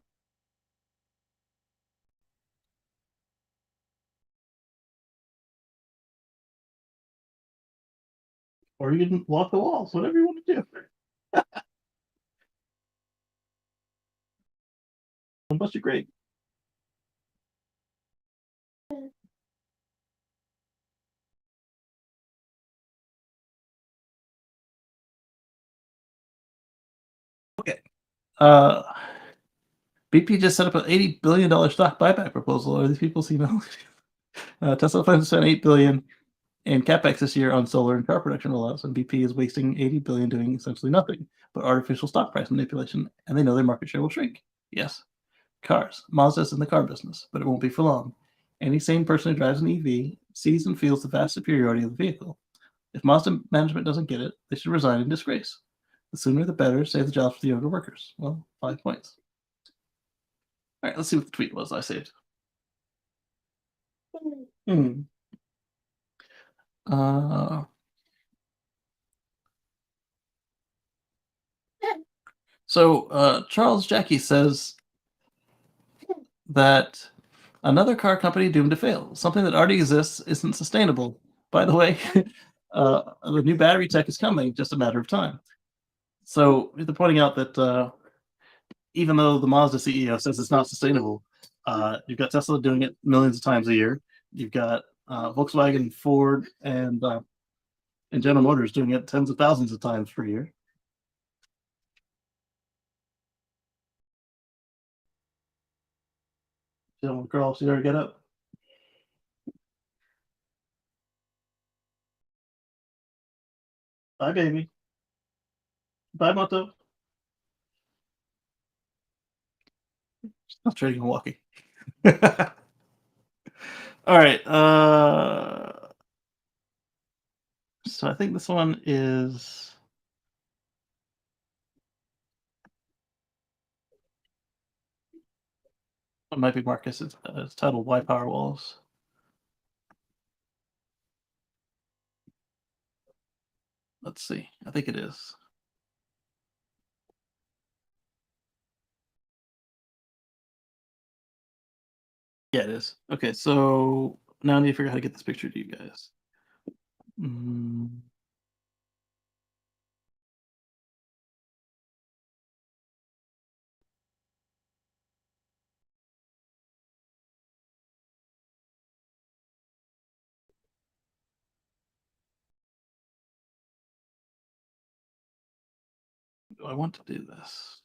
Or you can walk the walls, whatever you want to do. Don't bust your grape. Okay. BP just set up an $80 billion stock buyback proposal. Are these people seeing Tesla plans to spend $8 billion in capex this year on solar and car production rollouts, and BP is wasting $80 billion doing essentially nothing but artificial stock price manipulation, and they know their market share will shrink. Yes, cars. Mazda's in the car business, but it won't be for long. Any sane person who drives an EV sees and feels the vast superiority of the vehicle. If Mazda management doesn't get it, they should resign in disgrace. The sooner the better, save the jobs for the younger workers. Well, 5 points. All right, let's see what the tweet was I saved. So Charles Jackie says that another car company doomed to fail. Something that already exists isn't sustainable. By the way, the new battery tech is coming, just a matter of time. So they're pointing out that even though the Mazda CEO says it's not sustainable, you've got Tesla doing it millions of times a year. You've got Volkswagen, Ford, and General Motors doing it tens of thousands of times per year. Gentleman Carl, so you already get up. Bye, baby. Bye, Moto. Not trading and walking. All right. So I think this one is. It might be Marcus. It's titled "Why Power Walls." Let's see. I think it is. Yeah, it is. Okay, so now I need to figure out how to get this picture to you guys. Mm. Do I want to do this?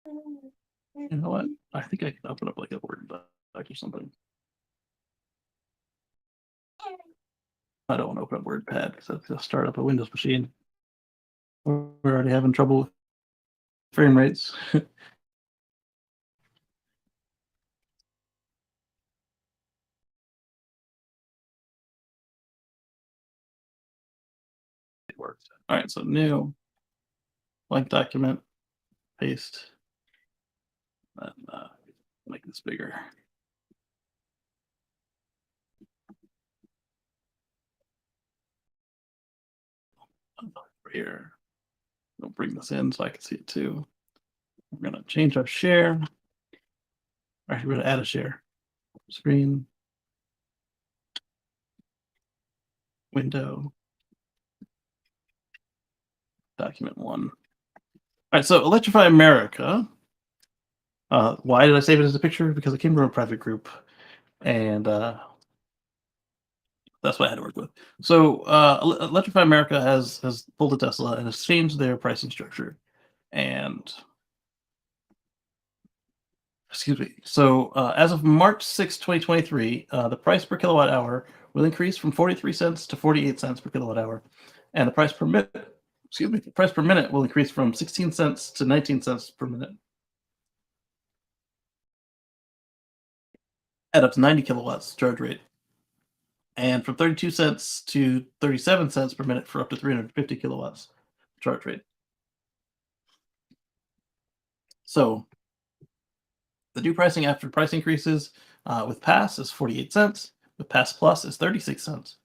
You know what? I think I can open up like a Word doc or something. I don't want to open up WordPad because that's going to start up a Windows machine. We're already having trouble with frame rates. It worked. All right, so new blank document, paste, and make this bigger. Here, we'll bring this in so I can see it too. We're going to change our share. Actually, we're going to add a share. Screen, window, document 1. All right, so Electrify America. Why did I save it as a picture? Because it came from a private group, and that's what I had to work with. So Electrify America has pulled a Tesla and has changed their pricing structure. And excuse me. So as of March 6, 2023, the price per kilowatt hour will increase from 43 cents to 48 cents per kilowatt hour, and the price per minute, the price per minute will increase from 16 cents to 19 cents per minute, at up to 90 kilowatts charge rate, and from 32 cents to 37 cents per minute for up to 350 kilowatts charge rate. So the new pricing after price increases with Pass is 48 cents, with Pass Plus is 36 cents,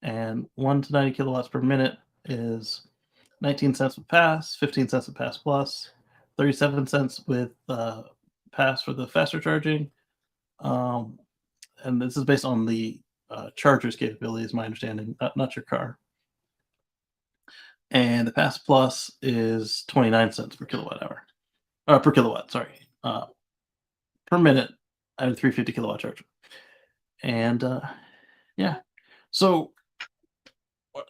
and 1 to 90 kilowatts per minute is 19 cents with Pass, 15 cents with Pass Plus, 37 cents with Pass for the faster charging. And this is based on the charger's capability, is my understanding, not your car. And the Pass Plus is 29 cents per kilowatt hour. Per kilowatt, sorry. Per minute at a 350 kilowatt charger. And yeah. So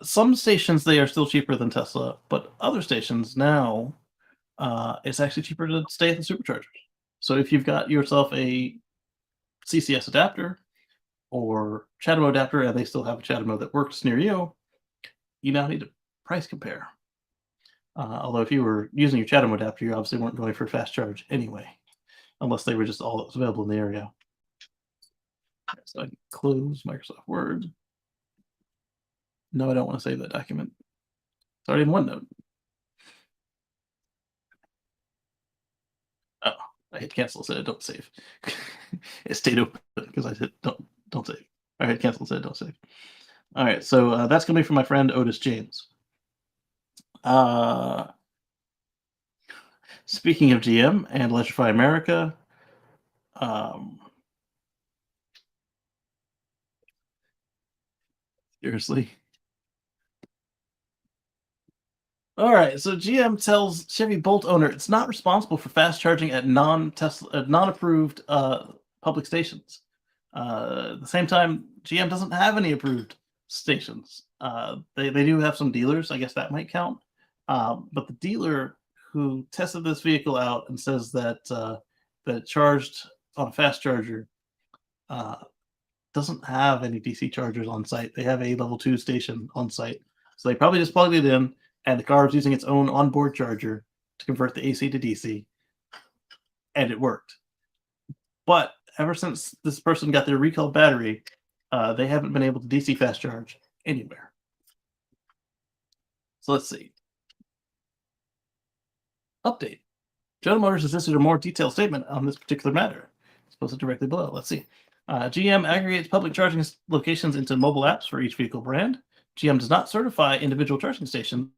some stations, they are still cheaper than Tesla, but other stations now, it's actually cheaper to stay at the superchargers. So if you've got yourself a CCS adapter or CHAdeMO adapter, and they still have a CHAdeMO that works near you, you now need to price compare. Although if you were using your CHAdeMO adapter, you obviously weren't going for a fast charge anyway, unless they were just all that was available in the area. So I can close Microsoft Word. No, I don't want to save that document. It's already in OneNote. Oh, I hit cancel, said don't save. It stayed open because I said don't save. I hit cancel, said don't save. All right, so that's gonna be from my friend Otis James. Speaking of GM and Electrify America, seriously, All right, so GM tells Chevy Bolt owner it's not responsible for fast charging at non-Tesla, non-approved public stations. At the same time, GM doesn't have any approved stations. They do have some dealers. I guess that might count. But the dealer who tested this vehicle out and says that that it charged on a fast charger uh, doesn't have any DC chargers on site. They have a level 2 station on site. So they probably just plugged it in, and the car is using its own onboard charger to convert the AC to DC, and it worked. But ever since this person got their recalled battery, they haven't been able to DC fast charge anywhere. So let's see. Update. General Motors has issued a more detailed statement on this particular matter. It's posted directly below. Let's see. GM aggregates public charging locations into mobile apps for each vehicle brand. GM does not certify individual charging stations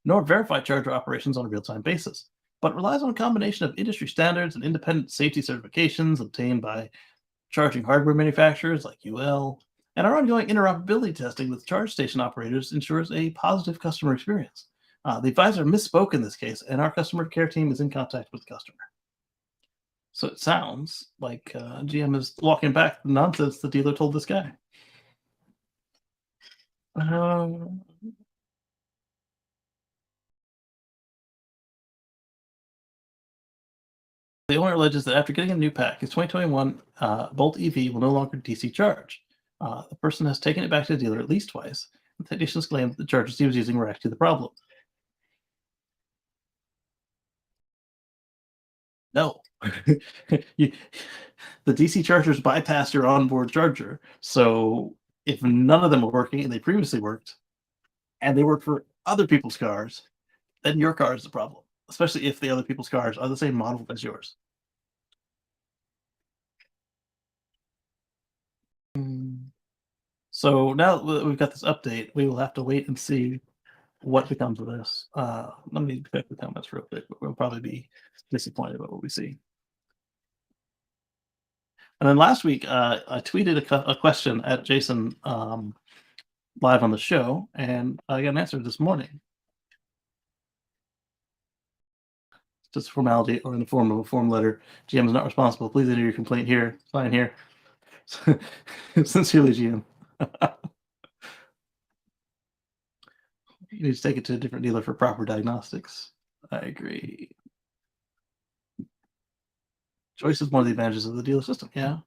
nor verify charger operations on a real-time basis, but relies on a combination of industry standards and independent safety certifications obtained by charging hardware manufacturers like UL, and our ongoing interoperability testing with charge station operators ensures a positive customer experience. The advisor misspoke in this case, and our customer care team is in contact with the customer. So it sounds like GM is walking back the nonsense the dealer told this guy. The owner alleges that after getting a new pack, his 2021 Bolt EV will no longer DC charge. The person has taken it back to the dealer at least twice. The technicians claim that the chargers he was using were actually the problem. No. The DC chargers bypass your onboard charger. So if none of them were working and they previously worked, and they work for other people's cars, then your car is the problem, especially if the other people's cars are the same model as yours. So now that we've got this update, we will have to wait and see what becomes of this. Let me check the comments real quick, but we'll probably be disappointed about what we see. And then last week, I tweeted a question at Jason live on the show, and I got an answer this morning. Just formality or in the form of a form letter. GM is not responsible. Please enter your complaint here. Sign here. Sincerely, GM. You need to take it to a different dealer for proper diagnostics. I agree. Choice is one of the advantages of the dealer system. Yeah.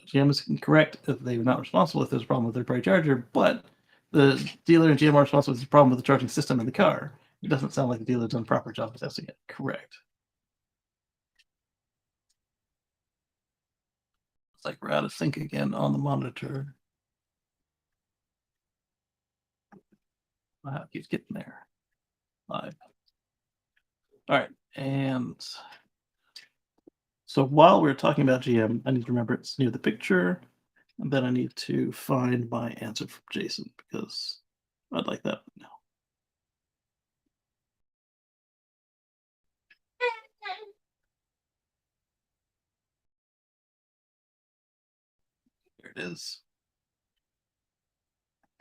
GM is correct if they were not responsible if there's a problem with their party charger, but the dealer and GM are responsible if there's a problem with the charging system in the car. It doesn't sound like the dealer's done a proper job of testing it. Correct. It's like we're out of sync again on the monitor. Wow, it keeps getting there. Live. All right, and so while we're talking about GM, I need to remember it's near the picture, and then I need to find my answer from Jason because I'd like that now. There it is.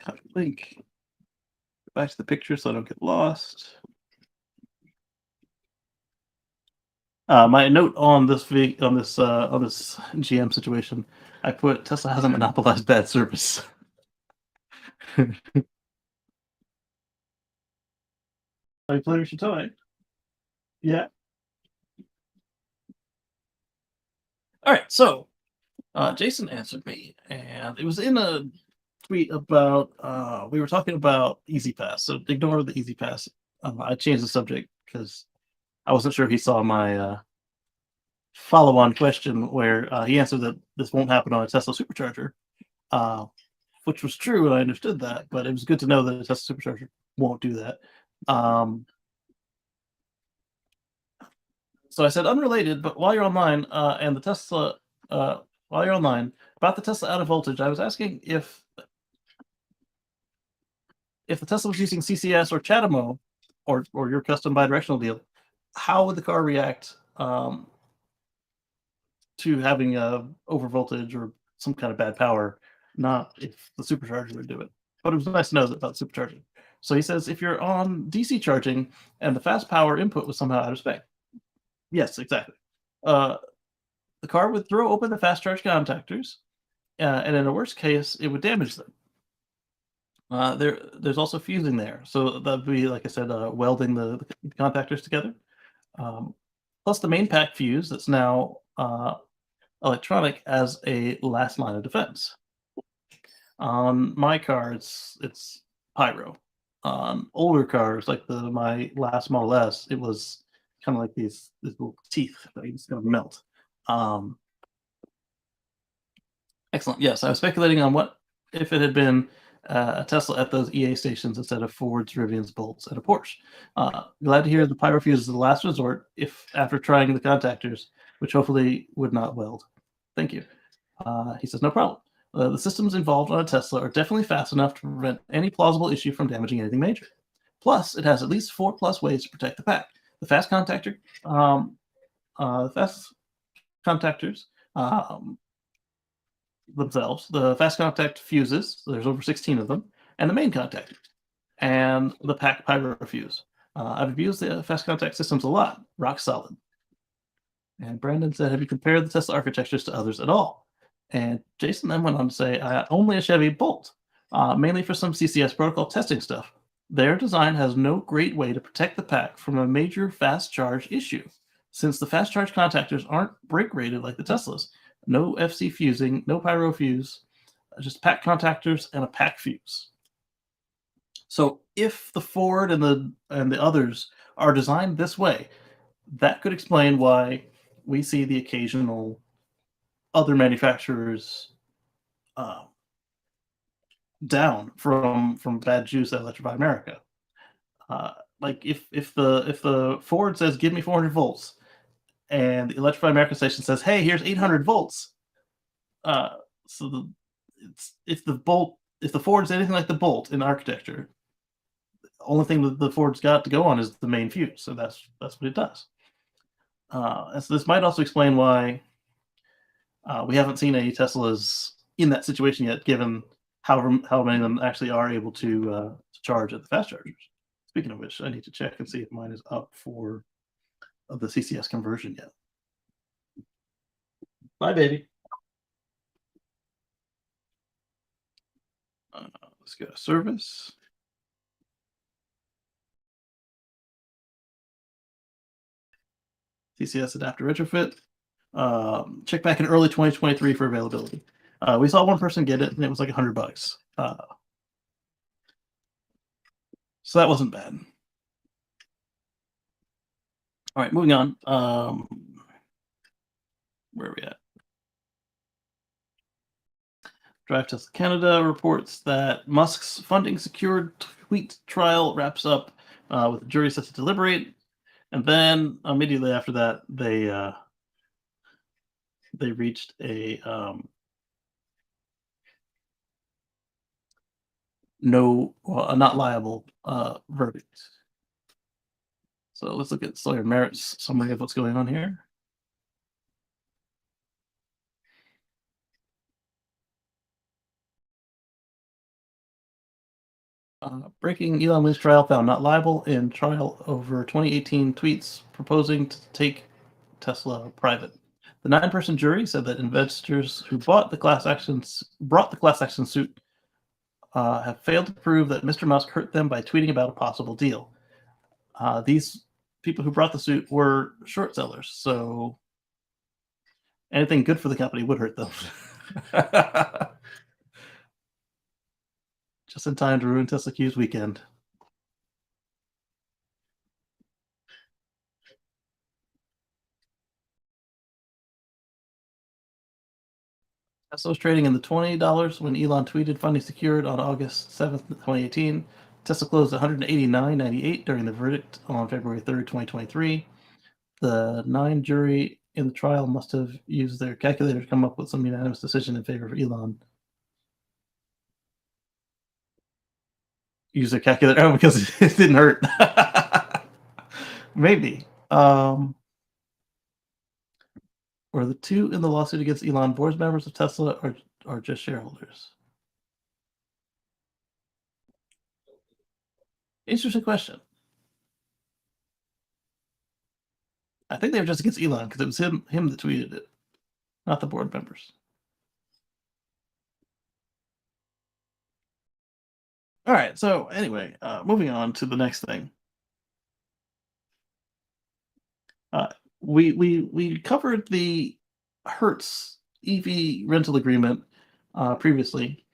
Copy link. Go back to the picture so I don't get lost. My note on this on this GM situation, I put Tesla hasn't monopolized bad service. I play with your toy. Yeah. All right. So, Jason answered me, and it was in a tweet about we were talking about Easy Pass. So ignore the Easy Pass. I changed the subject because I wasn't sure if he saw my follow-on question where he answered that this won't happen on a Tesla supercharger, which was true, and I understood that. But it was good to know that a Tesla supercharger won't do that. So I said unrelated, but while you're online and the Tesla, while you're online about the Tesla out of voltage, I was asking if the Tesla was using CCS or CHAdeMO or your custom bidirectional deal, how would the car react to having over voltage or some kind of bad power? Not if the supercharger would do it, but it was nice to know about supercharging. So he says if you're on DC charging and the fast power input was somehow out of spec. Yes, exactly. The car would throw open the fast charge contactors, and in a worst case, it would damage them. There's also fusing there, so that would be, like I said, welding the contactors together. Plus the main pack fuse that's now electronic as a last line of defense. On my car, it's pyro. On older cars, like my last Model S, it was kind of like these little teeth that you just gonna melt. Excellent. Yes, I was speculating on what if it had been a Tesla at those EA stations instead of Ford's Rivian's bolts at a Porsche. Glad to hear the pyro fuse is the last resort if after trying the contactors, which hopefully would not weld. Thank you. He says, no problem. The systems involved on a Tesla are definitely fast enough to prevent any plausible issue from damaging anything major. Plus, it has at least 4+ ways to protect the pack. The fast contactors, themselves, the fast contact fuses, there's over 16 of them, and the main contactors, and the pack pyro fuse. I've abused the fast contact systems a lot, rock solid. And Brandon said, have you compared the Tesla architectures to others at all? And Jason then went on to say, only a Chevy Bolt, mainly for some CCS protocol testing stuff. Their design has no great way to protect the pack from a major fast charge issue, since the fast charge contactors aren't brake rated like the Teslas. No FC fusing, no pyro fuse, just pack contactors and a pack fuse. So if the Ford and the others are designed this way, that could explain why we see the occasional other manufacturers down from bad juice at Electrify America. Like if the Ford says give me 400 volts, and the Electrify America station says, hey, here's 800 volts. So if the Ford's anything like the Bolt in architecture, the only thing that the Ford's got to go on is the main fuse. So that's what it does. And so this might also explain why we haven't seen any Teslas in that situation yet, given how many of them actually are able to charge at the fast chargers. Speaking of which, I need to check and see if mine is up for the CCS conversion yet. Bye, baby. Let's go to service. CCS adapter retrofit. Check back in early 2023 for availability. We saw one person get it, and it was like $100. So that wasn't bad. All right, moving on. Where are we at? Drive Tesla Canada reports that Musk's funding secured tweet trial wraps up with the jury set to deliberate, and then immediately after that, they reached a not liable verdict. So let's look at Sawyer Merritt's summary of what's going on here. Breaking Elon Musk's trial found not liable in trial over 2018 tweets proposing to take Tesla private. The 9-person jury said that investors who brought the class action suit have failed to prove that Mr. Musk hurt them by tweeting about a possible deal. These people who brought the suit were short sellers, so anything good for the company would hurt them. Just in time to ruin Tesla Q's weekend. Tesla was trading in the $20 when Elon tweeted funding secured on August 7th, 2018. Tesla closed at $189.98 during the verdict on February 3rd, 2023. The 9 jury in the trial must have used their calculator to come up with some unanimous decision in favor of Elon. Use their calculator because it didn't hurt. Maybe. Or the 2 in the lawsuit against Elon board members of Tesla are just shareholders. Interesting question. I think they were just against Elon because it was him that tweeted it, not the board members. All right. So anyway, moving on to the next thing. We covered the Hertz EV rental agreement previously,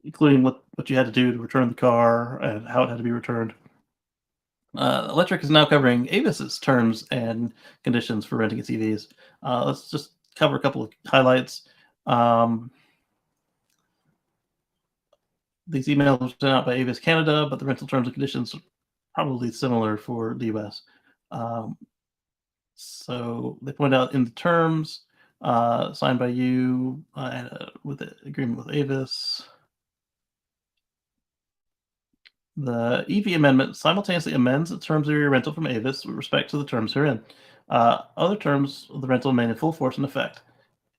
including what you had to do to return the car and how it had to be returned. Electric is now covering Avis's terms and conditions for renting its EVs. Let's just cover a couple of highlights. These emails were sent out by Avis Canada, but the rental terms and conditions are probably similar for the US. So they point out in the terms signed by you with the agreement with Avis, the EV amendment simultaneously amends the terms of your rental from Avis with respect to the terms herein. Other terms of the rental remain in full force and effect.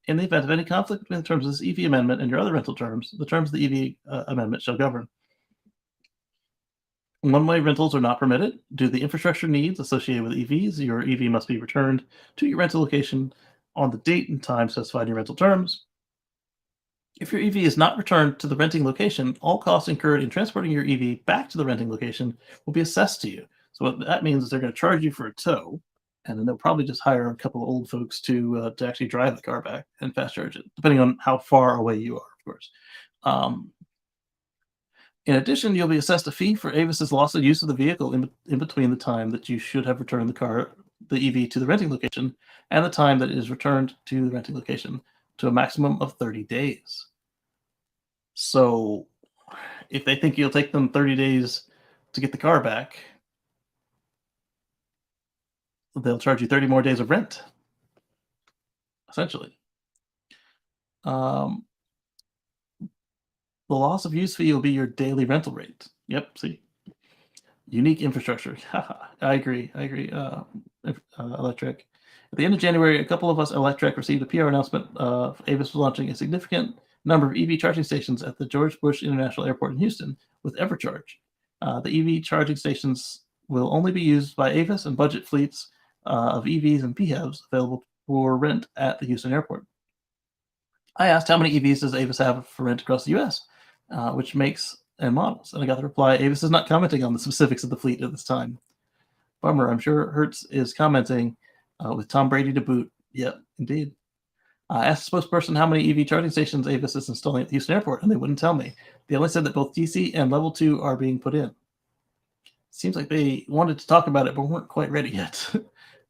In the event of any conflict between the terms of this EV amendment and your other rental terms, the terms of the EV amendment shall govern. One-way rentals are not permitted. Due to the infrastructure needs associated with EVs, your EV must be returned to your rental location on the date and time specified in your rental terms. If your EV is not returned to the renting location, all costs incurred in transporting your EV back to the renting location will be assessed to you. So what that means is they're going to charge you for a tow, and then they'll probably just hire a couple of old folks to actually drive the car back and fast charge it, depending on how far away you are, of course. In addition, you'll be assessed a fee for Avis's loss of use of the vehicle in between the time that you should have returned the EV to the renting location and the time that it is returned to the renting location to a maximum of 30 days. So if they think you'll take them 30 days to get the car back, they'll charge you 30 more days of rent, essentially. The loss of use fee will be your daily rental rate. Yep, see. Unique infrastructure. I agree. Electric. At the end of January, a couple of us Electric received a PR announcement of Avis was launching a significant number of EV charging stations at the George Bush International Airport in Houston with EverCharge. The EV charging stations will only be used by Avis and budget fleets of EVs and PHEVs available for rent at the Houston airport. I asked how many EVs does Avis have for rent across the US, which makes and models, and I got the reply, Avis is not commenting on the specifics of the fleet at this time. Bummer, I'm sure Hertz is commenting with Tom Brady to boot. Yep, indeed. I asked the spokesperson how many EV charging stations Avis is installing at the Houston airport, and they wouldn't tell me. They only said that both DC and Level 2 are being put in. Seems like they wanted to talk about it, but weren't quite ready yet.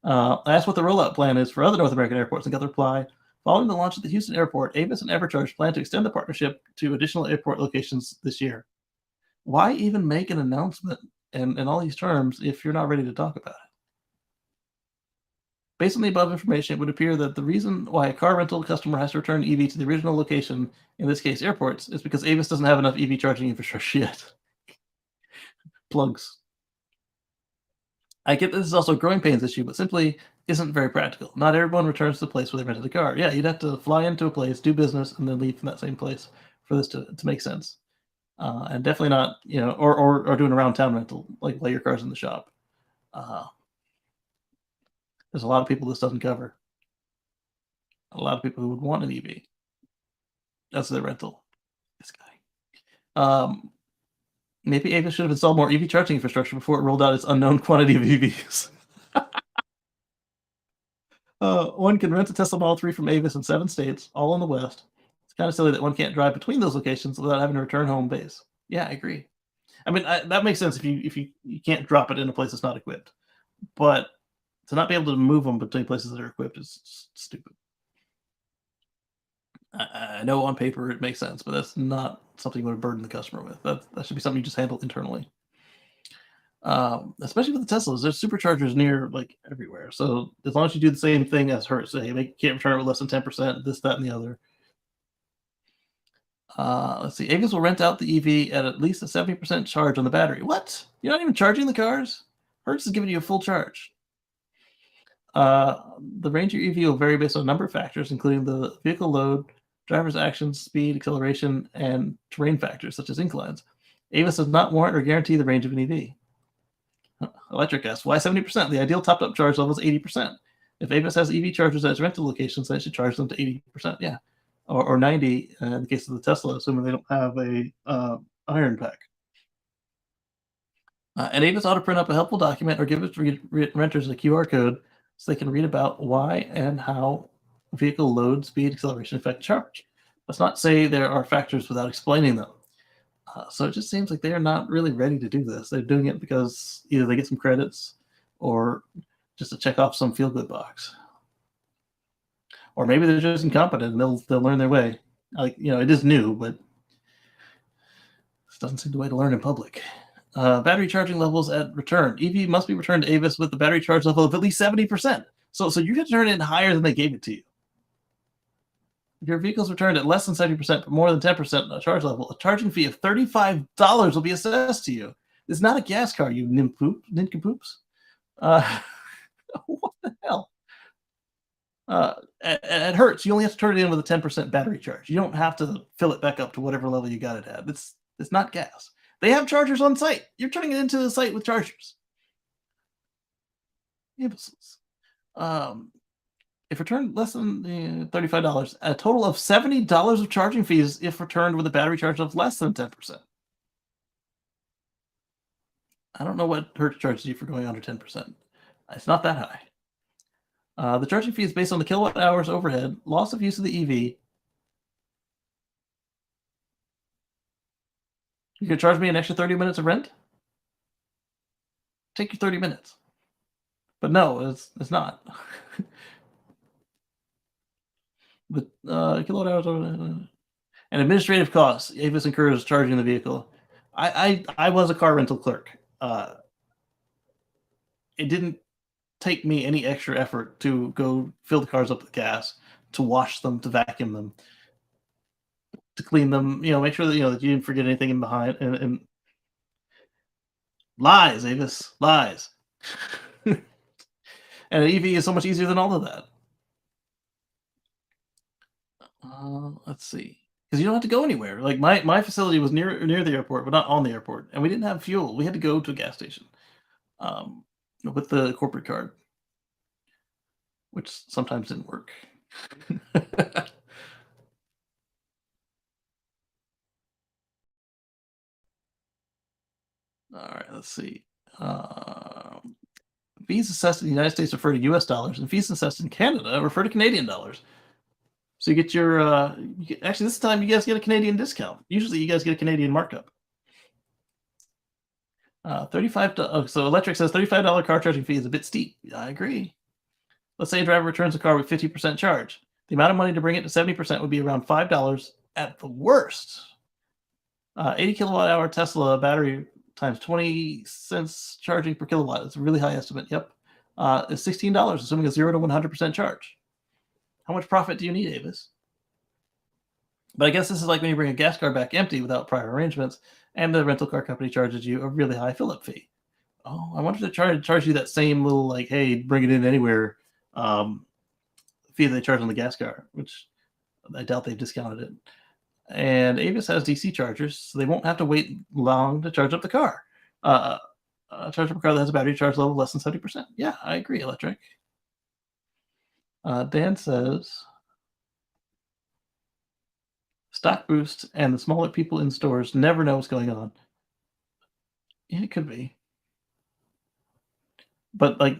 I asked what the rollout plan is for other North American airports and got the reply, following the launch at the Houston airport, Avis and EverCharge plan to extend the partnership to additional airport locations this year. Why even make an announcement and all these terms if you're not ready to talk about it? Based on the above information, it would appear that the reason why a car rental customer has to return an EV to the original location, in this case airports, is because Avis doesn't have enough EV charging infrastructure yet. Plugs. I get this is also a growing pains issue, but simply isn't very practical. Not everyone returns to the place where they rented the car. Yeah, you'd have to fly into a place, do business, and then leave from that same place for this to make sense. And definitely not, or doing a round town rental, like while your car's in the shop. There's a lot of people this doesn't cover. A lot of people who would want an EV. That's their rental. This guy. Maybe Avis should have installed more EV charging infrastructure before it rolled out its unknown quantity of EVs. One can rent a Tesla Model 3 from Avis in 7 states, all in the West. It's kind of silly that one can't drive between those locations without having to return home base. Yeah, I agree. I mean, that makes sense if you can't drop it in a place that's not equipped. But to not be able to move them between places that are equipped is stupid. I know on paper it makes sense, but that's not something you want to burden the customer with. That should be something you just handle internally. Especially with the Teslas, there's superchargers near like everywhere. So as long as you do the same thing as Hertz, say they can't return it with less than 10%, this, that, and the other. Let's see. Avis will rent out the EV at least a 70% charge on the battery. What? You're not even charging the cars? Hertz is giving you a full charge. The range of your EV will vary based on a number of factors, including the vehicle load, driver's actions, speed, acceleration, and terrain factors such as inclines. Avis does not warrant or guarantee the range of an EV. Electric asks, why 70%? The ideal topped up charge level is 80%. If Avis has EV chargers at its rental locations, then it should charge them to 80%. Yeah. Or 90 in the case of the Tesla, assuming they don't have a iron pack. And Avis ought to print up a helpful document or give its renters a QR code so they can read about why and how vehicle load, speed, acceleration affect charge. Let's not say there are factors without explaining them. So it just seems like they are not really ready to do this. They're doing it because either they get some credits or just to check off some feel-good box. Or maybe they're just incompetent and they'll learn their way. Like, it is new, but this doesn't seem the way to learn in public. Battery charging levels at return. EV must be returned to Avis with the battery charge level of at least 70%. So you have to turn it in higher than they gave it to you. If your vehicle's returned at less than 70%, but more than 10% charge level, a charging fee of $35 will be assessed to you. It's not a gas car, you nincompoops. What the hell? At Hertz, you only have to turn it in with a 10% battery charge. You don't have to fill it back up to whatever level you got it at. It's not gas. They have chargers on site. You're turning it into the site with chargers. Imbeciles. If returned less than $35, a total of $70 of charging fees if returned with a battery charge of less than 10%. I don't know what Hertz charges you for going under 10%. It's not that high. The charging fee is based on the kilowatt hours overhead, loss of use of the EV. You could charge me an extra 30 minutes of rent? Take your 30 minutes. But no, it's not. But kilowatt hours and administrative costs. Avis incurs charging the vehicle. I was a car rental clerk. It didn't take me any extra effort to go fill the cars up with gas, to wash them, to vacuum them, to clean them. Make sure that that you didn't forget anything in behind. And lies, Avis, lies. And an EV is so much easier than all of that. Let's see, because you don't have to go anywhere. Like my facility was near the airport, but not on the airport, and we didn't have fuel. We had to go to a gas station with the corporate card, which sometimes didn't work. All right, let's see. Fees assessed in the United States refer to U.S. dollars, and fees assessed in Canada refer to Canadian dollars. So you get your actually this time you guys get a Canadian discount. Usually you guys get a Canadian markup. $35. So Electric says $35 car charging fee is a bit steep. I agree. Let's say a driver returns a car with 50% charge. The amount of money to bring it to 70% would be around $5 at the worst. 80 kilowatt hour Tesla battery times 20 cents charging per kilowatt. It's a really high estimate. Yep. It's $16, assuming a 0 to 100% charge. How much profit do you need, Avis? But I guess this is like when you bring a gas car back empty without prior arrangements, and the rental car company charges you a really high fill-up fee. Oh, I wanted to charge you that same little, like, hey, bring it in anywhere fee they charge on the gas car, which I doubt they've discounted it. And Avis has DC chargers, so they won't have to wait long to charge up the car. Charge up a car that has a battery charge level less than 70%. Yeah, I agree, Electric. Dan says, stock boost and the smaller people in stores never know what's going on. Yeah, it could be. But, like,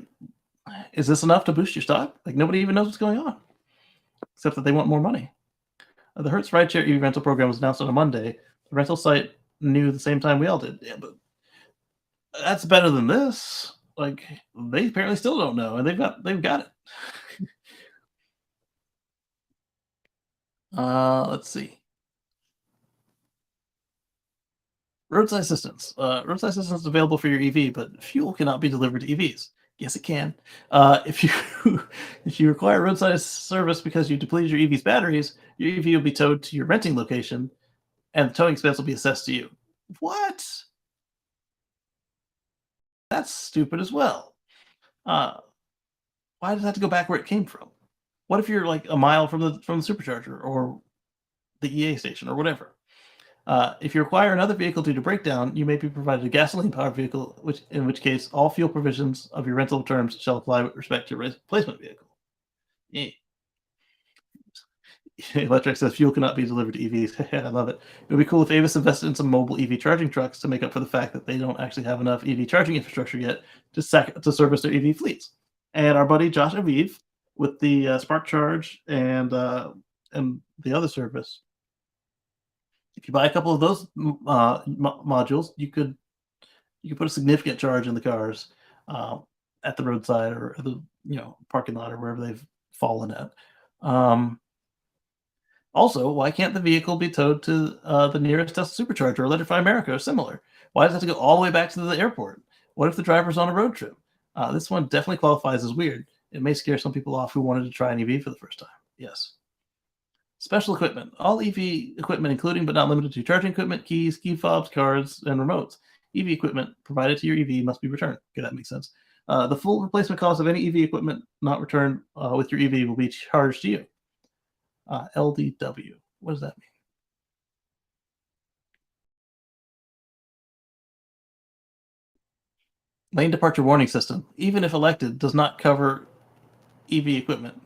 is this enough to boost your stock? Like, nobody even knows what's going on, except that they want more money. The Hertz rideshare EV rental program was announced on a Monday. The rental site knew the same time we all did. Yeah, but that's better than this. Like, they apparently still don't know, and they've got it. Let's see. Roadside assistance. Roadside assistance is available for your EV, but fuel cannot be delivered to EVs. Yes, it can. If you require roadside service because you depleted your EV's batteries, your EV will be towed to your renting location, and the towing expense will be assessed to you. What? That's stupid as well. Why does it have to go back where it came from? What if you're like a mile from the supercharger or the EA station or whatever? If you require another vehicle due to breakdown, you may be provided a gasoline-powered vehicle, in which case all fuel provisions of your rental terms shall apply with respect to your replacement vehicle. Yeah. Electric says fuel cannot be delivered to EVs. I love it. It would be cool if Avis invested in some mobile EV charging trucks to make up for the fact that they don't actually have enough EV charging infrastructure yet to service their EV fleets. And our buddy Josh Aviv with the Spark Charge and the other service. If you buy a couple of those modules, you could put a significant charge in the cars at the roadside or the parking lot or wherever they've fallen at. Also, why can't the vehicle be towed to the nearest Tesla Supercharger or Electrify America or similar? Why does it have to go all the way back to the airport? What if the driver's on a road trip? This one definitely qualifies as weird. It may scare some people off who wanted to try an EV for the first time. Yes. Special equipment. All EV equipment, including but not limited to charging equipment, keys, key fobs, cards, and remotes. EV equipment provided to your EV must be returned. Okay, that makes sense. The full replacement cost of any EV equipment not returned with your EV will be charged to you. LDW. What does that mean? Lane departure warning system, even if elected, does not cover EV equipment.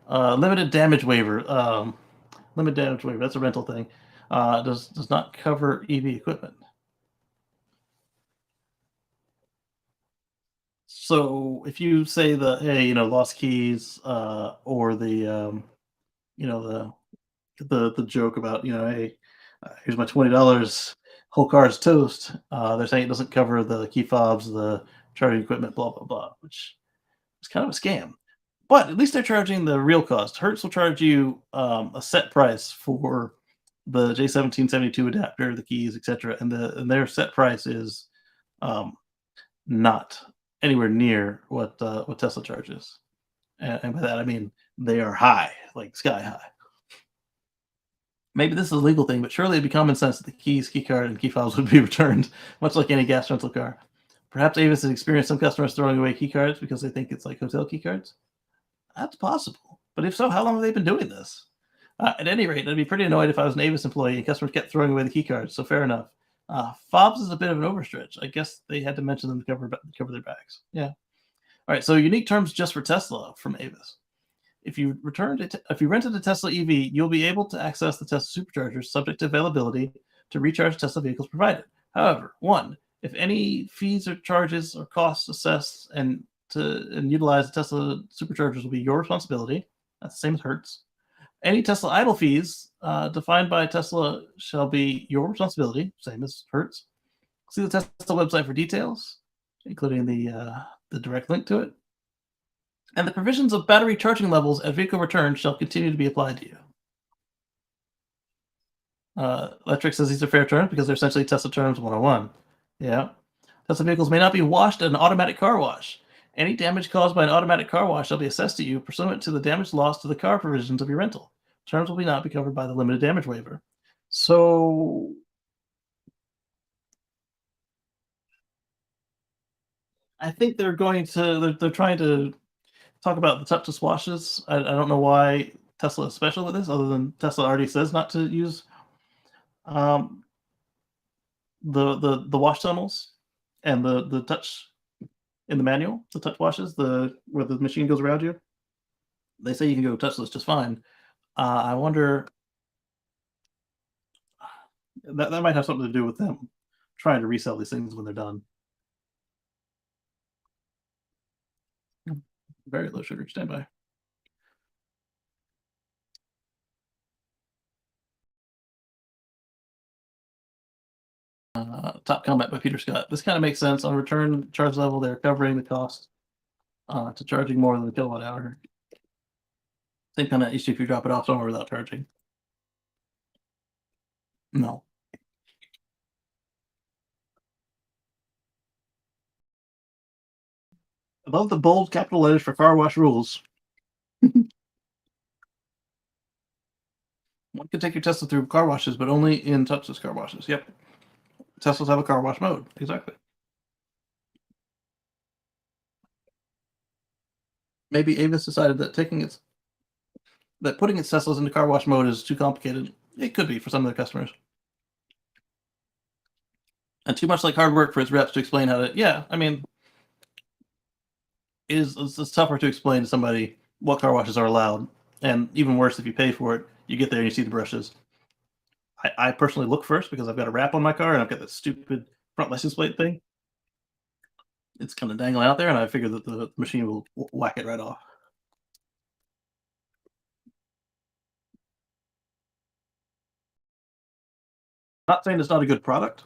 Limited damage waiver. Limited damage waiver. That's a rental thing. Does not cover EV equipment. So if you say lost keys, or the the joke about hey, here's my $20, whole car's toast. They're saying it doesn't cover the key fobs, the charging equipment, blah blah blah, which is kind of a scam. But at least they're charging the real cost. Hertz will charge you a set price for the J1772 adapter, the keys, etc., and their set price is not anywhere near what Tesla charges. And by that I mean they are high, like sky high. Maybe this is a legal thing, but surely it'd be common sense that the keys, key card, and key files would be returned, much like any gas rental car. Perhaps Avis has experienced some customers throwing away key cards because they think it's like hotel key cards. That's possible. But if so, how long have they been doing this? At any rate, I'd be pretty annoyed if I was an Avis employee and customers kept throwing away the key cards, so fair enough. Fobs is a bit of an overstretch. I guess they had to mention them to cover their bags. Yeah. All right, so unique terms just for Tesla from Avis. If you rented a Tesla EV, you'll be able to access the Tesla Superchargers subject to availability to recharge Tesla vehicles provided. However, 1, if any fees or charges or costs assessed and utilize the Tesla Superchargers will be your responsibility. That's the same as Hertz. Any Tesla idle fees defined by Tesla shall be your responsibility, same as Hertz. See the Tesla website for details, including the direct link to it. And the provisions of battery charging levels at vehicle return shall continue to be applied to you. Electric says these are fair terms because they're essentially Tesla terms 101. Yeah. Tesla vehicles may not be washed at an automatic car wash. Any damage caused by an automatic car wash shall be assessed to you pursuant to the damage loss to the car provisions of your rental. Terms will not be covered by the limited damage waiver. So I think they're trying to talk about the touchless washes. I don't know why Tesla is special with this, other than Tesla already says not to use the wash tunnels and the touch in the manual, the touch washes, where the machine goes around you. They say you can go touchless just fine. I wonder that might have something to do with them trying to resell these things when they're done. Very low sugar. Stand by. Top comment by Peter Scott. This kind of makes sense. On return charge level, they're covering the cost to charging more than the kilowatt hour. Same kind of issue if you drop it off somewhere without charging. No. Above the bold capital letters for car wash rules. One can take your Tesla through car washes, but only in touchless car washes. Yep. Teslas have a car wash mode. Exactly. Maybe Avis decided that putting its Teslas into car wash mode is too complicated. It could be for some of their customers. and too much like hard work for his reps to explain how to. Yeah, I mean, it's tougher to explain to somebody what car washes are allowed, and even worse if you pay for it, you get there and you see the brushes. I personally look first because I've got a wrap on my car and I've got that stupid front license plate thing. It's kind of dangling out there, and I figure that the machine will whack it right off. Not saying it's not a good product.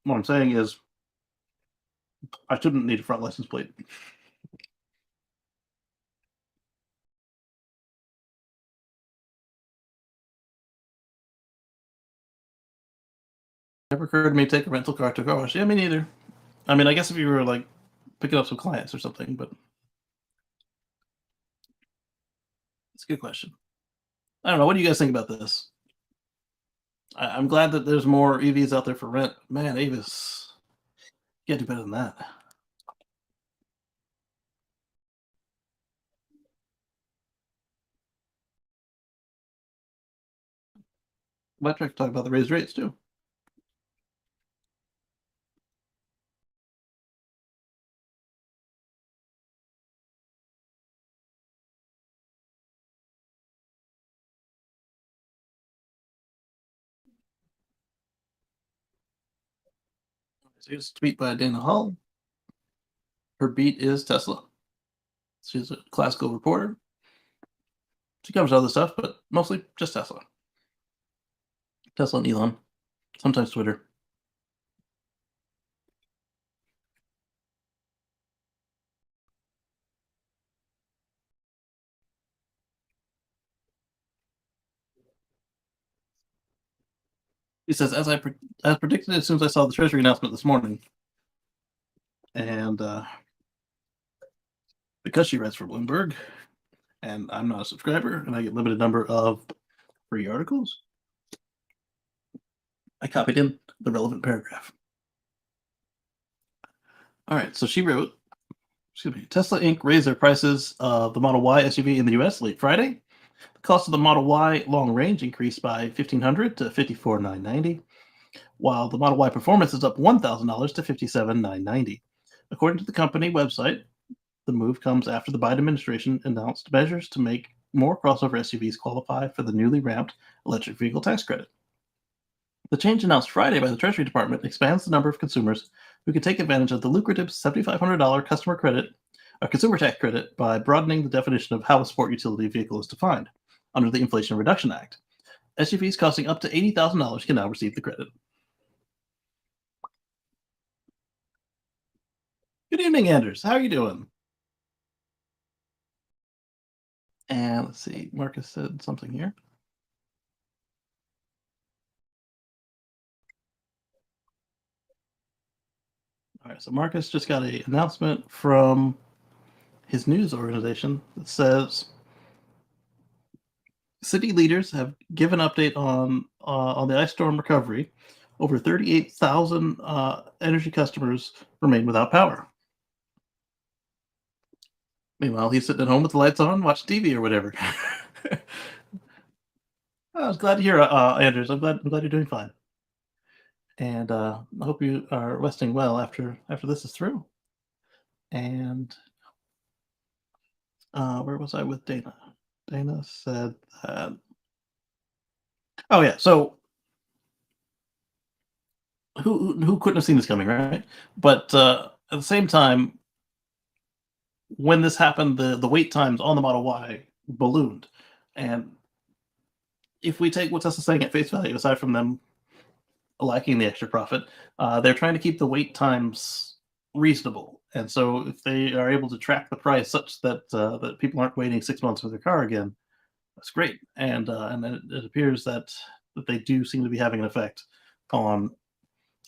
What I'm saying is I shouldn't need a front license plate. Never occurred to me to take a rental car to a car wash. Yeah, me neither. I mean, I guess if you were like picking up some clients or something, but it's a good question. I don't know. What do you guys think about this? I'm glad that there's more EVs out there for rent. Man, Avis, you gotta do better than that. Electric talk about the raised rates too. So here's a tweet by Dana Hall. Her beat is Tesla. She's a classical reporter. She covers other stuff, but mostly just Tesla. Tesla and Elon. Sometimes Twitter. He says, as predicted as soon as I saw the Treasury announcement this morning, and because she writes for Bloomberg, and I'm not a subscriber, and I get limited number of free articles, I copied in the relevant paragraph. All right, so she wrote, Tesla Inc. raised their prices of the Model Y SUV in the US late Friday. The cost of the Model Y long range increased by $1,500 to $54,990, while the Model Y Performance is up $1,000 to $57,990. According to the company website, the move comes after the Biden administration announced measures to make more crossover SUVs qualify for the newly ramped electric vehicle tax credit. The change announced Friday by the Treasury Department expands the number of consumers who can take advantage of the lucrative $7,500 customer credit, a consumer tax credit, by broadening the definition of how a sport utility vehicle is defined under the Inflation Reduction Act. SUVs costing up to $80,000 can now receive the credit. Good evening, Anders. How are you doing? And let's see, Marcus said something here. All right, so Marcus just got an announcement from his news organization that says city leaders have given update on the ice storm recovery. Over 38,000 energy customers remain without power. Meanwhile, he's sitting at home with the lights on, watching TV or whatever. I was glad to hear, Anders. I'm glad you're doing fine, and I hope you are resting well after this is through. And where was I with Dana? Dana said that. Oh yeah, so who couldn't have seen this coming, right? But at the same time, when this happened, the wait times on the Model Y ballooned, and if we take what Tesla's saying at face value, aside from them liking the extra profit, they're trying to keep the wait times reasonable. And so, if they are able to track the price such that that people aren't waiting 6 months for their car again, that's great. And it appears that they do seem to be having an effect on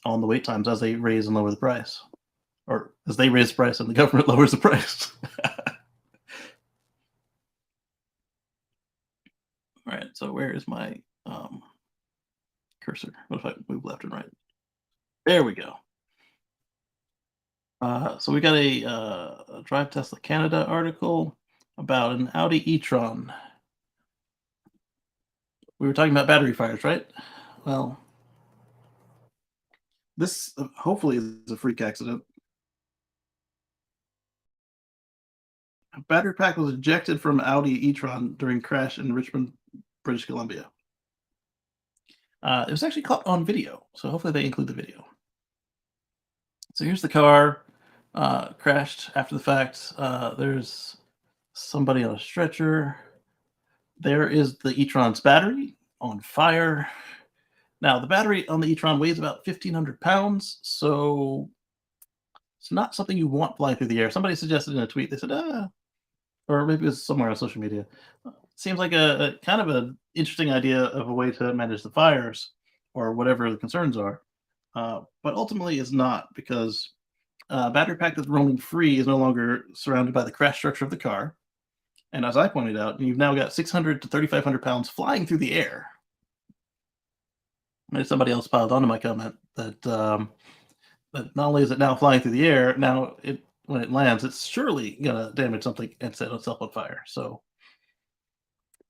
the wait times as they raise and lower the price, or as they raise the price and the government lowers the price. All right, so where is my cursor? What if I move left and right? There we go. So we got a Drive Tesla Canada article about an Audi e-tron. We were talking about battery fires, right? Well, This hopefully is a freak accident. A battery pack was ejected from Audi e-tron during crash in Richmond, British Columbia. It was actually caught on video, so hopefully they include the video. So here's the car, crashed after the fact. There's somebody on a stretcher. There is the e-tron's battery on fire. Now, the battery on the e-tron weighs about 1,500 pounds, so it's not something you want flying through the air. Somebody suggested in a tweet, they said, or maybe it was somewhere on social media. Seems like a kind of an interesting idea of a way to manage the fires or whatever the concerns are. But ultimately, it's not, because a battery pack that's roaming free is no longer surrounded by the crash structure of the car. And as I pointed out, you've now got 600 to 3,500 pounds flying through the air. And somebody else piled onto my comment that that not only is it now flying through the air, now when it lands, it's surely gonna damage something and set itself on fire. So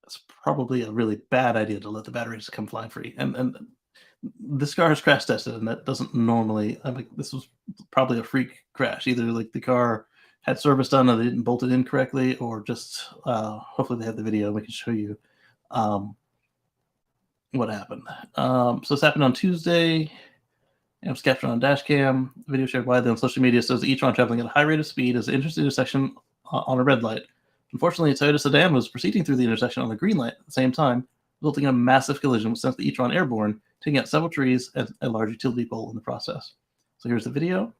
it's probably a really bad idea to let the batteries come flying free. And this car is crash tested, and that doesn't normally. I mean, this was probably a freak crash. Either like the car had service done and they didn't bolt it in correctly, or just hopefully they have the video and we can show you what happened. So this happened on Tuesday. It was captured on a dash cam. The video shared widely on social media shows the e-tron traveling at a high rate of speed as it enters the intersection on a red light. Unfortunately, a Toyota sedan was proceeding through the intersection on a green light at the same time, resulting in a massive collision which sent the e-tron airborne, taking out several trees and a large utility pole in the process. So here's the video.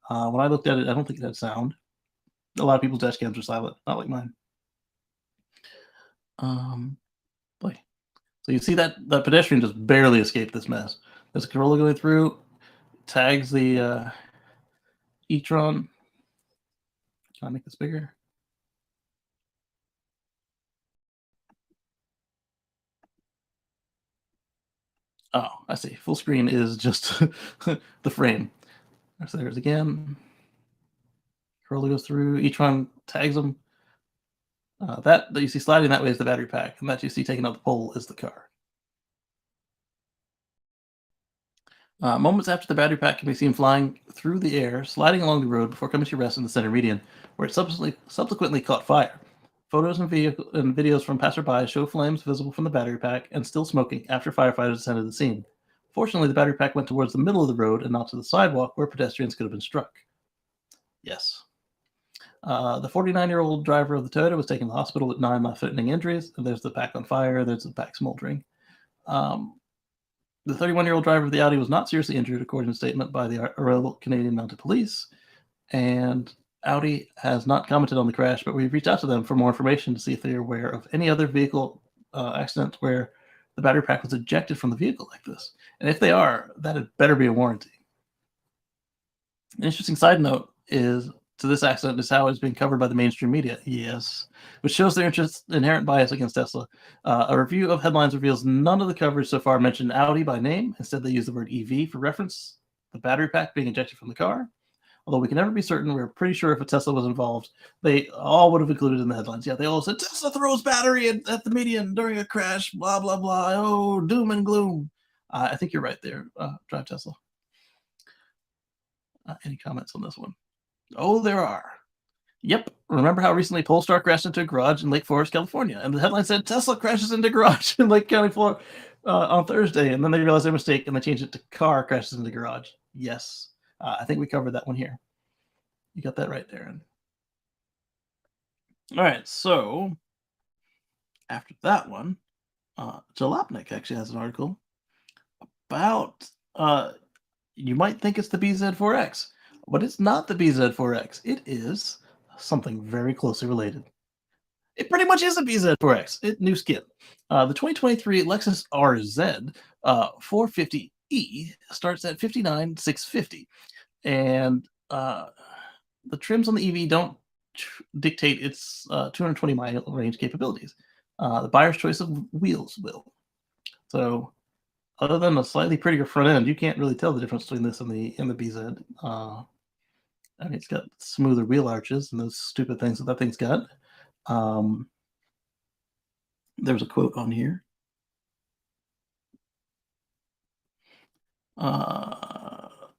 When I looked at it, I don't think it had sound. A lot of people's dash cams are silent, not like mine. Boy. So you see that pedestrian just barely escaped this mess. There's a Corolla going through, tags the e-tron. Can I make this bigger? Oh, I see. Full screen is just the frame. So there's again. Corolla goes through, e-tron tags them. That you see sliding that way is the battery pack, and that you see taking out the pole is the car. Moments after the battery pack can be seen flying through the air, sliding along the road before coming to rest in the center median, where it subsequently caught fire. Photos and videos from passersby show flames visible from the battery pack and still smoking after firefighters descended the scene. Fortunately, the battery pack went towards the middle of the road and not to the sidewalk where pedestrians could have been struck. Yes. The 49-year-old driver of the Toyota was taken to the hospital with 9 life-threatening injuries. And there's the pack on fire. There's the pack smoldering. The 31-year-old driver of the Audi was not seriously injured, according to a statement by the Royal Canadian Mounted Police. And Audi has not commented on the crash, but we've reached out to them for more information to see if they're aware of any other vehicle accident where the battery pack was ejected from the vehicle like this. And if they are, that had better be a warranty. An interesting side note is to this accident is how it's been covered by the mainstream media. Yes, which shows their inherent bias against Tesla. A review of headlines reveals none of the coverage so far mentioned Audi by name. Instead, they use the word EV for reference, the battery pack being ejected from the car. Although we can never be certain, we're pretty sure if a Tesla was involved, they all would have included in the headlines. Yeah, they all said, Tesla throws battery at the median during a crash, blah, blah, blah. Oh, doom and gloom. I think you're right there, Drive Tesla. Any comments on this one? Oh, there are. Yep. Remember how recently Polestar crashed into a garage in Lake Forest, California? And the headline said, Tesla crashes into garage in Lake County, Florida on Thursday. And then they realized their mistake and they changed it to car crashes into garage. Yes. I think we covered that one here. You got that right, Darren. All right. So after that one, Jalopnik actually has an article about, you might think it's the BZ4X, but it's not the BZ4X. It is something very closely related. It pretty much is a BZ4X. New skin. The 2023 Lexus RZ 450e starts at $59,650, and the trims on the EV don't dictate its 220 mile range capabilities. The buyer's choice of wheels will. So, other than a slightly prettier front end, you can't really tell the difference between this and the BZ. I mean, it's got smoother wheel arches and those stupid things that thing's got. There's a quote on here.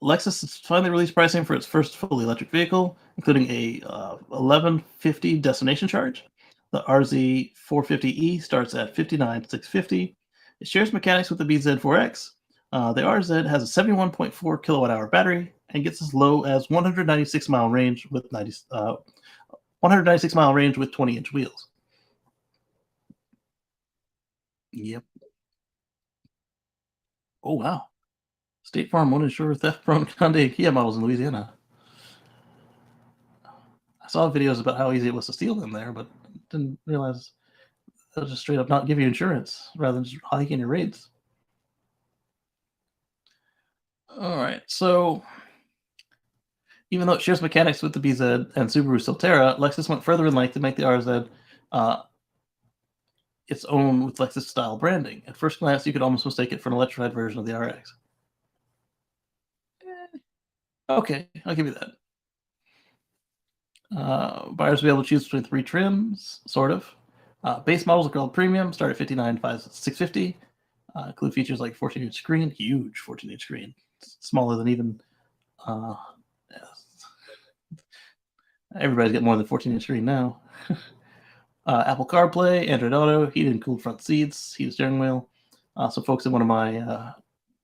Lexus has finally released pricing for its first fully electric vehicle, including a 1150 destination charge. The RZ 450e starts at 59,650. It shares mechanics with the BZ4X. The RZ has a 71.4 kilowatt hour battery and gets as low as 196 mile range with 196 mile range with 20-inch wheels. Yep. Oh wow. State Farm won't insure theft-prone Hyundai and Kia models in Louisiana. I saw videos about how easy it was to steal them there, but didn't realize they'll just straight up not give you insurance rather than just hiking your rates. All right, so even though it shares mechanics with the BZ and Subaru Solterra, Lexus went further in length to make the RZ its own with Lexus-style branding. At first glance, you could almost mistake it for an electrified version of the RX. Okay, I'll give you that. Buyers will be able to choose between 3 trims, sort of. Base models are called premium, start at $59,650. Include features like 14-inch screen, huge 14-inch screen, smaller than even. Everybody's got more than 14-inch screen now. Apple CarPlay, Android Auto, heated and cooled front seats, heated steering wheel. So folks in one of my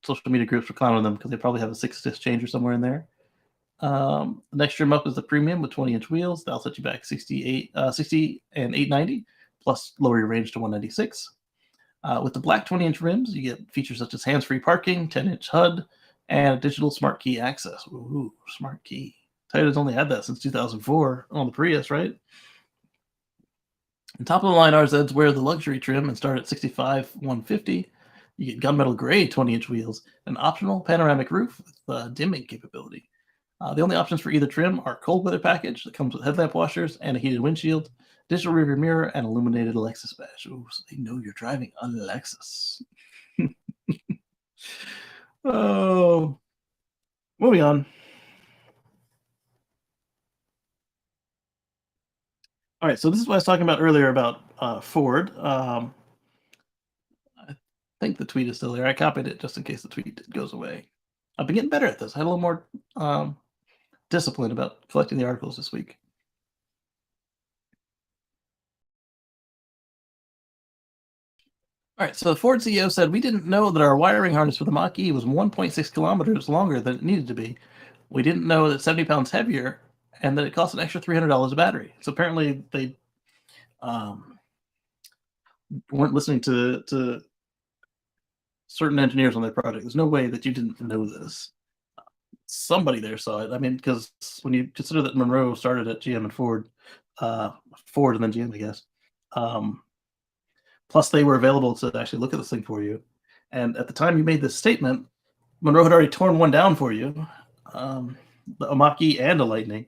social media groups were clowning them because they probably have a 6-disc changer somewhere in there. The next trim up is the premium with 20-inch wheels. That'll set you back 60 and 890, plus lower your range to 196. With the black 20-inch rims, you get features such as hands-free parking, 10-inch HUD, and digital smart key access. Ooh, smart key. Toyota's only had that since 2004 on the Prius, right? And top of the line RZs wear the luxury trim and start at $65,150. You get gunmetal gray 20-inch wheels, an optional panoramic roof with dimming capability. The only options for either trim are cold weather package that comes with headlamp washers and a heated windshield, digital rearview mirror, and illuminated Lexus badge. Ooh, so they know you're driving a Lexus. Oh, moving on. All right, so this is what I was talking about earlier about Ford. I think the tweet is still there. I copied it just in case the tweet goes away. I've been getting better at this. I had a little more discipline about collecting the articles this week. All right, so the Ford CEO said, we didn't know that our wiring harness for the Mach-E was 1.6 kilometers longer than it needed to be. We didn't know that 70 pounds heavier and that it cost an extra $300 a battery. So apparently they weren't listening to certain engineers on their project. There's no way that you didn't know this. Somebody there saw it. I mean, because when you consider that Monroe started at GM and Ford and then GM, I guess. Plus, they were available to actually look at this thing for you. And at the time you made this statement, Monroe had already torn one down for you, a Mach-E and a Lightning.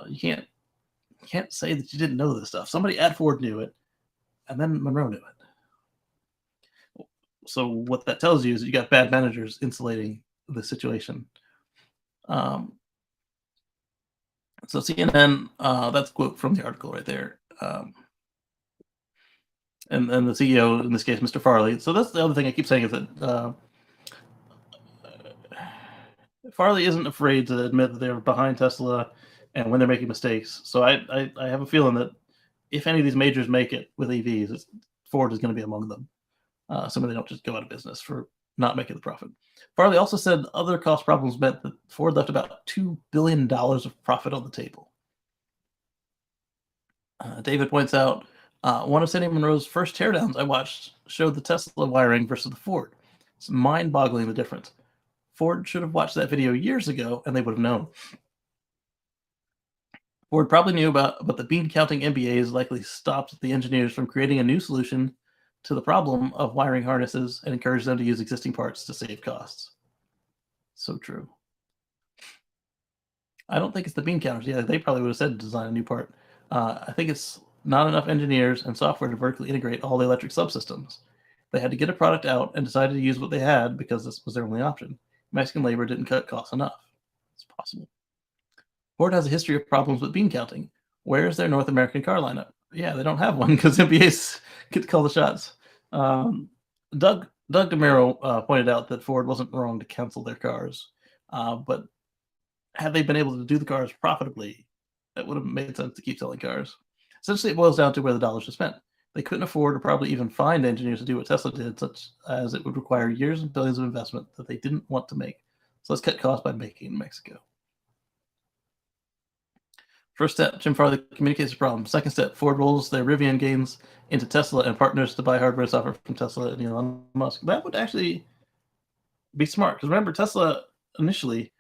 You can't say that you didn't know this stuff. Somebody at Ford knew it, and then Monroe knew it. So what that tells you is you got bad managers insulating the situation. So CNN, that's a quote from the article right there. And the CEO, in this case, Mr. Farley. So that's the other thing I keep saying is that Farley isn't afraid to admit that they're behind Tesla and when they're making mistakes. So I have a feeling that if any of these majors make it with EVs, Ford is going to be among them. Assuming they don't just go out of business for not making the profit. Farley also said other cost problems meant that Ford left about $2 billion of profit on the table. David points out, one of Sandy Monroe's first teardowns I watched showed the Tesla wiring versus the Ford. It's mind-boggling the difference. Ford should have watched that video years ago, and they would have known. Ford probably knew but the bean-counting MBAs likely stopped the engineers from creating a new solution to the problem of wiring harnesses and encouraged them to use existing parts to save costs. So true. I don't think it's the bean counters. Yeah, they probably would have said to design a new part. I think it's not enough engineers and software to vertically integrate all the electric subsystems. They had to get a product out and decided to use what they had because this was their only option. Mexican labor didn't cut costs enough. It's possible. Ford has a history of problems with bean counting. Where is their North American car lineup? Yeah, they don't have one because MBAs get to call the shots. Doug DeMiro pointed out that Ford wasn't wrong to cancel their cars. But had they been able to do the cars profitably, it would have made sense to keep selling cars. Essentially, it boils down to where the dollars are spent. They couldn't afford or probably even find engineers to do what Tesla did, such as it would require years and billions of investment that they didn't want to make. So let's cut costs by making in Mexico. First step, Jim Farley communicates the problem. Second step, Ford rolls their Rivian gains into Tesla and partners to buy hardware and software from Tesla and Elon Musk. That would actually be smart because remember, Tesla initially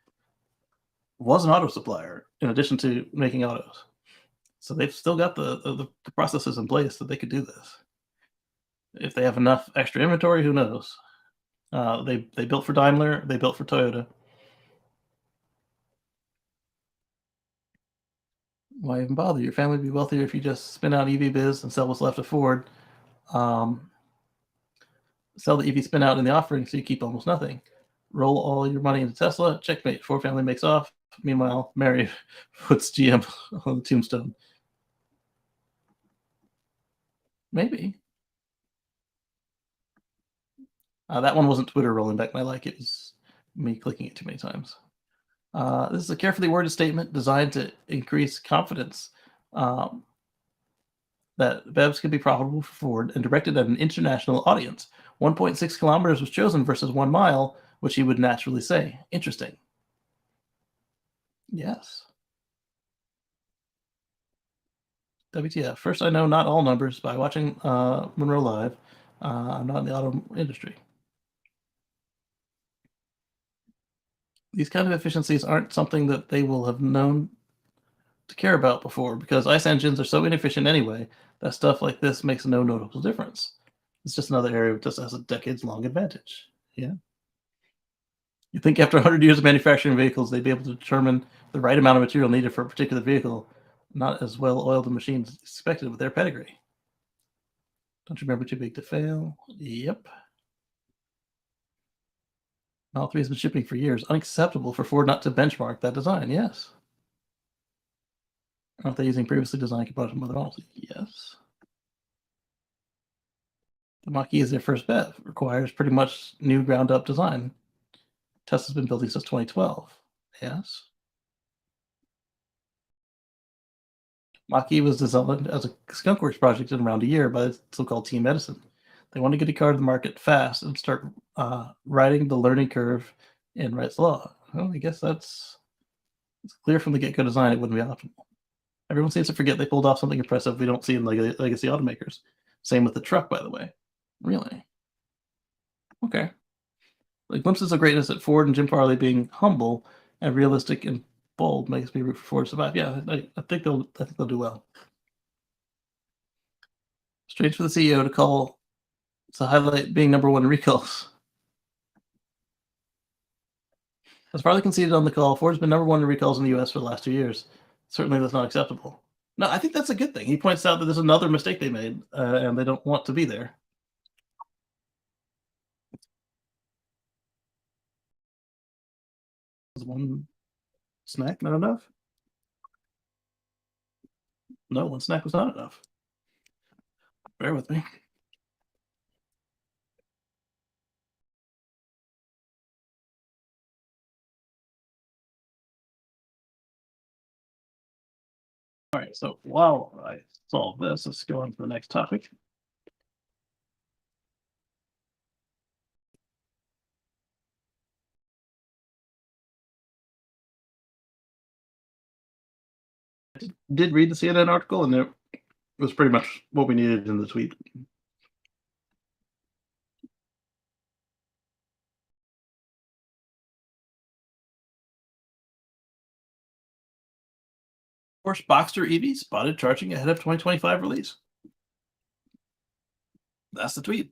was an auto supplier in addition to making autos. So they've still got the processes in place that they could do this. If they have enough extra inventory, who knows? They built for Daimler, they built for Toyota. Why even bother? Your family would be wealthier if you just spin out EV biz and sell what's left of Ford. Sell the EV spin out in the offering so you keep almost nothing. Roll all your money into Tesla, checkmate. Ford family makes off. Meanwhile, Mary puts GM on the tombstone. Maybe. That one wasn't Twitter rolling back my like. It was me clicking it too many times. This is a carefully worded statement designed to increase confidence that BEVs could be profitable for Ford and directed at an international audience. 1.6 kilometers was chosen versus 1 mile, which he would naturally say. Interesting. Yes. WTF. First, I know not all numbers by watching Monroe Live. I'm not in the auto industry. These kind of efficiencies aren't something that they will have known to care about before because ICE engines are so inefficient anyway that stuff like this makes no notable difference. It's just another area that just has a decades-long advantage. Yeah. You think after 100 years of manufacturing vehicles, they'd be able to determine the right amount of material needed for a particular vehicle, not as well-oiled a machine as expected with their pedigree. Don't you remember Too Big to Fail? Yep. Model 3 has been shipping for years. Unacceptable for Ford not to benchmark that design. Yes. Aren't they using previously designed components from other models? Yes. The Mach-E is their first BEV. Requires pretty much new ground-up design. Tesla's been building since 2012. Yes. Mach-E was designed as a skunkworks project in around a year by the so-called Team Edison. They want to get a car to the market fast and start riding the learning curve in Wright's Law. Well, I guess it's clear from the get-go design it wouldn't be optimal. Everyone seems to forget they pulled off something impressive we don't see in legacy automakers. Same with the truck, by the way. Really? Okay. The glimpses of greatness at Ford and Jim Farley being humble and realistic and bold makes me root for Ford to survive. Yeah, I think they'll do well. Strange for the CEO to call to highlight being number one in recalls. As Farley conceded on the call, Ford's been number one in recalls in the U.S. for the last 2 years. Certainly, that's not acceptable. No, I think that's a good thing. He points out that there's another mistake they made, and they don't want to be there. Was one snack not enough? No, one snack was not enough. Bear with me. All right, so while I solve this, let's go on to the next topic. I did read the CNN article, and it was pretty much what we needed in the tweet. Porsche Boxster EV spotted charging ahead of 2025 release. That's the tweet.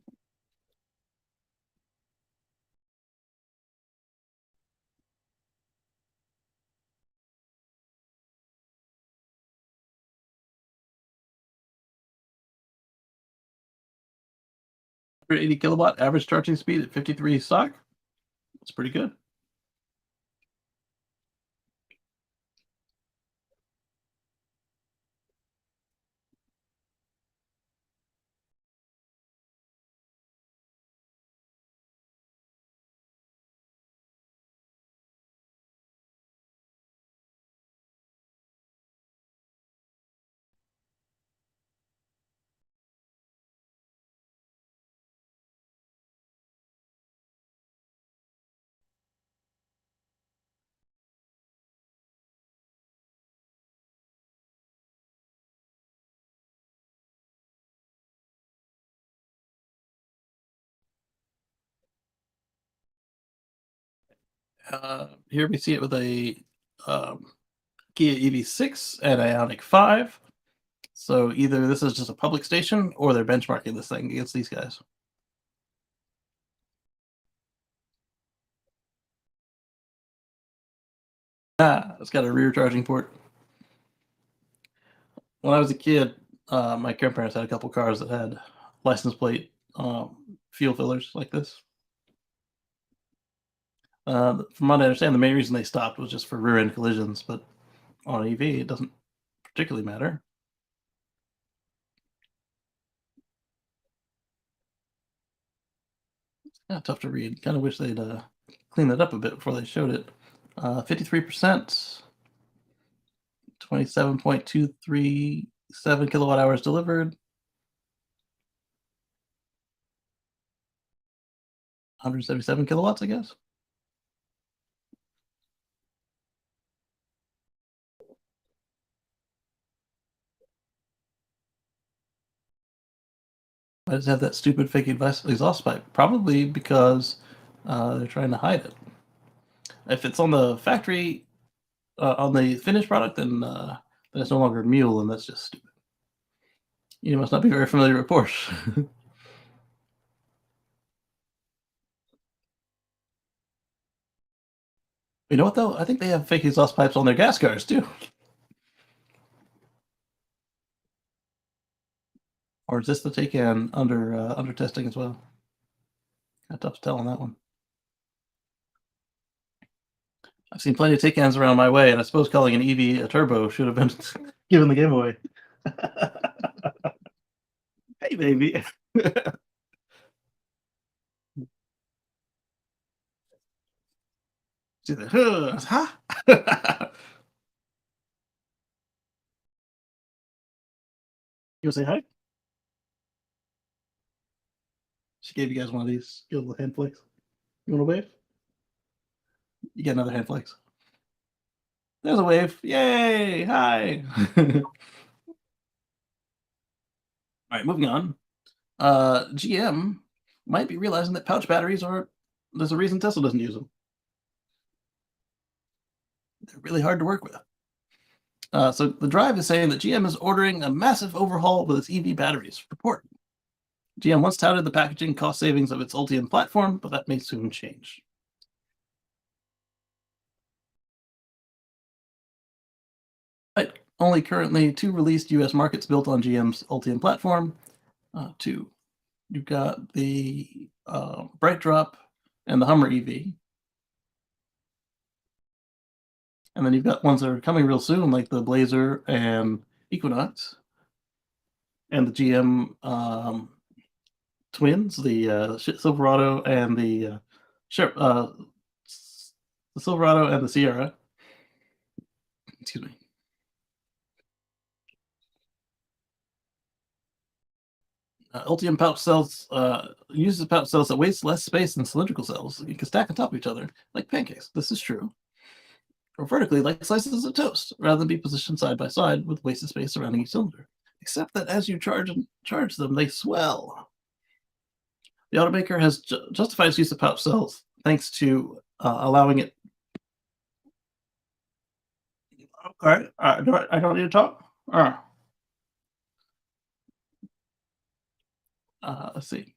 For 80 kilowatt average charging speed at 53 stock. That's pretty good. Here we see it with a Kia EV6 and Ioniq 5. So either this is just a public station or they're benchmarking this thing against these guys. It's got a rear charging port. When I was a kid, my grandparents had a couple cars that had license plate fuel fillers like this. From what I understand, the main reason they stopped was just for rear end collisions, but on an EV, it doesn't particularly matter. Yeah, tough to read. Kind of wish they'd clean that up a bit before they showed it. 53%, 27.237 kilowatt hours delivered, 177 kilowatts, I guess. Why does it have that stupid fake exhaust pipe? Probably because they're trying to hide it. If it's on the factory, on the finished product, then it's no longer a mule, and that's just stupid. You must not be very familiar with Porsche. You know what, though? I think they have fake exhaust pipes on their gas cars, too. Or is this the Taycan under testing as well? Kind of tough to tell on that one. I've seen plenty of Taycans around my way, and I suppose calling an EV a turbo should have been given the giveaway. Hey, baby. See the huh? You want to say hi? She gave you guys one of these. Give a little hand flex. You want a wave? You get another hand flex. There's a wave. Yay! Hi. All right, moving on. GM might be realizing that pouch batteries are. There's a reason Tesla doesn't use them. They're really hard to work with. So the Drive is saying that GM is ordering a massive overhaul with its EV batteries. Report. GM once touted the packaging cost savings of its Ultium platform, but that may soon change. Right. Only currently 2 released US markets built on GM's Ultium platform. 2. You've got the Bright Drop and the Hummer EV. And then you've got ones that are coming real soon, like the Blazer and Equinox. And the GM twins, the Silverado and the Silverado and the Sierra. Excuse me. Ultium pouch cells uses pouch cells that waste less space than cylindrical cells. You can stack on top of each other like pancakes. This is true. Or vertically like slices of toast, rather than be positioned side by side with wasted space surrounding each cylinder. Except that as you charge them, they swell. The automaker has justified its use of pouch cells thanks to allowing it. All right, I don't need to talk. Let's see.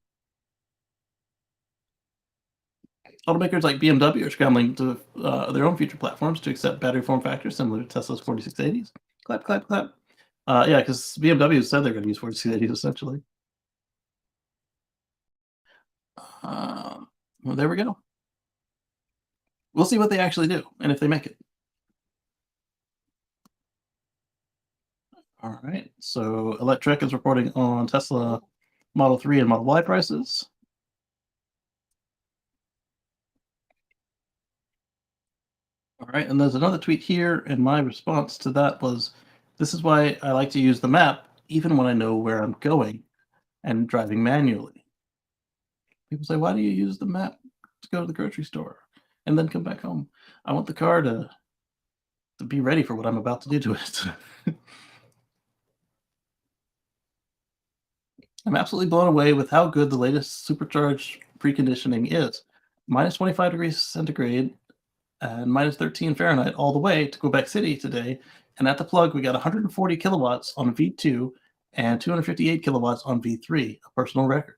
Automakers like BMW are scrambling to their own future platforms to accept battery form factors similar to Tesla's 4680s. Clap, clap, clap. Yeah, because BMW said they're going to use 4680s essentially. Well, there we go. We'll see what they actually do and if they make it. All right. So Electrek is reporting on Tesla Model 3 and Model Y prices. All right, and there's another tweet here, and my response to that was, this is why I like to use the map, even when I know where I'm going and driving manually. People say, why do you use the map to go to the grocery store and then come back home? I want the car to be ready for what I'm about to do to it. I'm absolutely blown away with how good the latest supercharged preconditioning is. Minus 25 degrees centigrade and minus 13 Fahrenheit all the way to Quebec City today. And at the plug, we got 140 kilowatts on V2 and 258 kilowatts on V3, a personal record.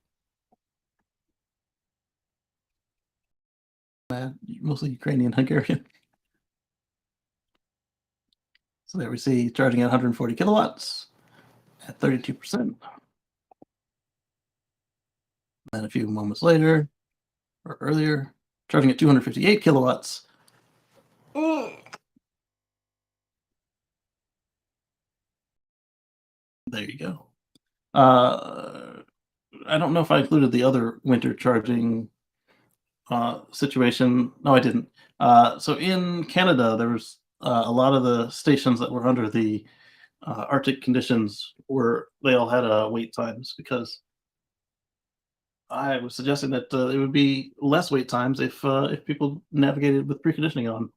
Mostly Ukrainian, Hungarian. So there we see charging at 140 kilowatts at 32%. Then a few moments later, or earlier, charging at 258 kilowatts. There you go. I don't know if I included the other winter charging situation. No, I didn't. So in Canada, there was a lot of the stations that were under the Arctic conditions they all had wait times, because I was suggesting that it would be less wait times if people navigated with preconditioning on,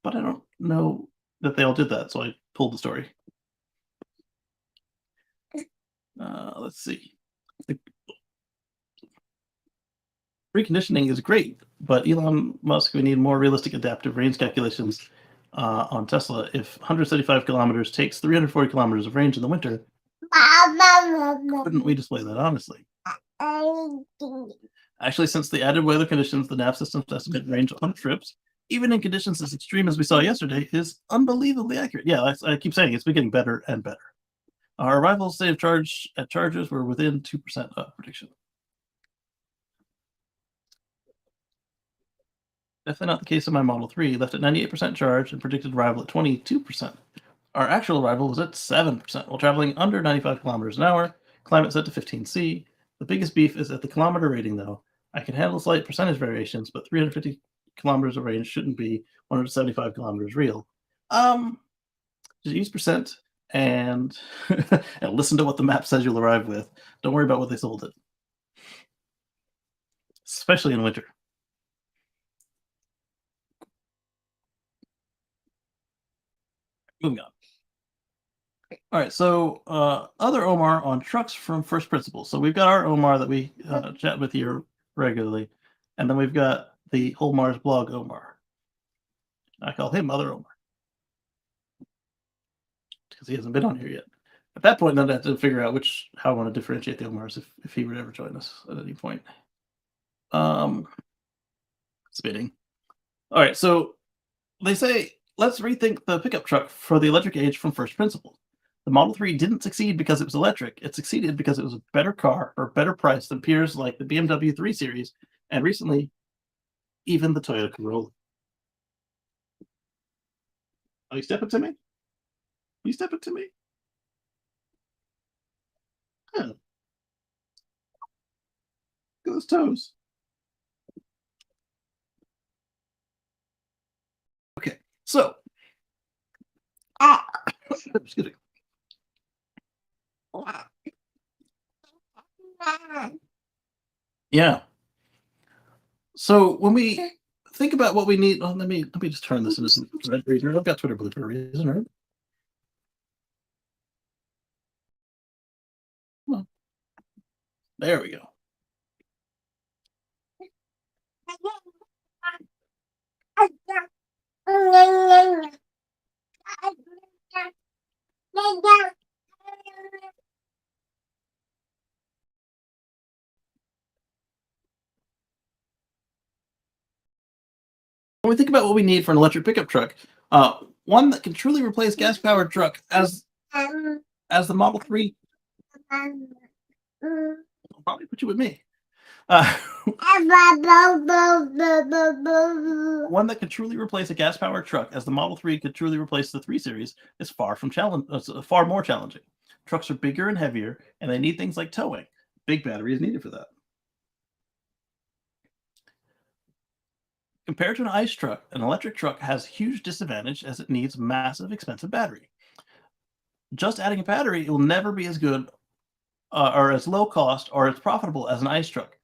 but I don't know that they all did that, so I pulled the story. Let's see. Preconditioning is great, but Elon Musk, we need more realistic adaptive range calculations on Tesla. If 175 kilometers takes 340 kilometers of range in the winter, couldn't we display that honestly? Actually, since the added weather conditions, the nav system's estimate range on trips, even in conditions as extreme as we saw yesterday, is unbelievably accurate. Yeah, I keep saying it's been getting better and better. Our arrival state of charge at charges were within 2% of prediction. Definitely not the case in my Model 3, left at 98% charge and predicted arrival at 22%. Our actual arrival was at 7% while traveling under 95 kilometers an hour, climate set to 15C. The biggest beef is at the kilometer rating, though. I can handle slight percentage variations, but 350 kilometers of range shouldn't be 175 kilometers real. Just use percent and, and listen to what the map says you'll arrive with. Don't worry about what they sold it. Especially in winter. Moving on. All right, so other Omar on trucks from first principles. So we've got our Omar that we chat with here regularly, and then we've got the Omar's blog Omar. I call him Other Omar because he hasn't been on here yet. At that point, then I have to figure out how I want to differentiate the Omars if he would ever join us at any point. Spitting. All right, so they say, let's rethink the pickup truck for the electric age from first principles. The Model 3 didn't succeed because it was electric. It succeeded because it was a better car or better price than peers like the BMW 3 Series, and recently, even the Toyota Corolla. Are you stepping to me? You stepping to me? Huh. Look at those toes. Okay, so excuse me. Yeah. So when we think about what we need, let me just turn this into some red reader. I've got Twitter blue for a reason, right? Well, there we go. When we think about what we need for an electric pickup truck, one that can truly replace gas-powered truck as the Model 3. I'll probably put you with me. One that could truly replace a gas-powered truck as the Model 3 could truly replace the 3 Series is far more challenging. Trucks are bigger and heavier, and they need things like towing. Big battery is needed for that. Compared to an ICE truck, an electric truck has huge disadvantage as it needs massive, expensive battery. Just adding a battery, it will never be as good or as low cost or as profitable as an ICE truck.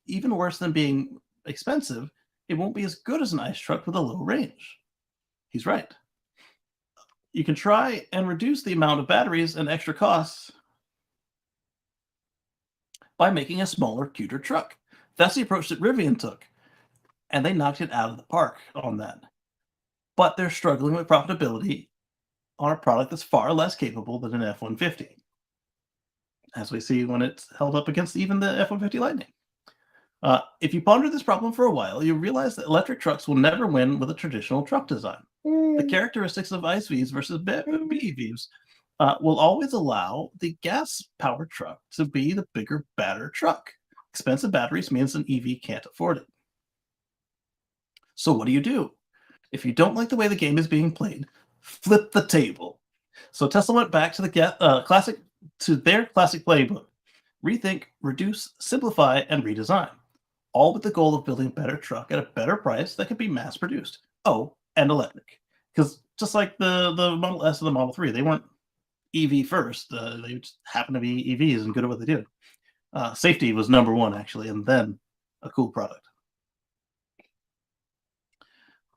Even worse than being expensive, it won't be as good as an ICE truck with a low range. He's right. You can try and reduce the amount of batteries and extra costs by making a smaller, cuter truck. That's the approach that Rivian took, and they knocked it out of the park on that. but they're struggling with profitability on a product that's far less capable than an F-150, as we see when it's held up against even the F-150 Lightning. If you ponder this problem for a while, you realize that electric trucks will never win with a traditional truck design. The characteristics of ICVs versus BEVs will always allow the gas-powered truck to be the bigger, badder truck. Expensive batteries means an EV can't afford it. So what do? If you don't like the way the game is being played, flip the table. So Tesla went back to their classic playbook: rethink, reduce, simplify, and redesign, all with the goal of building a better truck at a better price that can be mass produced. Oh, and electric. Because just like the Model S and the Model 3, they weren't EV first. They just happened to be EVs and good at what they do. Safety was number one, actually, and then a cool product.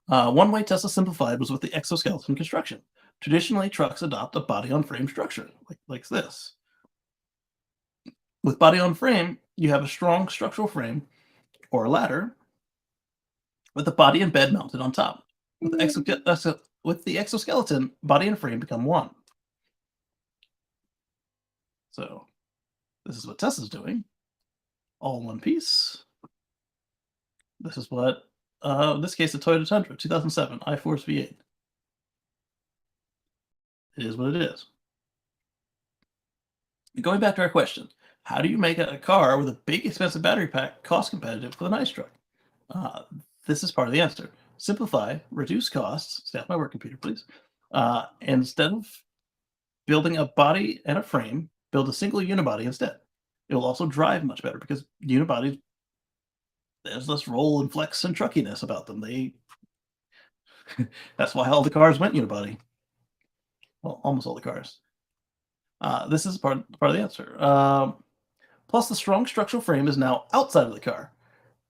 One way Tesla simplified was with the exoskeleton construction. Traditionally, trucks adopt a body-on-frame structure, like this. With body-on-frame, you have a strong structural frame, or a ladder, with the body and bed mounted on top. With the exoskeleton, body and frame become one. So this is what Tesla's doing, all in one piece. This is what, in this case, the Toyota Tundra, 2007, iForce V8. It is what it is. Going back to our question, how do you make a car with a big, expensive battery pack cost competitive with a nice truck? This is part of the answer. Simplify, reduce costs. Stay off my work computer, please. Instead of building a body and a frame, build a single unibody instead. It will also drive much better because unibodies, there's less roll and flex and truckiness about them. That's why all the cars went unibody. Well, almost all the cars. This is part of the answer. Plus, the strong structural frame is now outside of the car.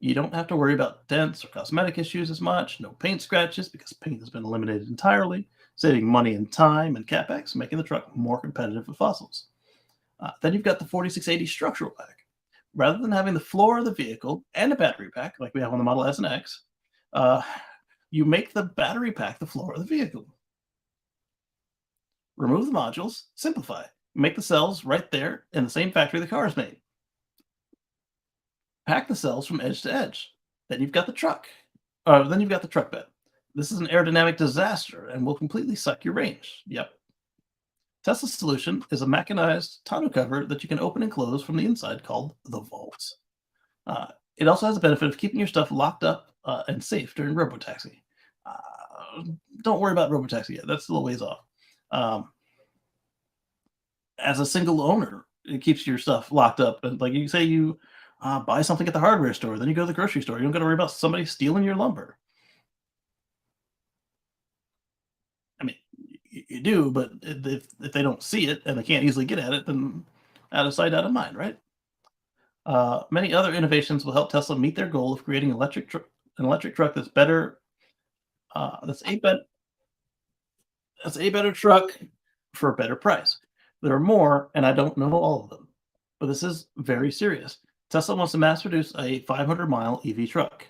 You don't have to worry about dents or cosmetic issues as much, no paint scratches because paint has been eliminated entirely, saving money and time and capex, making the truck more competitive with fossils. Then you've got the 4680 structural pack. Rather than having the floor of the vehicle and a battery pack like we have on the Model S and X, you make the battery pack the floor of the vehicle. Remove the modules, simplify. Make the cells right there in the same factory the car is made. Pack the cells from edge to edge. Then you've got the truck. Then you've got the truck bed. This is an aerodynamic disaster and will completely suck your range. Yep. Tesla's solution is a mechanized tonneau cover that you can open and close from the inside called the vault. It also has the benefit of keeping your stuff locked up and safe during robotaxi. Don't worry about robotaxi yet. That's still a ways off. As a single owner, it keeps your stuff locked up. And like you say, you buy something at the hardware store, then you go to the grocery store. You don't got to worry about somebody stealing your lumber. I mean, you do, but if they don't see it and they can't easily get at it, then out of sight, out of mind, right? Many other innovations will help Tesla meet their goal of creating an electric truck that's better. That's a better truck for a better price. There are more, and I don't know all of them, but this is very serious. Tesla wants to mass produce a 500-mile EV truck.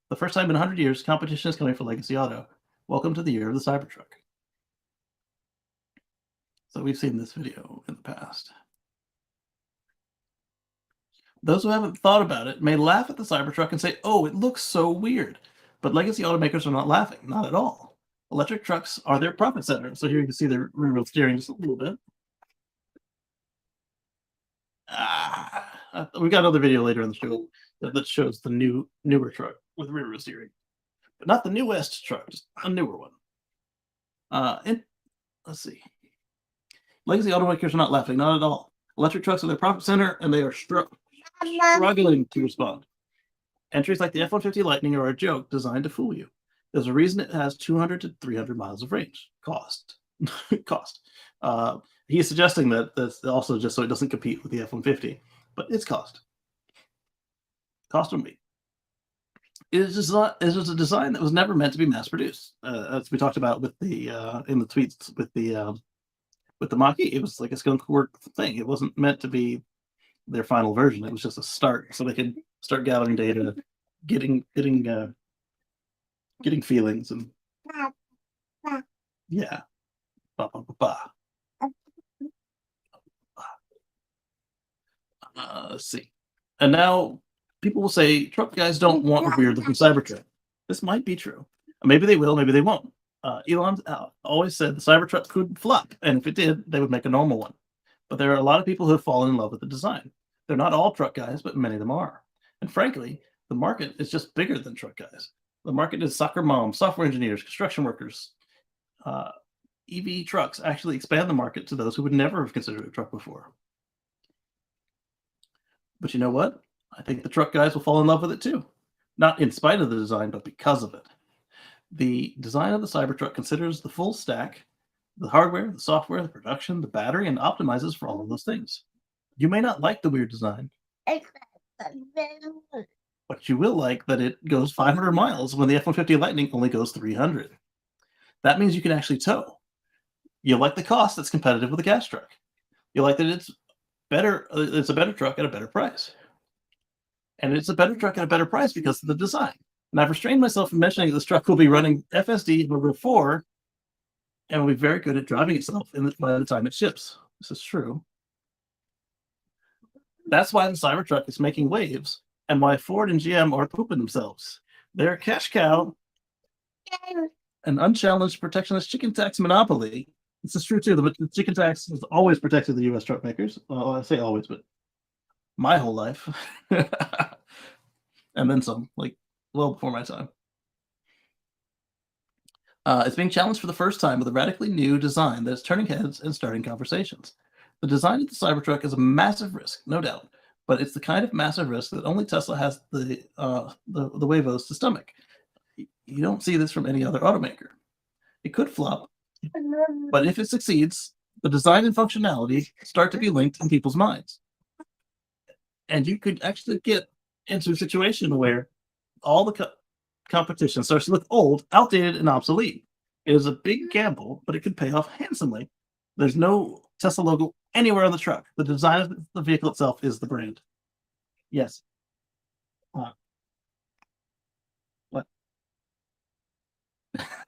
The first time in 100 years, competition is coming for Legacy Auto. Welcome to the year of the Cybertruck. So we've seen this video in the past. Those who haven't thought about it may laugh at the Cybertruck and say, oh, it looks so weird. But legacy automakers are not laughing, not at all. Electric trucks are their profit center. So here you can see their rear-wheel steering just a little bit. We've got another video later in the show that shows the newer truck with rear-wheel steering. But not the newest truck, just a newer one. And let's see. Legacy automakers are not laughing, not at all. Electric trucks are their profit center, and they are struggling to respond. Entries like the F-150 Lightning are a joke designed to fool you. There's a reason it has 200 to 300 miles of range. Cost. He is suggesting that that's also just so it doesn't compete with the F-150, but it's cost. Cost and weight. It is a design that was never meant to be mass-produced. As we talked about with the in the tweets with the Mach-E, it was like a skunk work thing. It wasn't meant to be their final version. It was just a start, so they could start gathering data, getting feelings, and Yeah. Ba, ba, ba, ba. Let's see. And now people will say truck guys don't want a weird looking Cybertruck. This might be true. Maybe they will, maybe they won't. Elon always said the Cybertruck could flop, and if it did, they would make a normal one. But there are a lot of people who have fallen in love with the design. They're not all truck guys, but many of them are. And frankly, the market is just bigger than truck guys. The market is soccer moms, software engineers, construction workers. EV trucks actually expand the market to those who would never have considered a truck before. But you know what? I think the truck guys will fall in love with it too. Not in spite of the design, but because of it. The design of the Cybertruck considers the full stack, the hardware, the software, the production, the battery, and optimizes for all of those things. You may not like the weird design, but you will like that it goes 500 miles when the F-150 Lightning only goes 300. That means you can actually tow. You like the cost that's competitive with a gas truck. You like that it's better. It's a better truck at a better price. And it's a better truck at a better price because of the design. And I've restrained myself from mentioning this truck will be running FSD number 4 and will be very good at driving itself by the time it ships. This is true. That's why the Cybertruck is making waves and why Ford and GM are pooping themselves. They're a cash cow, an unchallenged protectionist chicken tax monopoly. This is true too. The chicken tax has always protected the U.S. truck makers. Well, I say always, but my whole life. And then some, like well before my time. It's being challenged for the first time with a radically new design that is turning heads and starting conversations. The design of the Cybertruck is a massive risk, no doubt, but it's the kind of massive risk that only Tesla has the Wavos to stomach. You don't see this from any other automaker. It could flop, but if it succeeds, the design and functionality start to be linked in people's minds. And you could actually get into a situation where all the competition starts to look old, outdated, and obsolete. It is a big gamble, but it could pay off handsomely. There's no Tesla logo anywhere on the truck. The design of the vehicle itself is the brand. Yes. What?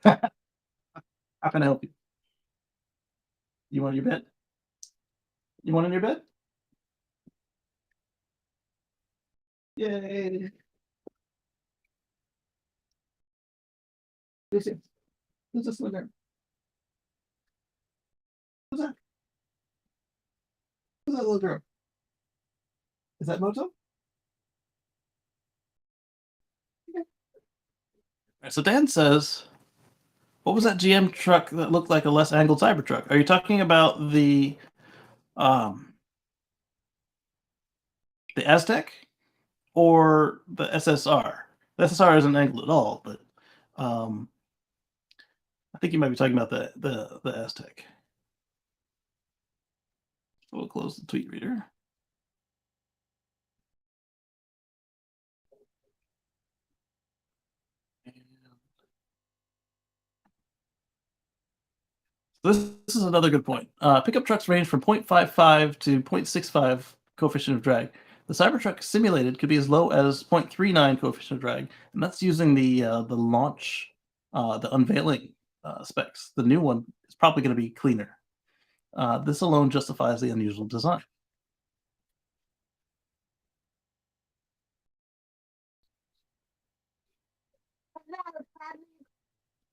How can I help you? You want your bed? You want in your bed? Yay! Who's this little girl? Who's that? Who's that little girl? Is that Moto? So Dan says, what was that GM truck that looked like a less angled Cybertruck? Are you talking about the Aztec or the SSR? The SSR isn't angled at all, but I think you might be talking about the Aztec. We'll close the tweet reader. This is another good point. Pickup trucks range from 0.55 to 0.65 coefficient of drag. The Cybertruck simulated could be as low as 0.39 coefficient of drag, and that's using the launch, the unveiling specs. The new one is probably going to be cleaner. This alone justifies the unusual design.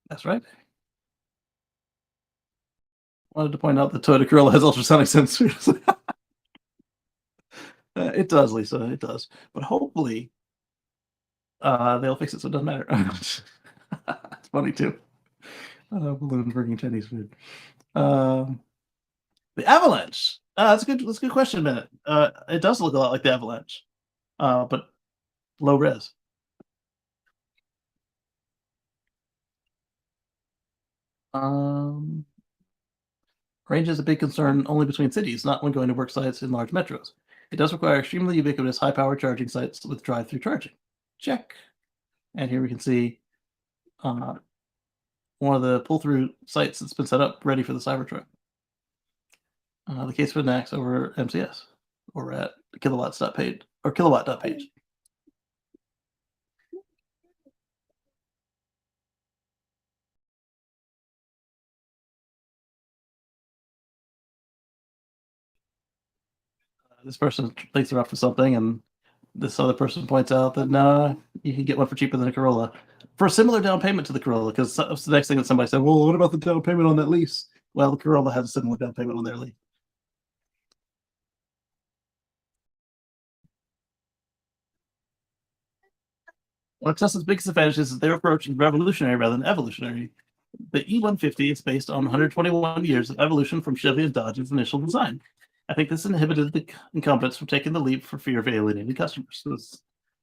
That's right. Wanted to point out the Toyota Corolla has ultrasonic sensors. It does, Lisa. It does. But hopefully, they'll fix it so it doesn't matter. It's funny too. Balloon bringing Chinese food. The Avalanche. That's a good question, Bennett. It does look a lot like the Avalanche, but low res. Range is a big concern only between cities, not when going to work sites in large metros. It does require extremely ubiquitous high-power charging sites with drive-through charging. Check. And here we can see one of the pull-through sites that's been set up ready for the Cybertruck. The case for NACS over MCS, or at kilowatts.page or kilowatt.page. this person thinks they're up for something, and this other person points out that no, you can get one for cheaper than a Corolla for a similar down payment to the Corolla. Because that's the next thing that somebody said. Well, what about the down payment on that lease? Well, the Corolla has a similar down payment on their lease. One of Tesla's biggest advantages is their approach is revolutionary rather than evolutionary. The E150 is based on 121 years of evolution from Chevy and Dodge's initial design. I think this inhibited the incumbents from taking the leap for fear of alienating customers.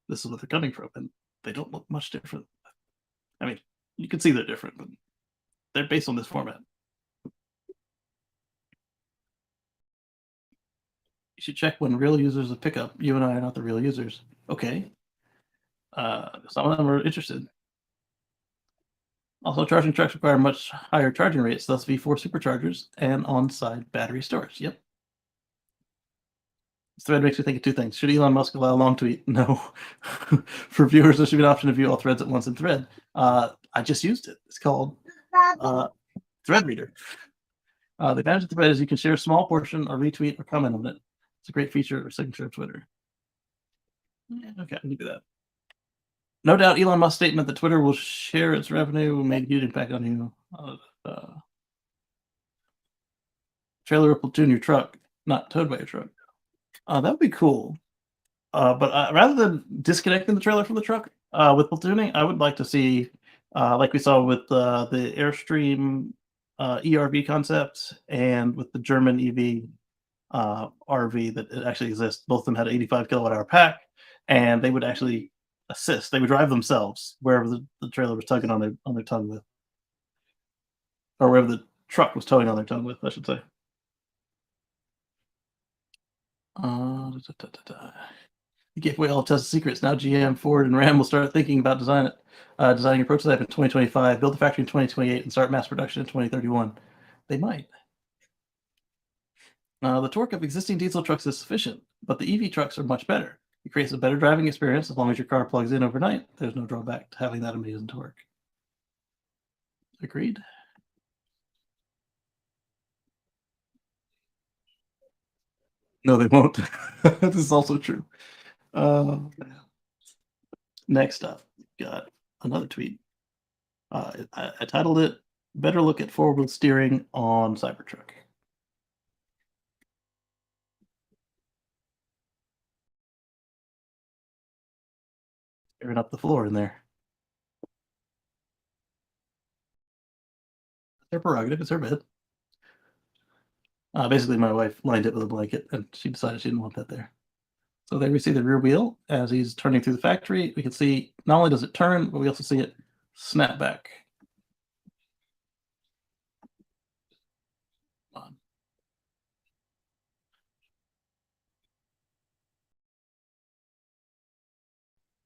This is what they're coming from, and they don't look much different. I mean, you can see they're different, but they're based on this format. You should check when real users of pickup. You and I are not the real users. Okay. Some of them are interested. Also, charging trucks require much higher charging rates, thus V4 superchargers and on-site battery storage. Yep. This thread makes me think of two things. Should Elon Musk allow long tweet? No. For viewers, there should be an option to view all threads at once in thread. I just used it. It's called Thread Reader. The advantage of the thread is you can share a small portion or retweet or comment on it. It's a great feature or signature of Twitter. Yeah, okay, I can do that. No doubt Elon Musk's statement that Twitter will share its revenue made a huge impact on you. Trailer will platoon your truck, not towed by your truck. That would be cool. But rather than disconnecting the trailer from the truck with platooning, I would like to see, like we saw with the Airstream ERV concept and with the German EV RV that it actually exists. Both of them had an 85 kilowatt hour pack, and they would actually assist. They would drive themselves wherever the trailer was tugging on their tongue with, or wherever the truck was towing on their tongue with, I should say. You gave away all Tesla secrets. Now GM, Ford, and Ram will start thinking about designing a prototype in 2025, build the factory in 2028, and start mass production in 2031. They might. The torque of existing diesel trucks is sufficient, but the EV trucks are much better. It creates a better driving experience as long as your car plugs in overnight. There's no drawback to having that amazing torque. Agreed. No, they won't. This is also true. Next up, got another tweet. I titled it, Better Look at Forward Steering on Cybertruck. Tearing up the floor in there. Their prerogative, it's her bed. Basically, my wife lined it with a blanket, and she decided she didn't want that there. So there we see the rear wheel as he's turning through the factory. We can see not only does it turn, but we also see it snap back.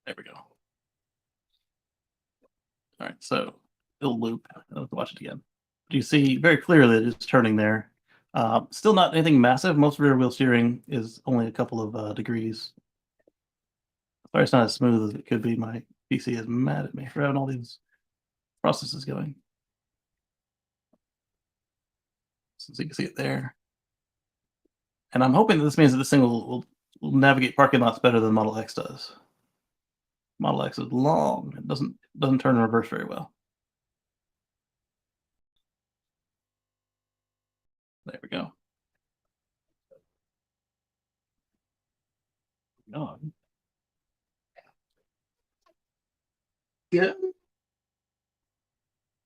There we go. All right, so it'll loop. I'll have to watch it again. But you see very clearly that it's turning there. Still not anything massive. Most rear wheel steering is only a couple of degrees. Sorry, it's not as smooth as it could be. My PC is mad at me for having all these processes going. So you can see it there. And I'm hoping that this means that this thing will navigate parking lots better than Model X does. Model X is long. It doesn't turn in reverse very well. There we go. On. Yeah.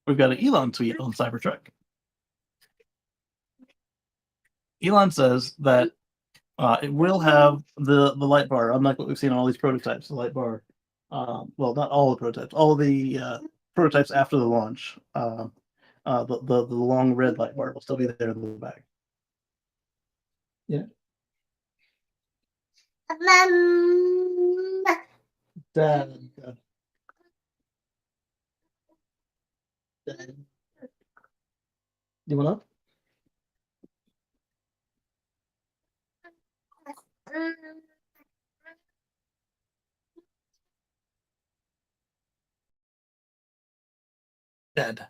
We've got an Elon tweet on Cybertruck. Elon says that it will have the light bar, unlike what we've seen on all these prototypes. The light bar, well, not all the prototypes, all the prototypes after the launch. The long red light bar will still be there in the back. Yeah. Dad. You want up? Dead.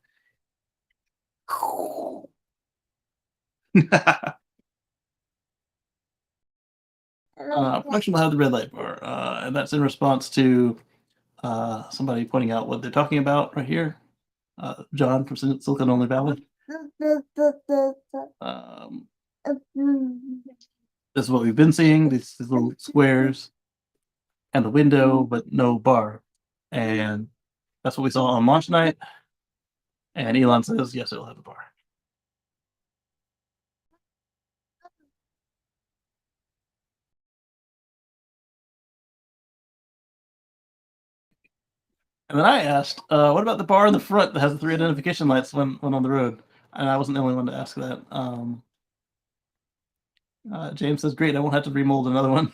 production will have the red light bar, and that's in response to somebody pointing out what they're talking about right here. John from Silicon Only Valley. This is what we've been seeing, these little squares and the window, but no bar. And that's what we saw on launch night. And Elon says, yes, it'll have a bar. And then I asked, what about the bar in the front that has the 3 identification lights when on the road? And I wasn't the only one to ask that. James says, great, I won't have to remold another one.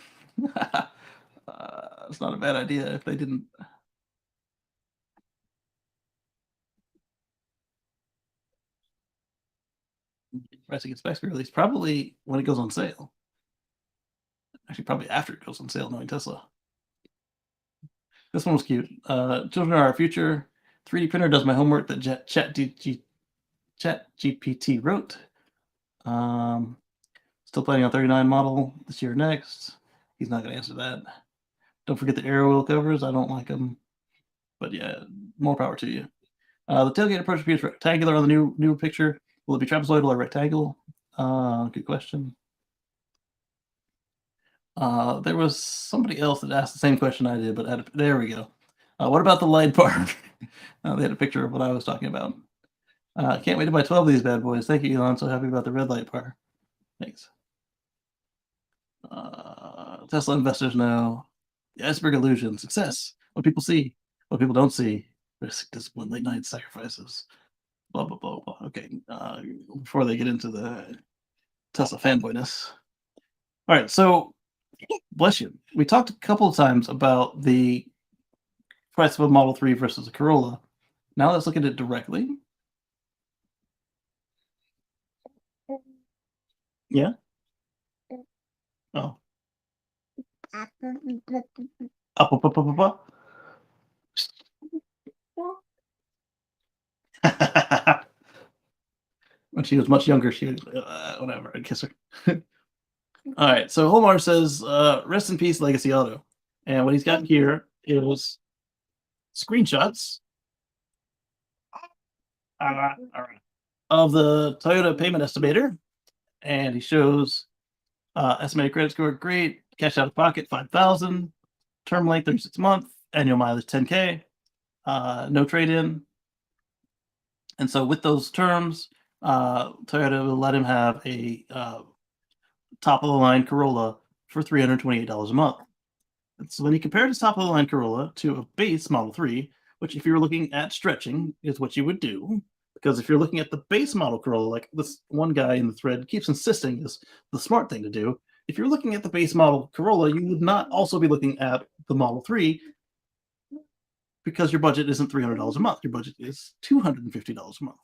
It's not a bad idea if they didn't. Pricing specs released probably when it goes on sale. Actually, probably after it goes on sale, knowing Tesla. This one was cute. Children are our future. 3D printer does my homework that ChatGPT wrote. Still planning on 39 model this year next. He's not going to answer that. Don't forget the aero wheel covers. I don't like them. But yeah, more power to you. The tailgate approach appears rectangular on the new picture. Will it be trapezoidal or rectangle? Good question. There was somebody else that asked the same question I did, but there we go. What about the light bar? They had a picture of what I was talking about. Can't wait to buy 12 of these bad boys. Thank you, Elon. So happy about the red light bar. Thanks. Tesla investors know the iceberg illusion, success, what people see, what people don't see, risk, discipline, late night sacrifices, blah, blah, blah, blah. Okay, before they get into the Tesla fanboyness. All right, so bless you. We talked a couple of times about the price of a Model 3 versus a Corolla. Now let's look at it directly. Yeah? Oh. Up. When she was much younger, she would, whatever, I'd kiss her. All right, so Homar says, rest in peace, Legacy Auto. And what he's got here is screenshots of the Toyota payment estimator. And he shows estimated credit score, great, cash out of pocket, 5,000, term length, 36 months, annual mileage, 10K, no trade-in. And so with those terms, Toyota will let him have a top-of-the-line Corolla for $328 a month. And so when you compare this top-of-the-line Corolla to a base Model 3, which if you're looking at stretching is what you would do, because if you're looking at the base model Corolla, like this one guy in the thread keeps insisting is the smart thing to do, if you're looking at the base model Corolla, you would not also be looking at the Model 3 because your budget isn't $300 a month. Your budget is $250 a month.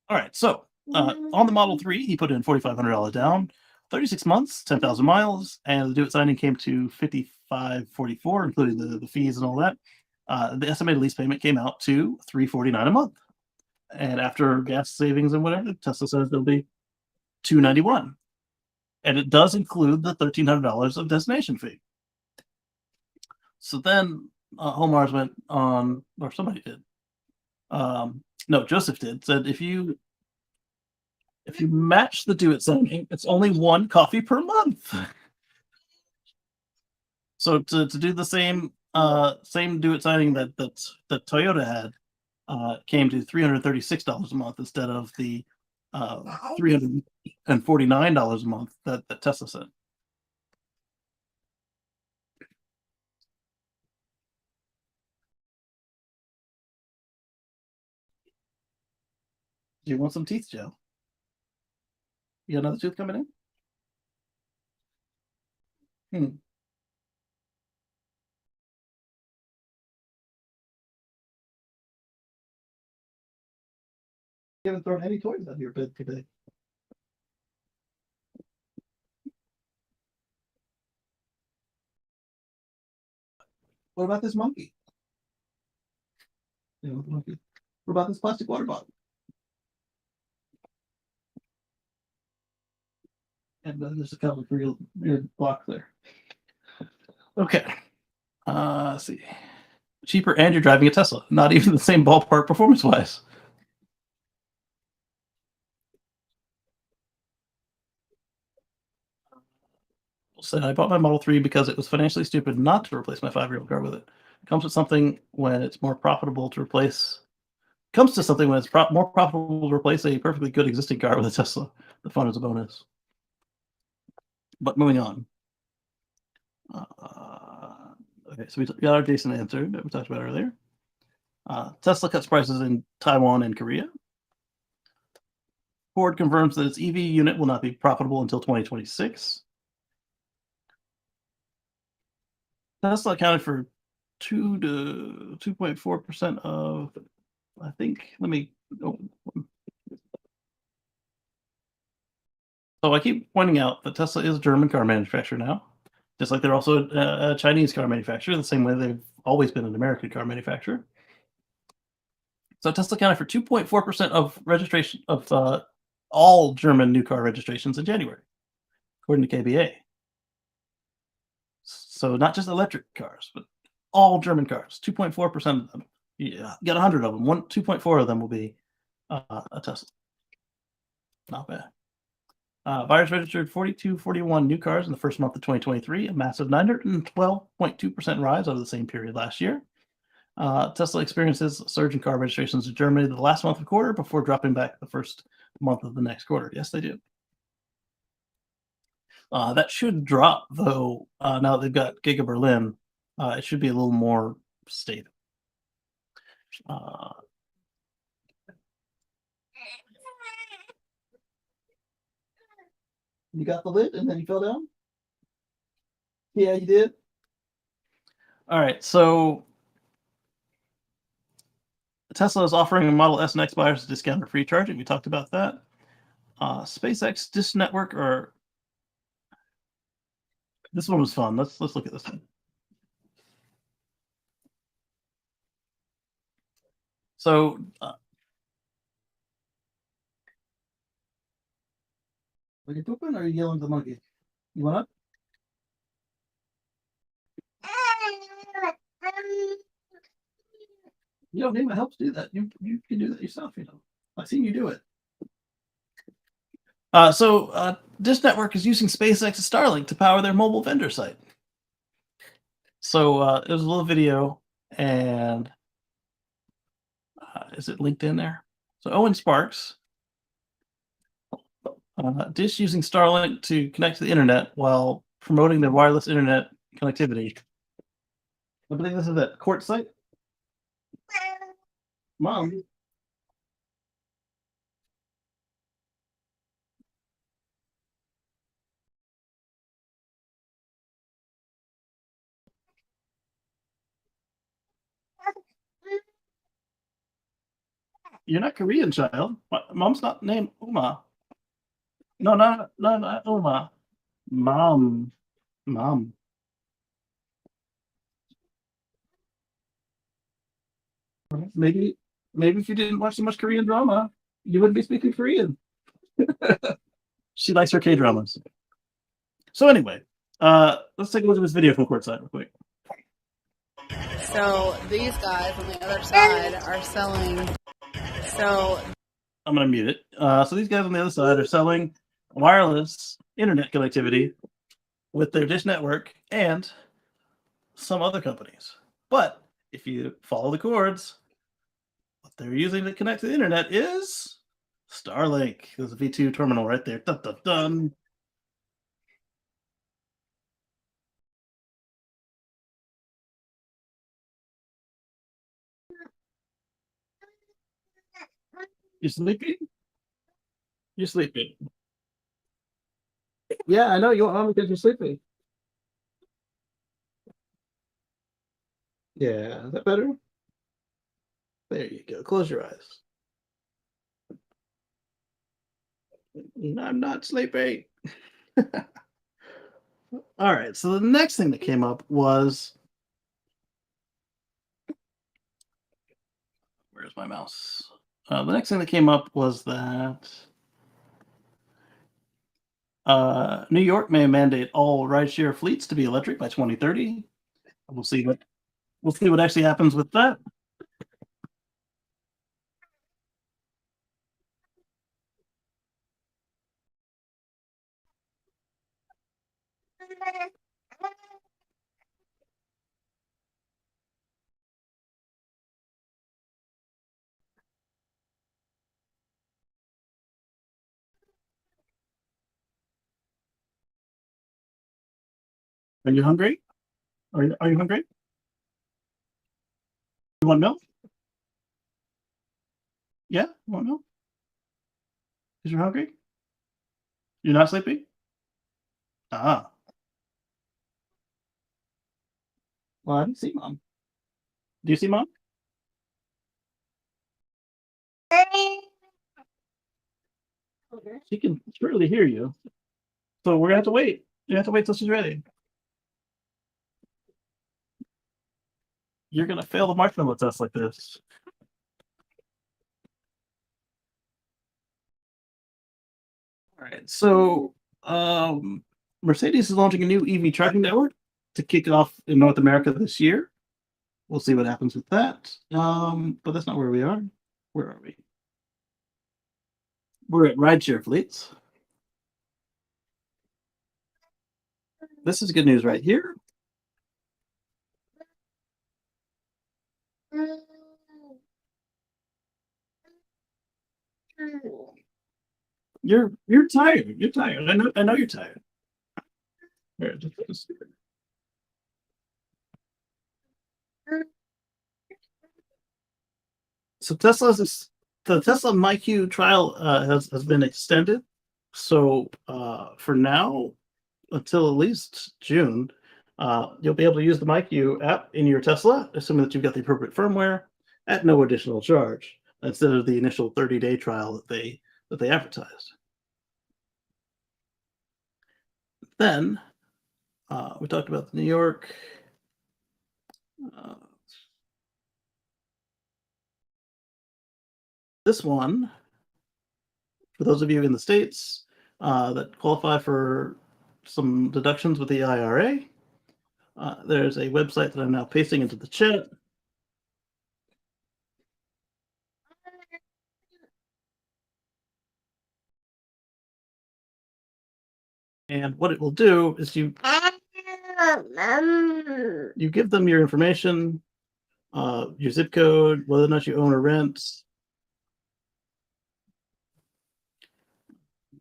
All right, so on the Model 3, he put in $4,500 down, 36 months, 10,000 miles, and the due signing came to $5,544, including the fees and all that. The estimated lease payment came out to $349 a month. And after gas savings and whatever, Tesla says it'll be $291. And it does include the $1,300 of destination fee. So then Homar's went on, or somebody did. No, Joseph did, said if you match the do it signing, it's only 1 coffee per month. So to do the same do it signing that Toyota had came to $336 a month instead of the $349 a month that Tesla said. Do you want some teeth gel? You got another tooth coming in? You haven't thrown any toys out of your bed today. What about this monkey? Monkey. What about this plastic water bottle? And there's a couple of real weird blocks there. Okay. Let's see. Cheaper, and you're driving a Tesla. Not even the same ballpark performance-wise. So I bought my Model 3 because it was financially stupid not to replace my 5-year-old car with it. It comes with something when it's more profitable to replace. Comes to something when it's more profitable to replace a perfectly good existing car with a Tesla. The fun is a bonus. But moving on. Okay, so we got our Jason answer that we talked about earlier. Tesla cuts prices in Taiwan and Korea. Ford confirms that its EV unit will not be profitable until 2026. Tesla accounted for 2 to 2.4% of, I think. Let me. Oh. So I keep pointing out that Tesla is a German car manufacturer now, just like they're also a Chinese car manufacturer, the same way they've always been an American car manufacturer. So Tesla accounted for 2.4% of registration of all German new car registrations in January, according to KBA. So not just electric cars, but all German cars. 2.4% of them. Yeah, get 100 of them. 2.4 of them will be a Tesla. Not bad. Buyers registered 4241 new cars in the first month of 2023, a massive 912.2% rise over the same period last year. Tesla experiences a surge in car registrations in Germany the last month of the quarter before dropping back the first month of the next quarter. Yes, they do. That should drop, though, now that they've got Giga Berlin. It should be a little more stable. You got the lid and then you fell down? Yeah, you did. All right, so Tesla is offering a Model S and X buyers a discount or free charging. We talked about that. SpaceX Dish Network, or this one was fun. Let's look at this one. So are you pooping or are you yelling at the monkey? You want up? You don't need my help to do that. You can do that yourself, you know. I've seen you do it. So Dish Network is using SpaceX and Starlink to power their mobile vendor site. So it was a little video, and is it linked in there? So Owen Sparks, Dish using Starlink to connect to the internet while promoting their wireless internet connectivity. I believe this is at Court site. Mom. You're not Korean, child. Mom's not named Uma. No, not Uma. Mom. Maybe if you didn't watch so much Korean drama, you wouldn't be speaking Korean. She likes her K dramas. So anyway, let's take a look at this video from Courtside real quick. So these guys on the other side are selling. So I'm gonna mute it. So these guys on the other side are selling wireless internet connectivity with their Dish Network and some other companies. But if you follow the cords, what they're using to connect to the internet is Starlink. There's a V2 terminal right there. Dun, dun, dun. You sleeping? You're sleeping. Yeah, I know you want mom because you're sleeping. Yeah, is that better? There you go. Close your eyes. I'm not sleeping. All right. So the next thing that came up was, where's my mouse? The next thing that came up was that New York may mandate all rideshare fleets to be electric by 2030. We'll see what actually happens with that. Are you hungry? Are you hungry? You want milk? Yeah, you want milk? Because you're hungry? You're not sleepy? Ah. Well, I didn't see mom. Do you see mom? She can surely hear you. So we're gonna have to wait. You have to wait till she's ready. You're gonna fail the marshmallow test like this. All right. So Mercedes is launching a new EV charging network to kick off in North America this year. We'll see what happens with that. But that's not where we are. Where are we? We're at rideshare fleets. This is good news right here. You're tired. You're tired. I know you're tired. Here, just- So the Tesla MyQ trial has been extended. So for now, until at least June, you'll be able to use the MyQ app in your Tesla, assuming that you've got the appropriate firmware, at no additional charge, instead of the initial 30-day trial that they advertised. Then we talked about the New York. This one, for those of you in the States that qualify for some deductions with the IRA, there's a website that I'm now pasting into the chat. And what it will do is you give them your information, your zip code, whether or not you own or rent.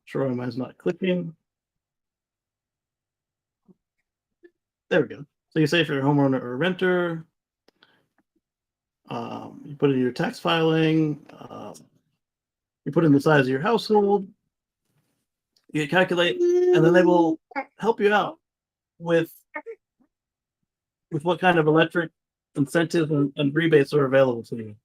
Sure, mine's not clicking. There we go. So you say if you're a homeowner or a renter, you put in your tax filing, you put in the size of your household, you calculate, and then they will help you out with what kind of electric incentives and rebates are available to you.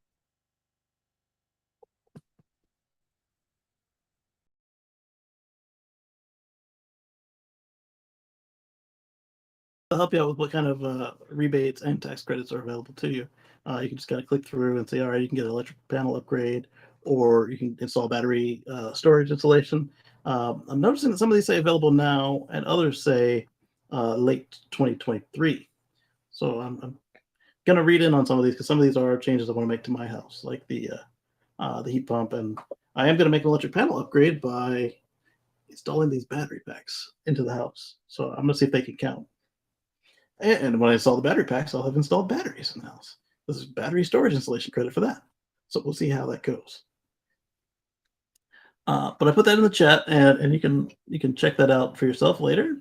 They'll help you out with what kind of rebates and tax credits are available to you. You can just kind of click through and say, all right, you can get an electric panel upgrade, or you can install battery storage installation. I'm noticing that some of these say available now, and others say late 2023. So I'm gonna read in on some of these because some of these are changes I want to make to my house, like the heat pump, and I am gonna make an electric panel upgrade by installing these battery packs into the house. So I'm gonna see if they can count. And when I install the battery packs, I'll have installed batteries in the house. This is battery storage installation credit for that. So we'll see how that goes. But I put that in the chat, and you can check that out for yourself later.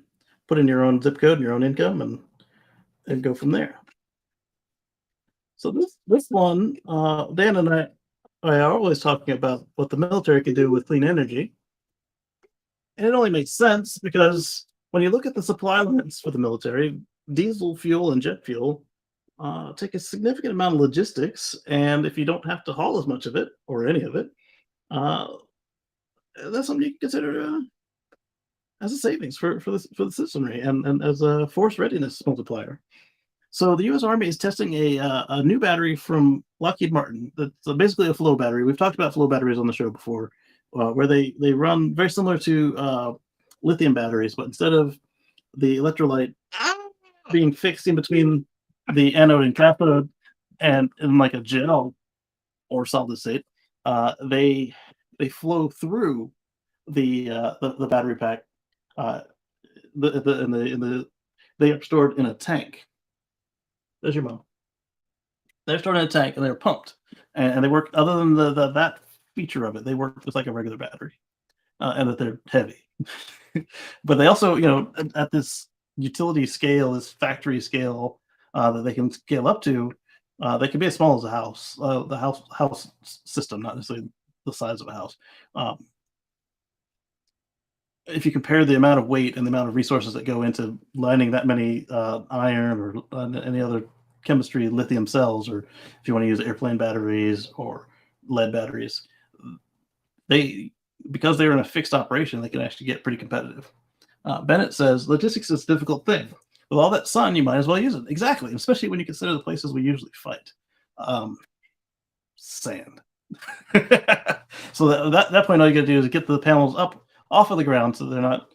Put in your own zip code and your own income, and go from there. So this one, Dan and I are always talking about what the military can do with clean energy, and it only makes sense because when you look at the supply lines for the military, diesel fuel and jet fuel take a significant amount of logistics, and if you don't have to haul as much of it or any of it, that's something you can consider as a savings for the citizenry and as a force readiness multiplier. So the U.S. Army is testing a new battery from Lockheed Martin. That's basically a flow battery. We've talked about flow batteries on the show before, where they run very similar to lithium batteries, but instead of the electrolyte being fixed in between the anode and cathode and in like a gel or solid state, they flow through the battery pack. They are stored in a tank. There's your mom. They're stored in a tank and they're pumped, and they work. Other than that feature of it, they work just like a regular battery, and that they're heavy. But they also, at this utility scale, this factory scale that they can scale up to, they can be as small as a house, the house system, not necessarily the size of a house. If you compare the amount of weight and the amount of resources that go into lining that many iron or any other chemistry, lithium cells, or if you want to use airplane batteries or lead batteries, because they're in a fixed operation, they can actually get pretty competitive. Bennett says logistics is a difficult thing. With all that sun, you might as well use it. Exactly, especially when you consider the places we usually fight. Sand. So that point, all you got to do is get the panels up off of the ground so they're not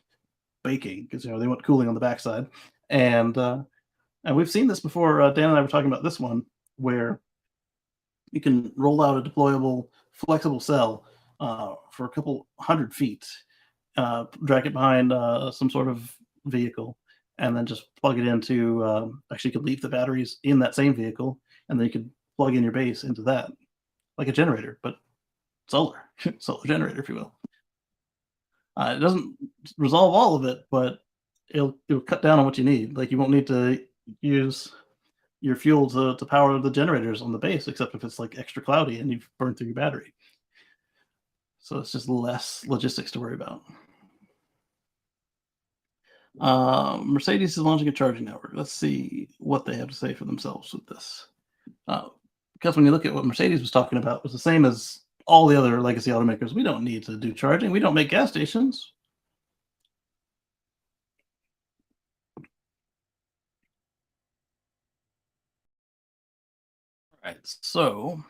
baking, because they want cooling on the backside. And we've seen this before. Dan and I were talking about this one where you can roll out a deployable, flexible cell for a couple 100 feet, drag it behind some sort of vehicle, and then just plug it into. Actually, you could leave the batteries in that same vehicle, and then you could plug in your base into that, like a generator, but solar generator, if you will. It doesn't resolve all of it, but it'll cut down on what you need. Like, you won't need to use your fuel to power the generators on the base, except if it's like extra cloudy and you've burned through your battery. So it's just less logistics to worry about. Mercedes is launching a charging network. Let's see what they have to say for themselves with this. Because when you look at what Mercedes was talking about, it was the same as all the other legacy automakers. We don't need to do charging. We don't make gas stations. All right, so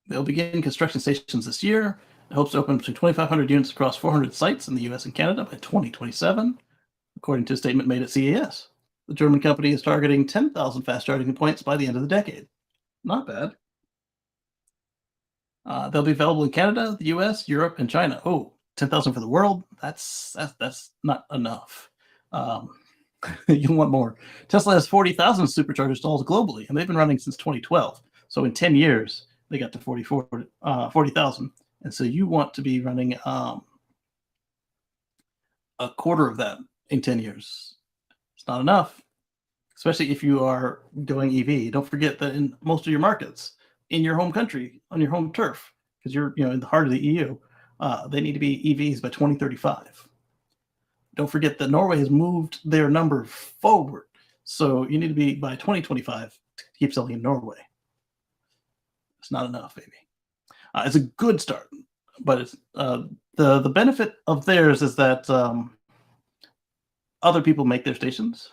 they'll begin construction stations this year. It hopes to open between 2,500 units across 400 sites in the US and Canada by 2027, according to a statement made at CES. The German company is targeting 10,000 fast charging points by the end of the decade. Not bad. They'll be available in Canada, the US, Europe, and China. Oh, 10,000 for the world? That's not enough. You'll want more. Tesla has 40,000 supercharger stalls globally, and they've been running since 2012. So in 10 years, they got to 40,000. And so you want to be running a quarter of that in 10 years. It's not enough, especially if you are going EV. Don't forget that in most of your markets, in your home country, on your home turf, because you're in the heart of the EU, they need to be EVs by 2035. Don't forget that Norway has moved their number forward, so you need to be by 2025 to keep selling in Norway. It's not enough, baby. It's a good start, but it's the benefit of theirs is that other people make their stations.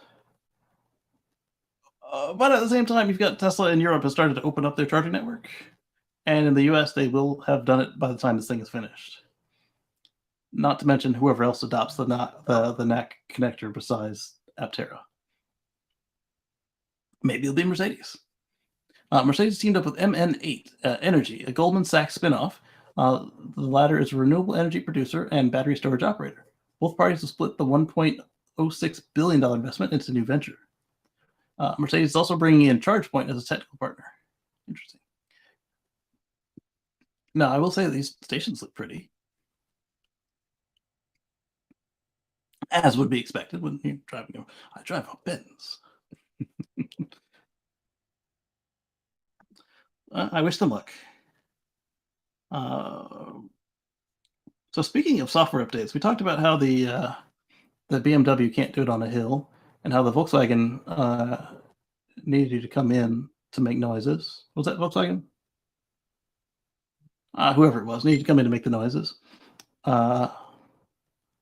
But at the same time, you've got Tesla in Europe has started to open up their charging network. And in the US, they will have done it by the time this thing is finished. Not to mention whoever else adopts the NAC connector besides Aptera. Maybe it'll be Mercedes. Mercedes teamed up with MN8 Energy, a Goldman Sachs spinoff. The latter is a renewable energy producer and battery storage operator. Both parties have split the $1.06 billion investment into a new venture. Mercedes is also bringing in ChargePoint as a technical partner. Interesting. Now, I will say that these stations look pretty, as would be expected when you're driving. I drive a Benz. I wish them luck. So speaking of software updates, we talked about how the BMW can't do it on a hill, and how the Volkswagen needed you to come in to make noises. Was that Volkswagen? Whoever it was needed to come in to make the noises. That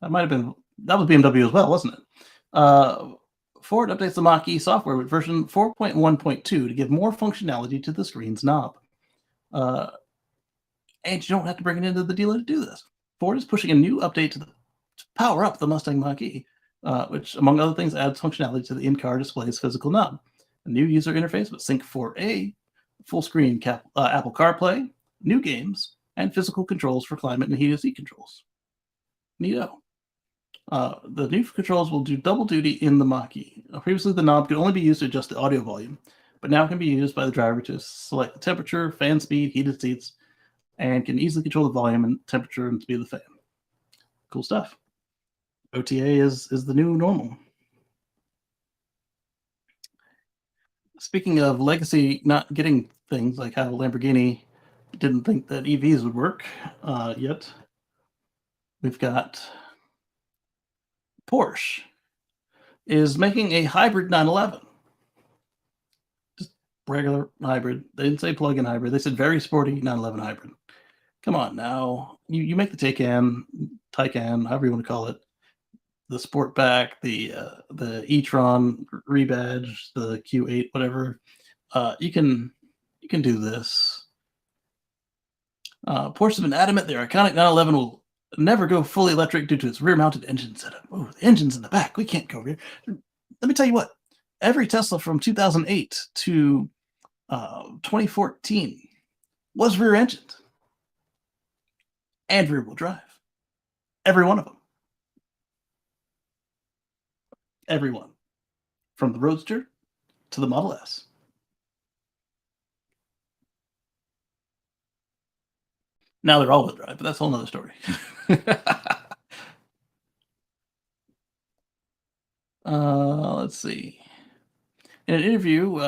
might have been, that was BMW as well, wasn't it? Ford updates the Mach-E software with version 4.1.2 to give more functionality to the screen's knob. And you don't have to bring it into the dealer to do this. Ford is pushing a new update to power up the Mustang Mach-E, which, among other things, adds functionality to the in-car display's physical knob. A new user interface with Sync 4A, full-screen Apple CarPlay, new games, and physical controls for climate and heated seat controls. Neato. The new controls will do double duty in the Mach-E. Previously, the knob could only be used to adjust the audio volume, but now can be used by the driver to select the temperature, fan speed, heated seats, and can easily control the volume and temperature and speed of the fan. Cool stuff. OTA is the new normal. Speaking of legacy not getting things, like how Lamborghini didn't think that EVs would work yet, we've got Porsche is making a hybrid 911. Just regular hybrid. They didn't say plug-in hybrid. They said very sporty 911 hybrid. Come on now. You make the Taycan, however you want to call it, the Sportback, the e-tron rebadge, the Q8, whatever. You can do this. Porsche has been adamant their iconic 911 will never go fully electric due to its rear-mounted engine setup. Oh, the engine's in the back. We can't go rear. Let me tell you what. Every Tesla from 2008 to 2014 was rear-engined and rear-wheel drive. Every one of them. Everyone. From the Roadster to the Model S. Now they're all-wheel drive, but that's a whole nother story. Let's see. In an interview,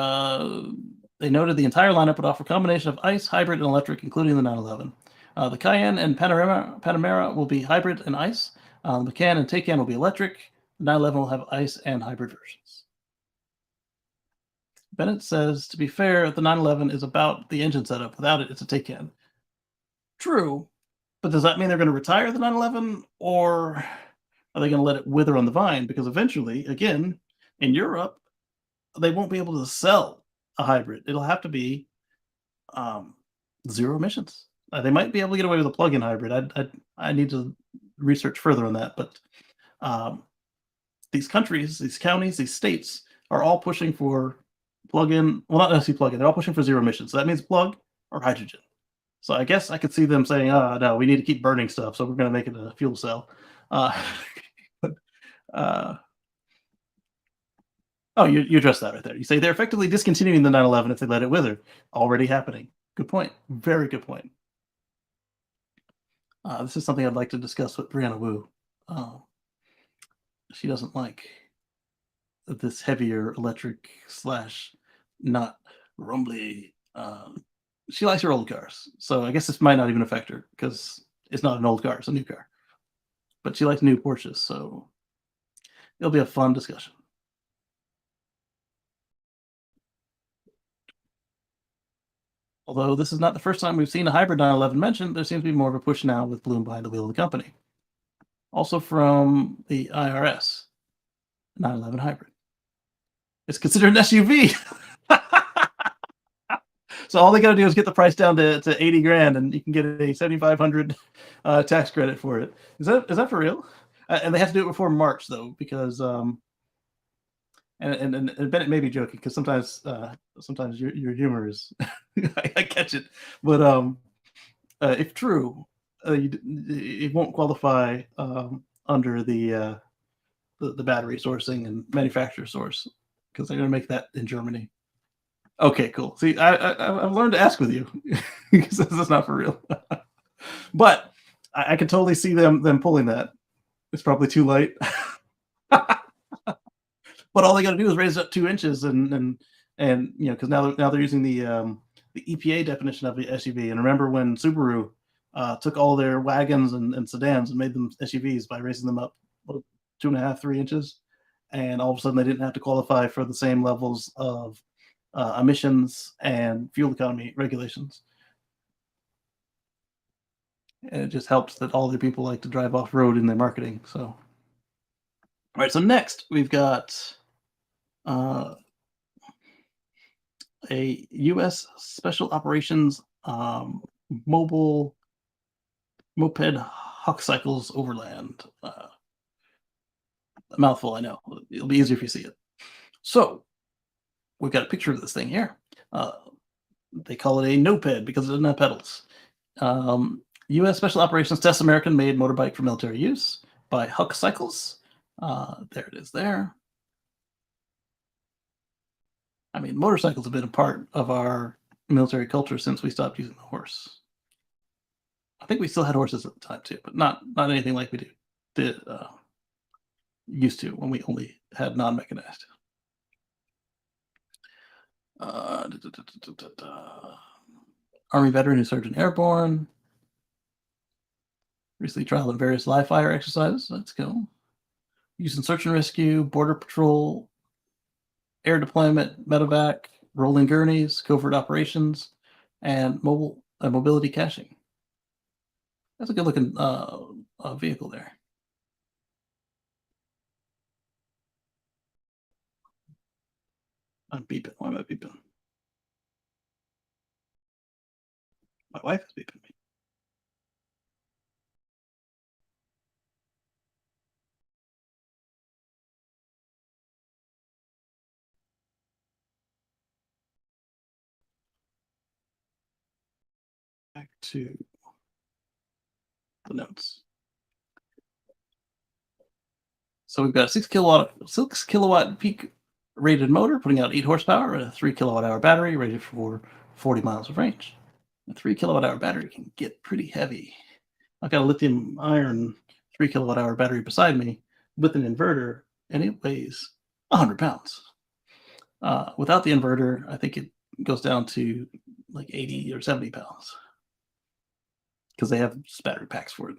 they noted the entire lineup would offer a combination of ICE, hybrid, and electric, including the 911. The Cayenne and Panamera will be hybrid and ICE. The Macan and Taycan will be electric. The 911 will have ICE and hybrid versions. Bennett says, to be fair, the 911 is about the engine setup. Without it, it's a Taycan. True, but does that mean they're going to retire the 911, or are they going to let it wither on the vine? Because eventually, again, in Europe, they won't be able to sell a hybrid. It'll have to be zero emissions. They might be able to get away with a plug-in hybrid. I need to research further on that, but these countries, these counties, these states are all pushing for plug-in. Well, not necessarily plug-in. They're all pushing for zero emissions. So that means plug or hydrogen. So I guess I could see them saying, no, we need to keep burning stuff, so we're going to make it a fuel cell. You addressed that right there. You say they're effectively discontinuing the 911 if they let it wither. Already happening. Good point. Very good point. This is something I'd like to discuss with Brianna Wu. She doesn't like this heavier electric / not rumbly. She likes her old cars, so I guess this might not even affect her because it's not an old car; it's a new car. But she likes new Porsches, so it'll be a fun discussion. Although this is not the first time we've seen a hybrid 911 mentioned, there seems to be more of a push now with Bloom behind the wheel of the company. Also from the IRS, 911 hybrid. It's considered an SUV. So all they got to do is get the price down to 80 grand, and you can get a 7,500 tax credit for it. Is that for real? And they have to do it before March though, because and Bennett may be joking because sometimes your humor is I catch it, but if true, it won't qualify under the battery sourcing and manufacturer source because they're going to make that in Germany. Okay, cool. See, I've learned to ask with you because this is not for real. But I can totally see them pulling that. It's probably too late. But all they got to do is raise it up 2 inches, and because now they're using the EPA definition of the SUV. And remember when Subaru took all their wagons and sedans and made them SUVs by raising them up 2.5, 3 inches, and all of a sudden they didn't have to qualify for the same levels of emissions and fuel economy regulations. And it just helps that all the people like to drive off road in their marketing. So, all right. So next we've got a U.S. Special Operations moped Huck Cycles Overland. A mouthful, I know. It'll be easier if you see it. So we've got a picture of this thing here. They call it a noped because it doesn't have pedals. U.S. Special Operations Test American-made motorbike for military use by Huck Cycles. There it is there. I mean, motorcycles have been a part of our military culture since we stopped using the horse. I think we still had horses at the time too, but not anything like we used to when we only had non-mechanized. Army veteran who served in airborne. Recently trialed in various live fire exercises. Let's go. Used in search and rescue, border patrol, air deployment, medevac, rolling gurneys, covert operations, and mobility caching. That's a good looking vehicle there. I'm beeping. Why am I beeping? My wife is beeping me. Back to the notes. So we've got a 6 kilowatt peak rated motor, putting out 8 horsepower, and a 3 kilowatt hour battery rated for 40 miles of range. A 3 kilowatt hour battery can get pretty heavy. I've got a lithium iron 3 kilowatt hour battery beside me with an inverter, and it weighs 100 pounds. Without the inverter, I think it goes down to like 80 or 70 pounds because they have battery packs for it.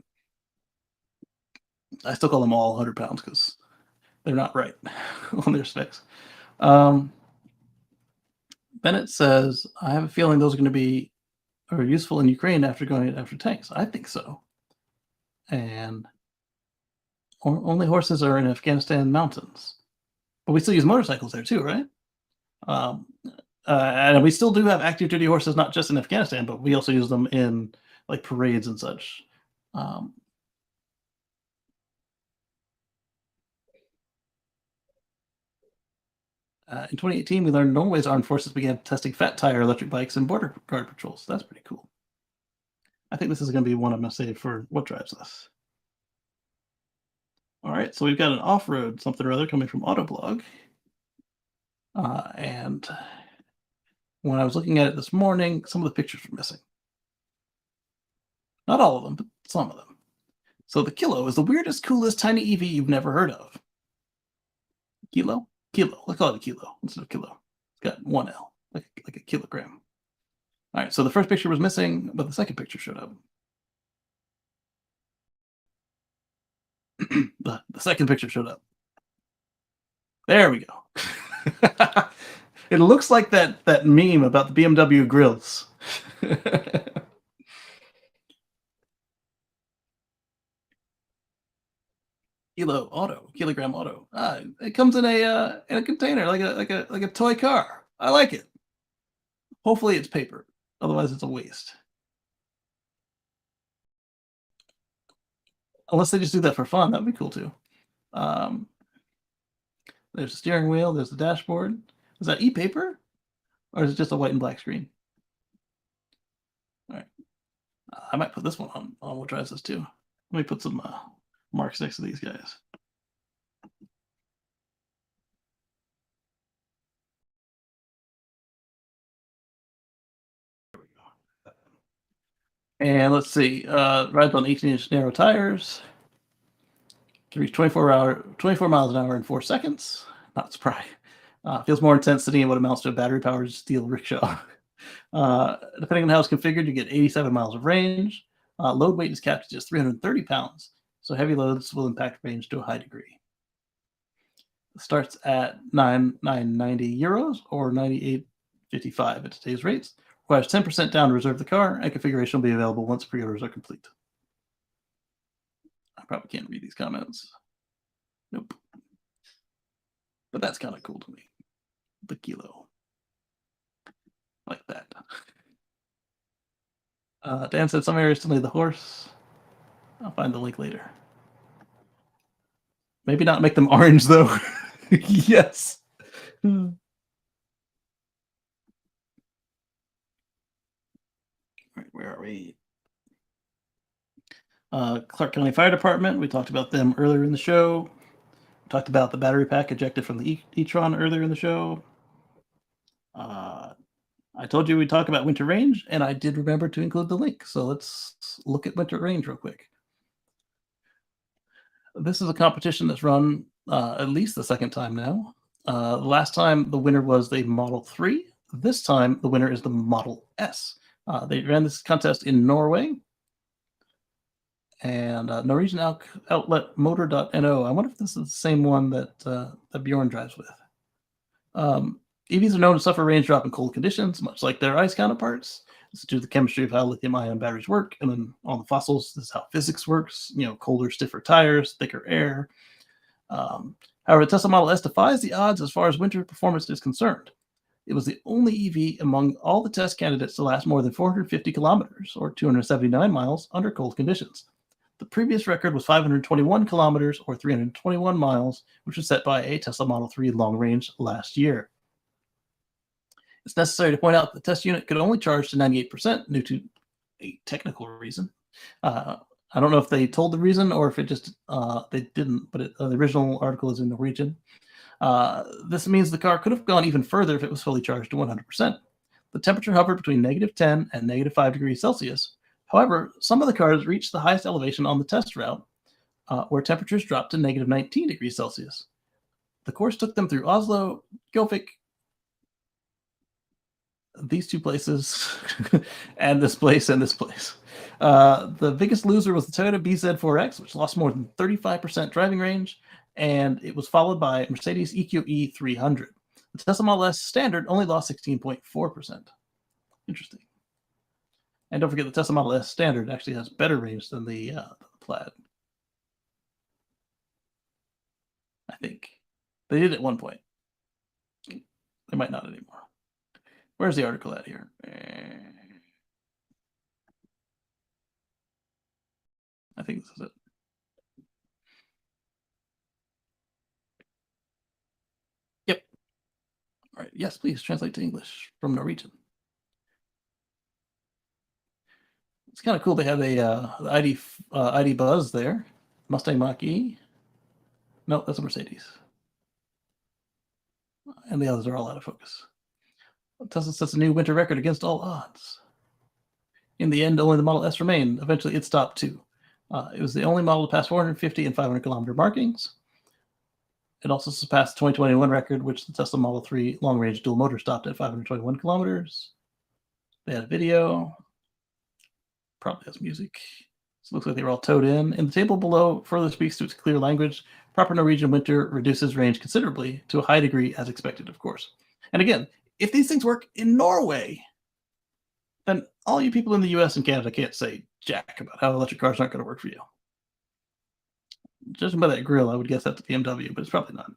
I still call them all 100 pounds because they're not right on their specs. Bennett says, I have a feeling those are going to be useful in Ukraine after going after tanks. I think so. And only horses are in Afghanistan mountains. But we still use motorcycles there too, right? And we still do have active duty horses, not just in Afghanistan, but we also use them in like parades and such. In 2018, we learned Norway's armed forces began testing fat tire electric bikes and border guard patrols. That's pretty cool. I think this is going to be one I'm going to save for what drives us. All right, so we've got an off-road something or other coming from Autoblog. And when I was looking at it this morning, some of the pictures were missing. Not all of them, but some of them. So the Kilo is the weirdest, coolest, tiny EV you've never heard of. Kilo? Kilo. Let's call it a kilo instead of kilo. It's got one L, like a kilogram. All right, so the first picture was missing, but the second picture showed up. the second picture showed up. There we go. It looks like that meme about the BMW grills. Kilogram auto. It comes in a container, like a toy car. I like it. Hopefully it's paper, otherwise it's a waste. Unless they just do that for fun, that'd be cool too. There's the steering wheel. There's the dashboard. Is that e-paper, or is it just a white and black screen? All right. I might put this one on what drives this too. Let me put some marks next to these guys. There we go. And let's see. Rides on 18-inch narrow tires. Can reach 24 miles an hour in 4 seconds. Not surprised. Feels more intense sitting in what amounts to a battery-powered steel rickshaw. Depending on how it's configured, you get 87 miles of range. Load weight is capped at just 330 pounds, so heavy loads will impact range to a high degree. It starts at 990 euros or 98.55 at today's rates. Requires 10% down to reserve the car, and configuration will be available once pre-orders are complete. I probably can't read these comments. Nope. But that's kind of cool to me. The Kilo. Like that. Dan said some areas still need the horse. I'll find the link later. Maybe not make them orange though. Yes. Right, where are we? Clark County Fire Department. We talked about them earlier in the show. We talked about the battery pack ejected from the e-tron earlier in the show. I told you we'd talk about Winter Range, and I did remember to include the link. So let's look at Winter Range real quick. This is a competition that's run at least the second time now. Last time the winner was the Model 3. This time the winner is the Model S. They ran this contest in Norway. And Norwegian outlet motor.no. I wonder if this is the same one that Bjorn drives with. EVs are known to suffer range drop in cold conditions, much like their ICE counterparts. This is due to the chemistry of how lithium-ion batteries work. And then on the fossils, this is how physics works. Colder, stiffer tires, thicker air. However, the Tesla Model S defies the odds as far as winter performance is concerned. It was the only EV among all the test candidates to last more than 450 kilometers, or 279 miles, under cold conditions. The previous record was 521 kilometers, or 321 miles, which was set by a Tesla Model 3 long range last year. It's necessary to point out that the test unit could only charge to 98% due to a technical reason. I don't know if they told the reason or if it just they didn't, but the original article is in Norwegian. This means the car could have gone even further if it was fully charged to 100%. The temperature hovered between -10 and -5 degrees Celsius. However, some of the cars reached the highest elevation on the test route, where temperatures dropped to -19 degrees Celsius. The course took them through Oslo, Gjøvik, these two places, and this place and this place. The biggest loser was the Toyota BZ4X, which lost more than 35% driving range, and it was followed by Mercedes EQE 300. The Tesla Model S Standard only lost 16.4%. Interesting. And don't forget the Tesla Model S Standard actually has better range than the Plaid. I think. They did at one point. They might not anymore. Where's the article at here? I think this is it. Yep. All right. Yes, please translate to English from Norwegian. It's kind of cool. They have a ID Buzz there. Mustang Mach-E. No, that's a Mercedes. And the others are all out of focus. Tesla sets a new winter record against all odds. In the end, only the Model S remained. Eventually, it stopped too. It was the only model to pass 450 and 500 kilometer markings. It also surpassed the 2021 record, which the Tesla Model 3 long-range dual motor stopped at 521 kilometers. They had a video. Probably has music. So it looks like they were all towed in. And the table below further speaks to its clear language. Proper Norwegian winter reduces range considerably to a high degree, as expected, of course. And again, if these things work in Norway, then all you people in the US and Canada can't say jack about how electric cars aren't going to work for you. Judging by that grill, I would guess that's a BMW, but it's probably not.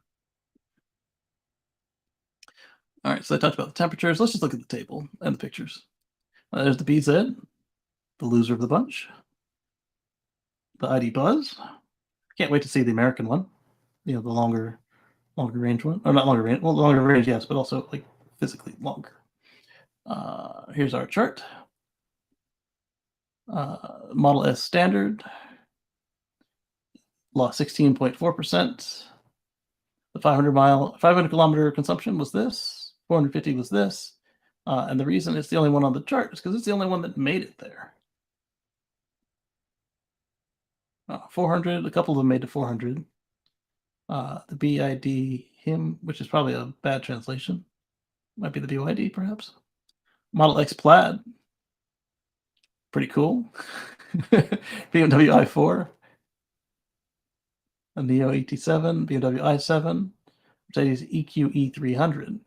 All right, so I talked about the temperatures. Let's just look at the table and the pictures. There's the BZ, the loser of the bunch. The ID Buzz. Can't wait to see the American one. The longer range one. Or not longer range. Well, longer range, yes, but also like physically longer. Here's our chart. Model S Standard lost 16.4%. The 500 kilometer consumption was this. 450 was this. And the reason it's the only one on the chart is because it's the only one that made it there. 400, a couple of them made to 400. The BID him, which is probably a bad translation. Might be the BYD, perhaps. Model X Plaid. Pretty cool. BMW i4. A Neo ET7, BMW i7, Mercedes EQE 300.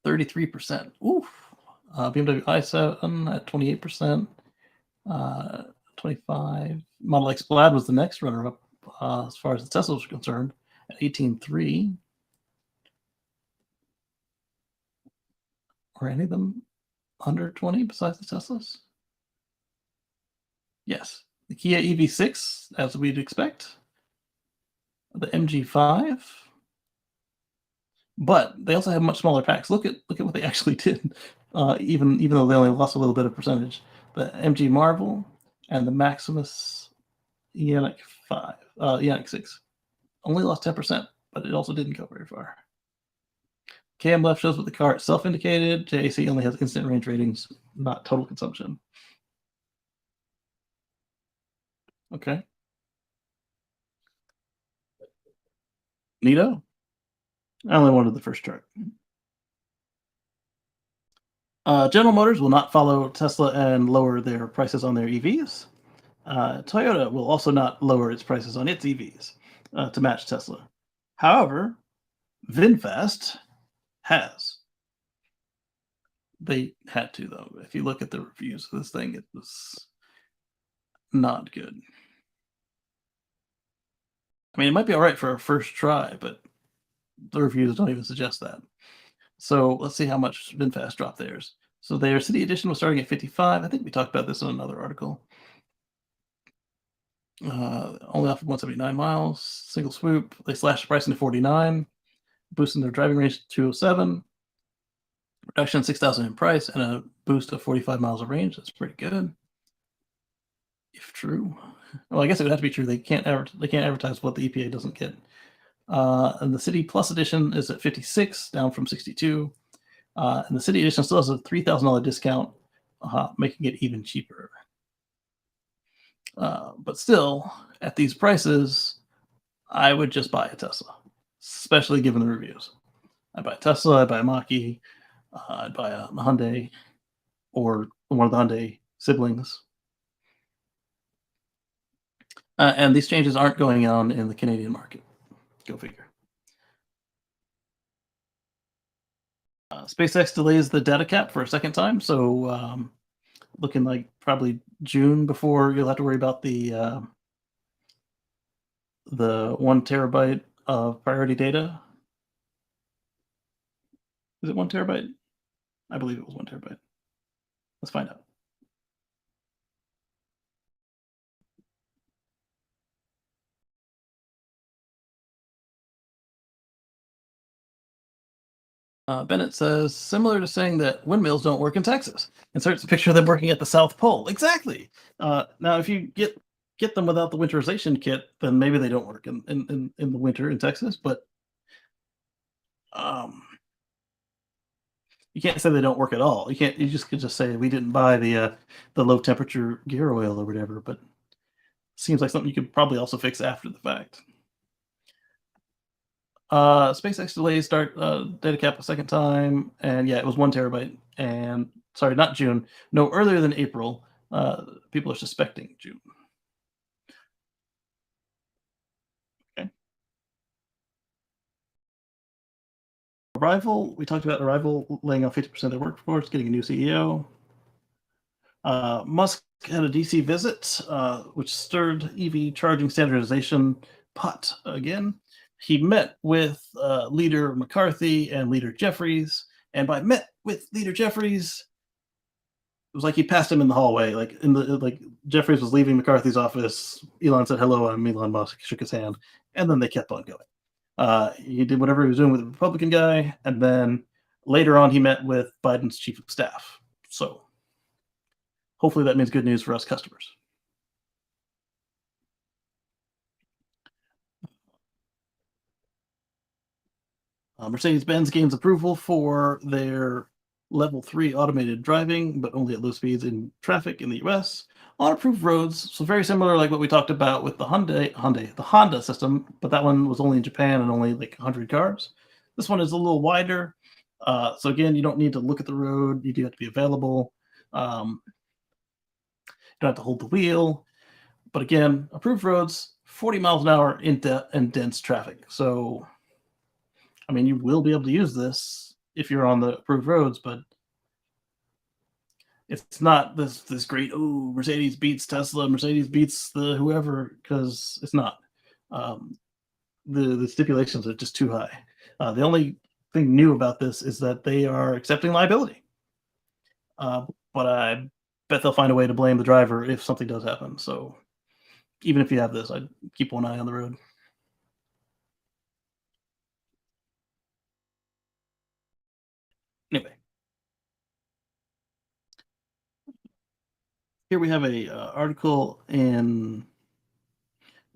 33%. Oof. BMW i7 at 28%. 25. Model X Plaid was the next runner-up as far as the Tesla was concerned at 18.3. Were any of them under 20 besides the Teslas? Yes, the Kia EV6, as we'd expect, the MG5, but they also have much smaller packs. Look at what they actually did. Even though they only lost a little bit of percentage, the MG Marvel and the Maximus Ioniq 5, Ioniq 6 only lost 10%, but it also didn't go very far. Cam left shows what the car itself indicated. JAC only has instant range ratings, not total consumption. Okay. Neato. I only wanted the first chart. General Motors will not follow Tesla and lower their prices on their EVs. Toyota will also not lower its prices on its EVs to match Tesla. However, VinFast has. They had to, though. If you look at the reviews of this thing, it was not good. I mean, it might be all right for a first try, but the reviews don't even suggest that. So let's see how much VinFast dropped theirs. So their City Edition was starting at 55. I think we talked about this in another article. Only offered 179 miles, single swoop. They slashed the price into 49, boosting their driving range to 207. Reduction 6,000 in price and a boost of 45 miles of range. That's pretty good, if true. Well, I guess it would have to be true. They can't advertise what the EPA doesn't get. And the City Plus Edition is at 56, down from 62. And the City Edition still has a $3,000 discount, making it even cheaper. But still, at these prices, I would just buy a Tesla, especially given the reviews. I'd buy a Tesla, I'd buy a Mach-E, I'd buy a Hyundai or one of the Hyundai siblings. And these changes aren't going on in the Canadian market. Go figure. SpaceX delays the data cap for a second time, so looking like probably June before you'll have to worry about the 1 terabyte of priority data. Is it 1 terabyte? I believe it was 1 terabyte. Let's find out. Bennett says, similar to saying that windmills don't work in Texas. Inserts a picture of them working at the South Pole. Exactly. Now, if you get them without the winterization kit, then maybe they don't work in the winter in Texas. But you can't say they don't work at all. You can't. You just could just say we didn't buy the low temperature gear oil or whatever. But it seems like something you could probably also fix after the fact. SpaceX delays start data cap a second time, and yeah, it was 1 terabyte. And sorry, not June. No, earlier than April. People are suspecting June. Okay. Arrival. We talked about Arrival laying off 50% of their workforce, getting a new CEO. Musk had a DC visit, which stirred EV charging standardization pot again. He met with Leader McCarthy and Leader Jeffries, and by met with Leader Jeffries, it was like he passed him in the hallway. Like Jeffries was leaving McCarthy's office. Elon said, "Hello, I'm Elon Musk," shook his hand, and then they kept on going. He did whatever he was doing with the Republican guy, and then later on he met with Biden's chief of staff. So hopefully that means good news for us customers. Mercedes-Benz gains approval for their Level 3 automated driving, but only at low speeds in traffic in the US on approved roads. So very similar like what we talked about with the Honda system, but that one was only in Japan and only like 100 cars. This one is a little wider. So again, you don't need to look at the road. You do have to be available. You don't have to hold the wheel. But again, approved roads, 40 miles an hour in dense traffic. So I mean, you will be able to use this if you're on the approved roads, but it's not this great, oh, Mercedes beats Tesla, Mercedes beats the whoever, because it's not. The stipulations are just too high. The only thing new about this is that they are accepting liability. But I bet they'll find a way to blame the driver if something does happen. So even if you have this, I'd keep one eye on the road. Anyway, here we have a article in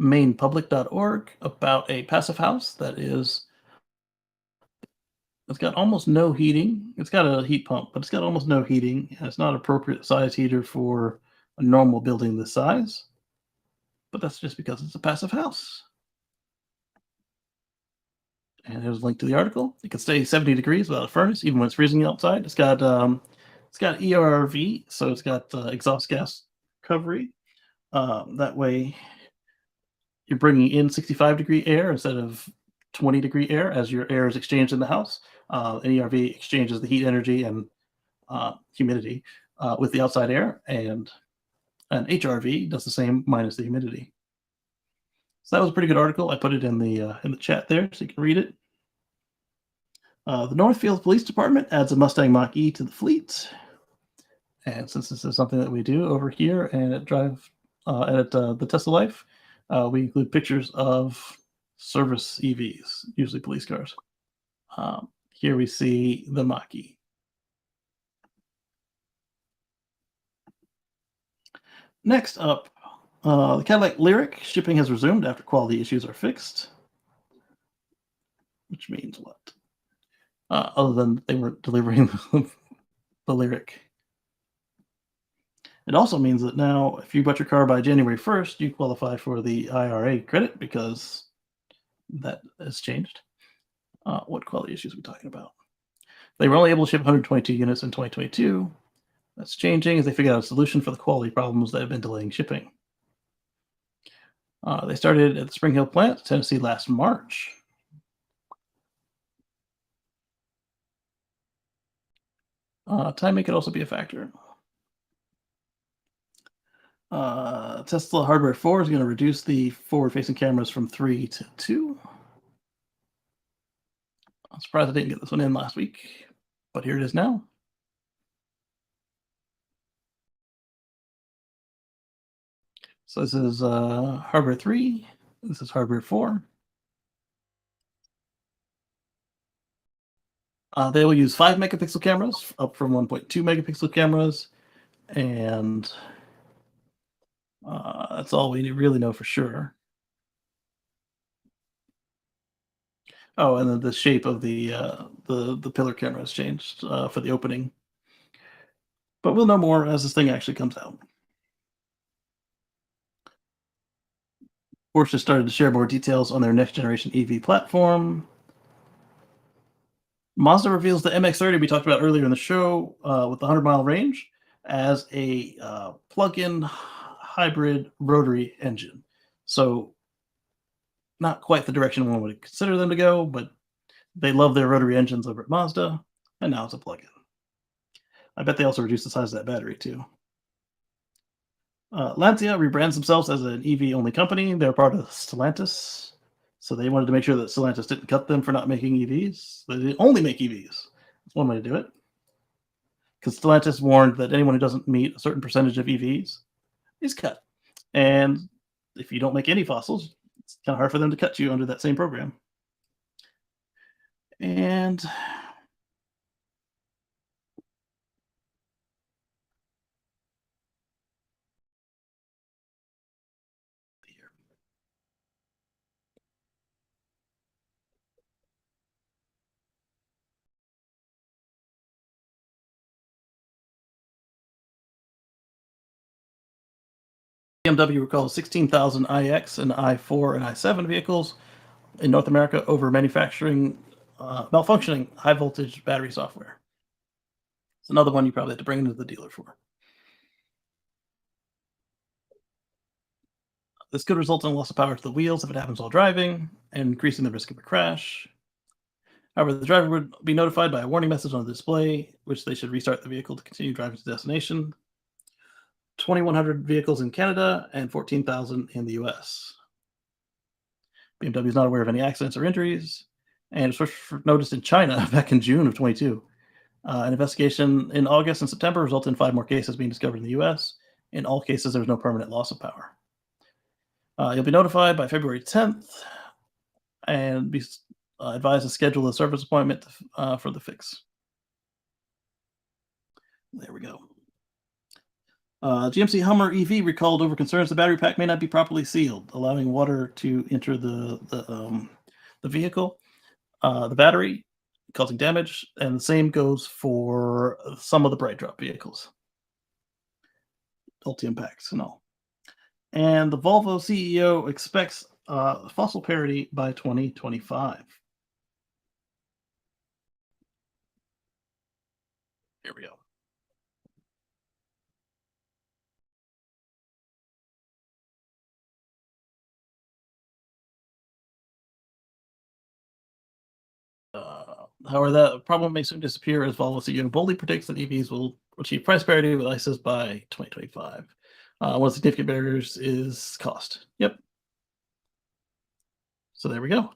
mainpublic.org about a passive house that is, it's got almost no heating. It's got a heat pump, but it's got almost no heating. And it's not appropriate size heater for a normal building this size. But that's just because it's a passive house. And here's a link to the article. It can stay 70 degrees without a furnace, even when it's freezing outside. It's got ERV, so it's got exhaust gas recovery. That way, you're bringing in 65-degree air instead of 20-degree air as your air is exchanged in the house. An ERV exchanges the heat energy and humidity with the outside air, and an HRV does the same minus the humidity. So that was a pretty good article. I put it in the chat there so you can read it. The Northfield Police Department adds a Mustang Mach-E to the fleet. And since this is something that we do over here and at the Tesla Life, we include pictures of service EVs, usually police cars. Here we see the Mach-E. Next up, the Cadillac Lyriq shipping has resumed after quality issues are fixed. Which means what? Other than they weren't delivering the Lyriq. It also means that now, if you bought your car by January 1st, you qualify for the IRA credit because that has changed. What quality issues are we talking about? They were only able to ship 122 units in 2022. That's changing as they figure out a solution for the quality problems that have been delaying shipping. They started at the Spring Hill plant, Tennessee, last March. Timing could also be a factor. Tesla Hardware 4 is going to reduce the forward-facing cameras from 3 to 2. I'm surprised I didn't get this one in last week, but here it is now. So this is Hardware 3. This is Hardware 4. They will use 5 megapixel cameras, up from 1.2 megapixel cameras, and that's all we really know for sure. Oh, and then the shape of the pillar camera has changed for the opening. But we'll know more as this thing actually comes out. Porsche started to share more details on their next generation EV platform. Mazda reveals the MX-30 we talked about earlier in the show with the 100-mile range as a plug-in hybrid rotary engine. So not quite the direction one would consider them to go, but they love their rotary engines over at Mazda, and now it's a plug-in. I bet they also reduced the size of that battery too. Lancia rebrands themselves as an EV-only company. They're part of Stellantis, so they wanted to make sure that Stellantis didn't cut them for not making EVs. They only make EVs. That's one way to do it. Because Stellantis warned that anyone who doesn't meet a certain percentage of EVs is cut. And if you don't make any fossils, it's kind of hard for them to cut you under that same program. And BMW recalls 16,000 iX and i4 and i7 vehicles in North America over malfunctioning high voltage battery software. It's another one you probably have to bring into the dealer for. This could result in loss of power to the wheels if it happens while driving, and increasing the risk of a crash. However, the driver would be notified by a warning message on the display, which they should restart the vehicle to continue driving to destination. 2,100 vehicles in Canada and 14,000 in the US. BMW is not aware of any accidents or injuries, and it was first noticed in China back in June of 22. An investigation in August and September resulted in 5 more cases being discovered in the U.S. In all cases, there was no permanent loss of power. You'll be notified by February 10th and be advised to schedule a service appointment for the fix. There we go. GMC Hummer EV recalled over concerns the battery pack may not be properly sealed, allowing water to enter the vehicle, the battery, causing damage, and the same goes for some of the Bright Drop vehicles, Ultium packs and all. And the Volvo CEO expects fossil parity by 2025. Here we go. However, that problem may soon disappear as Volvo CEO boldly predicts that EVs will achieve price parity with ICEs by 2025. One of the significant barriers is cost. Yep. So there we go.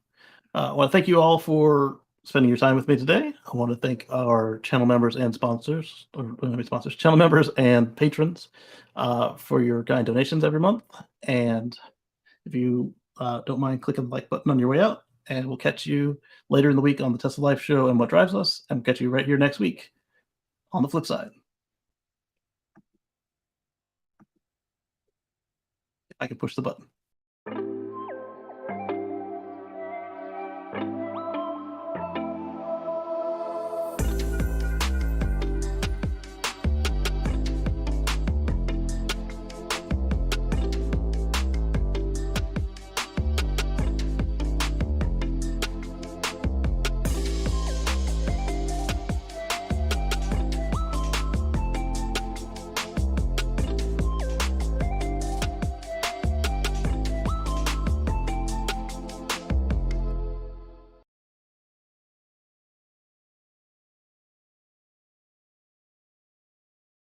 I want to thank you all for spending your time with me today. I want to thank our channel members and sponsors, channel members and patrons for your kind donations every month. And if you don't mind clicking the like button on your way out, and we'll catch you later in the week on the Tesla Life Show and What Drives Us, and we'll catch you right here next week on the flip side. I can push the button.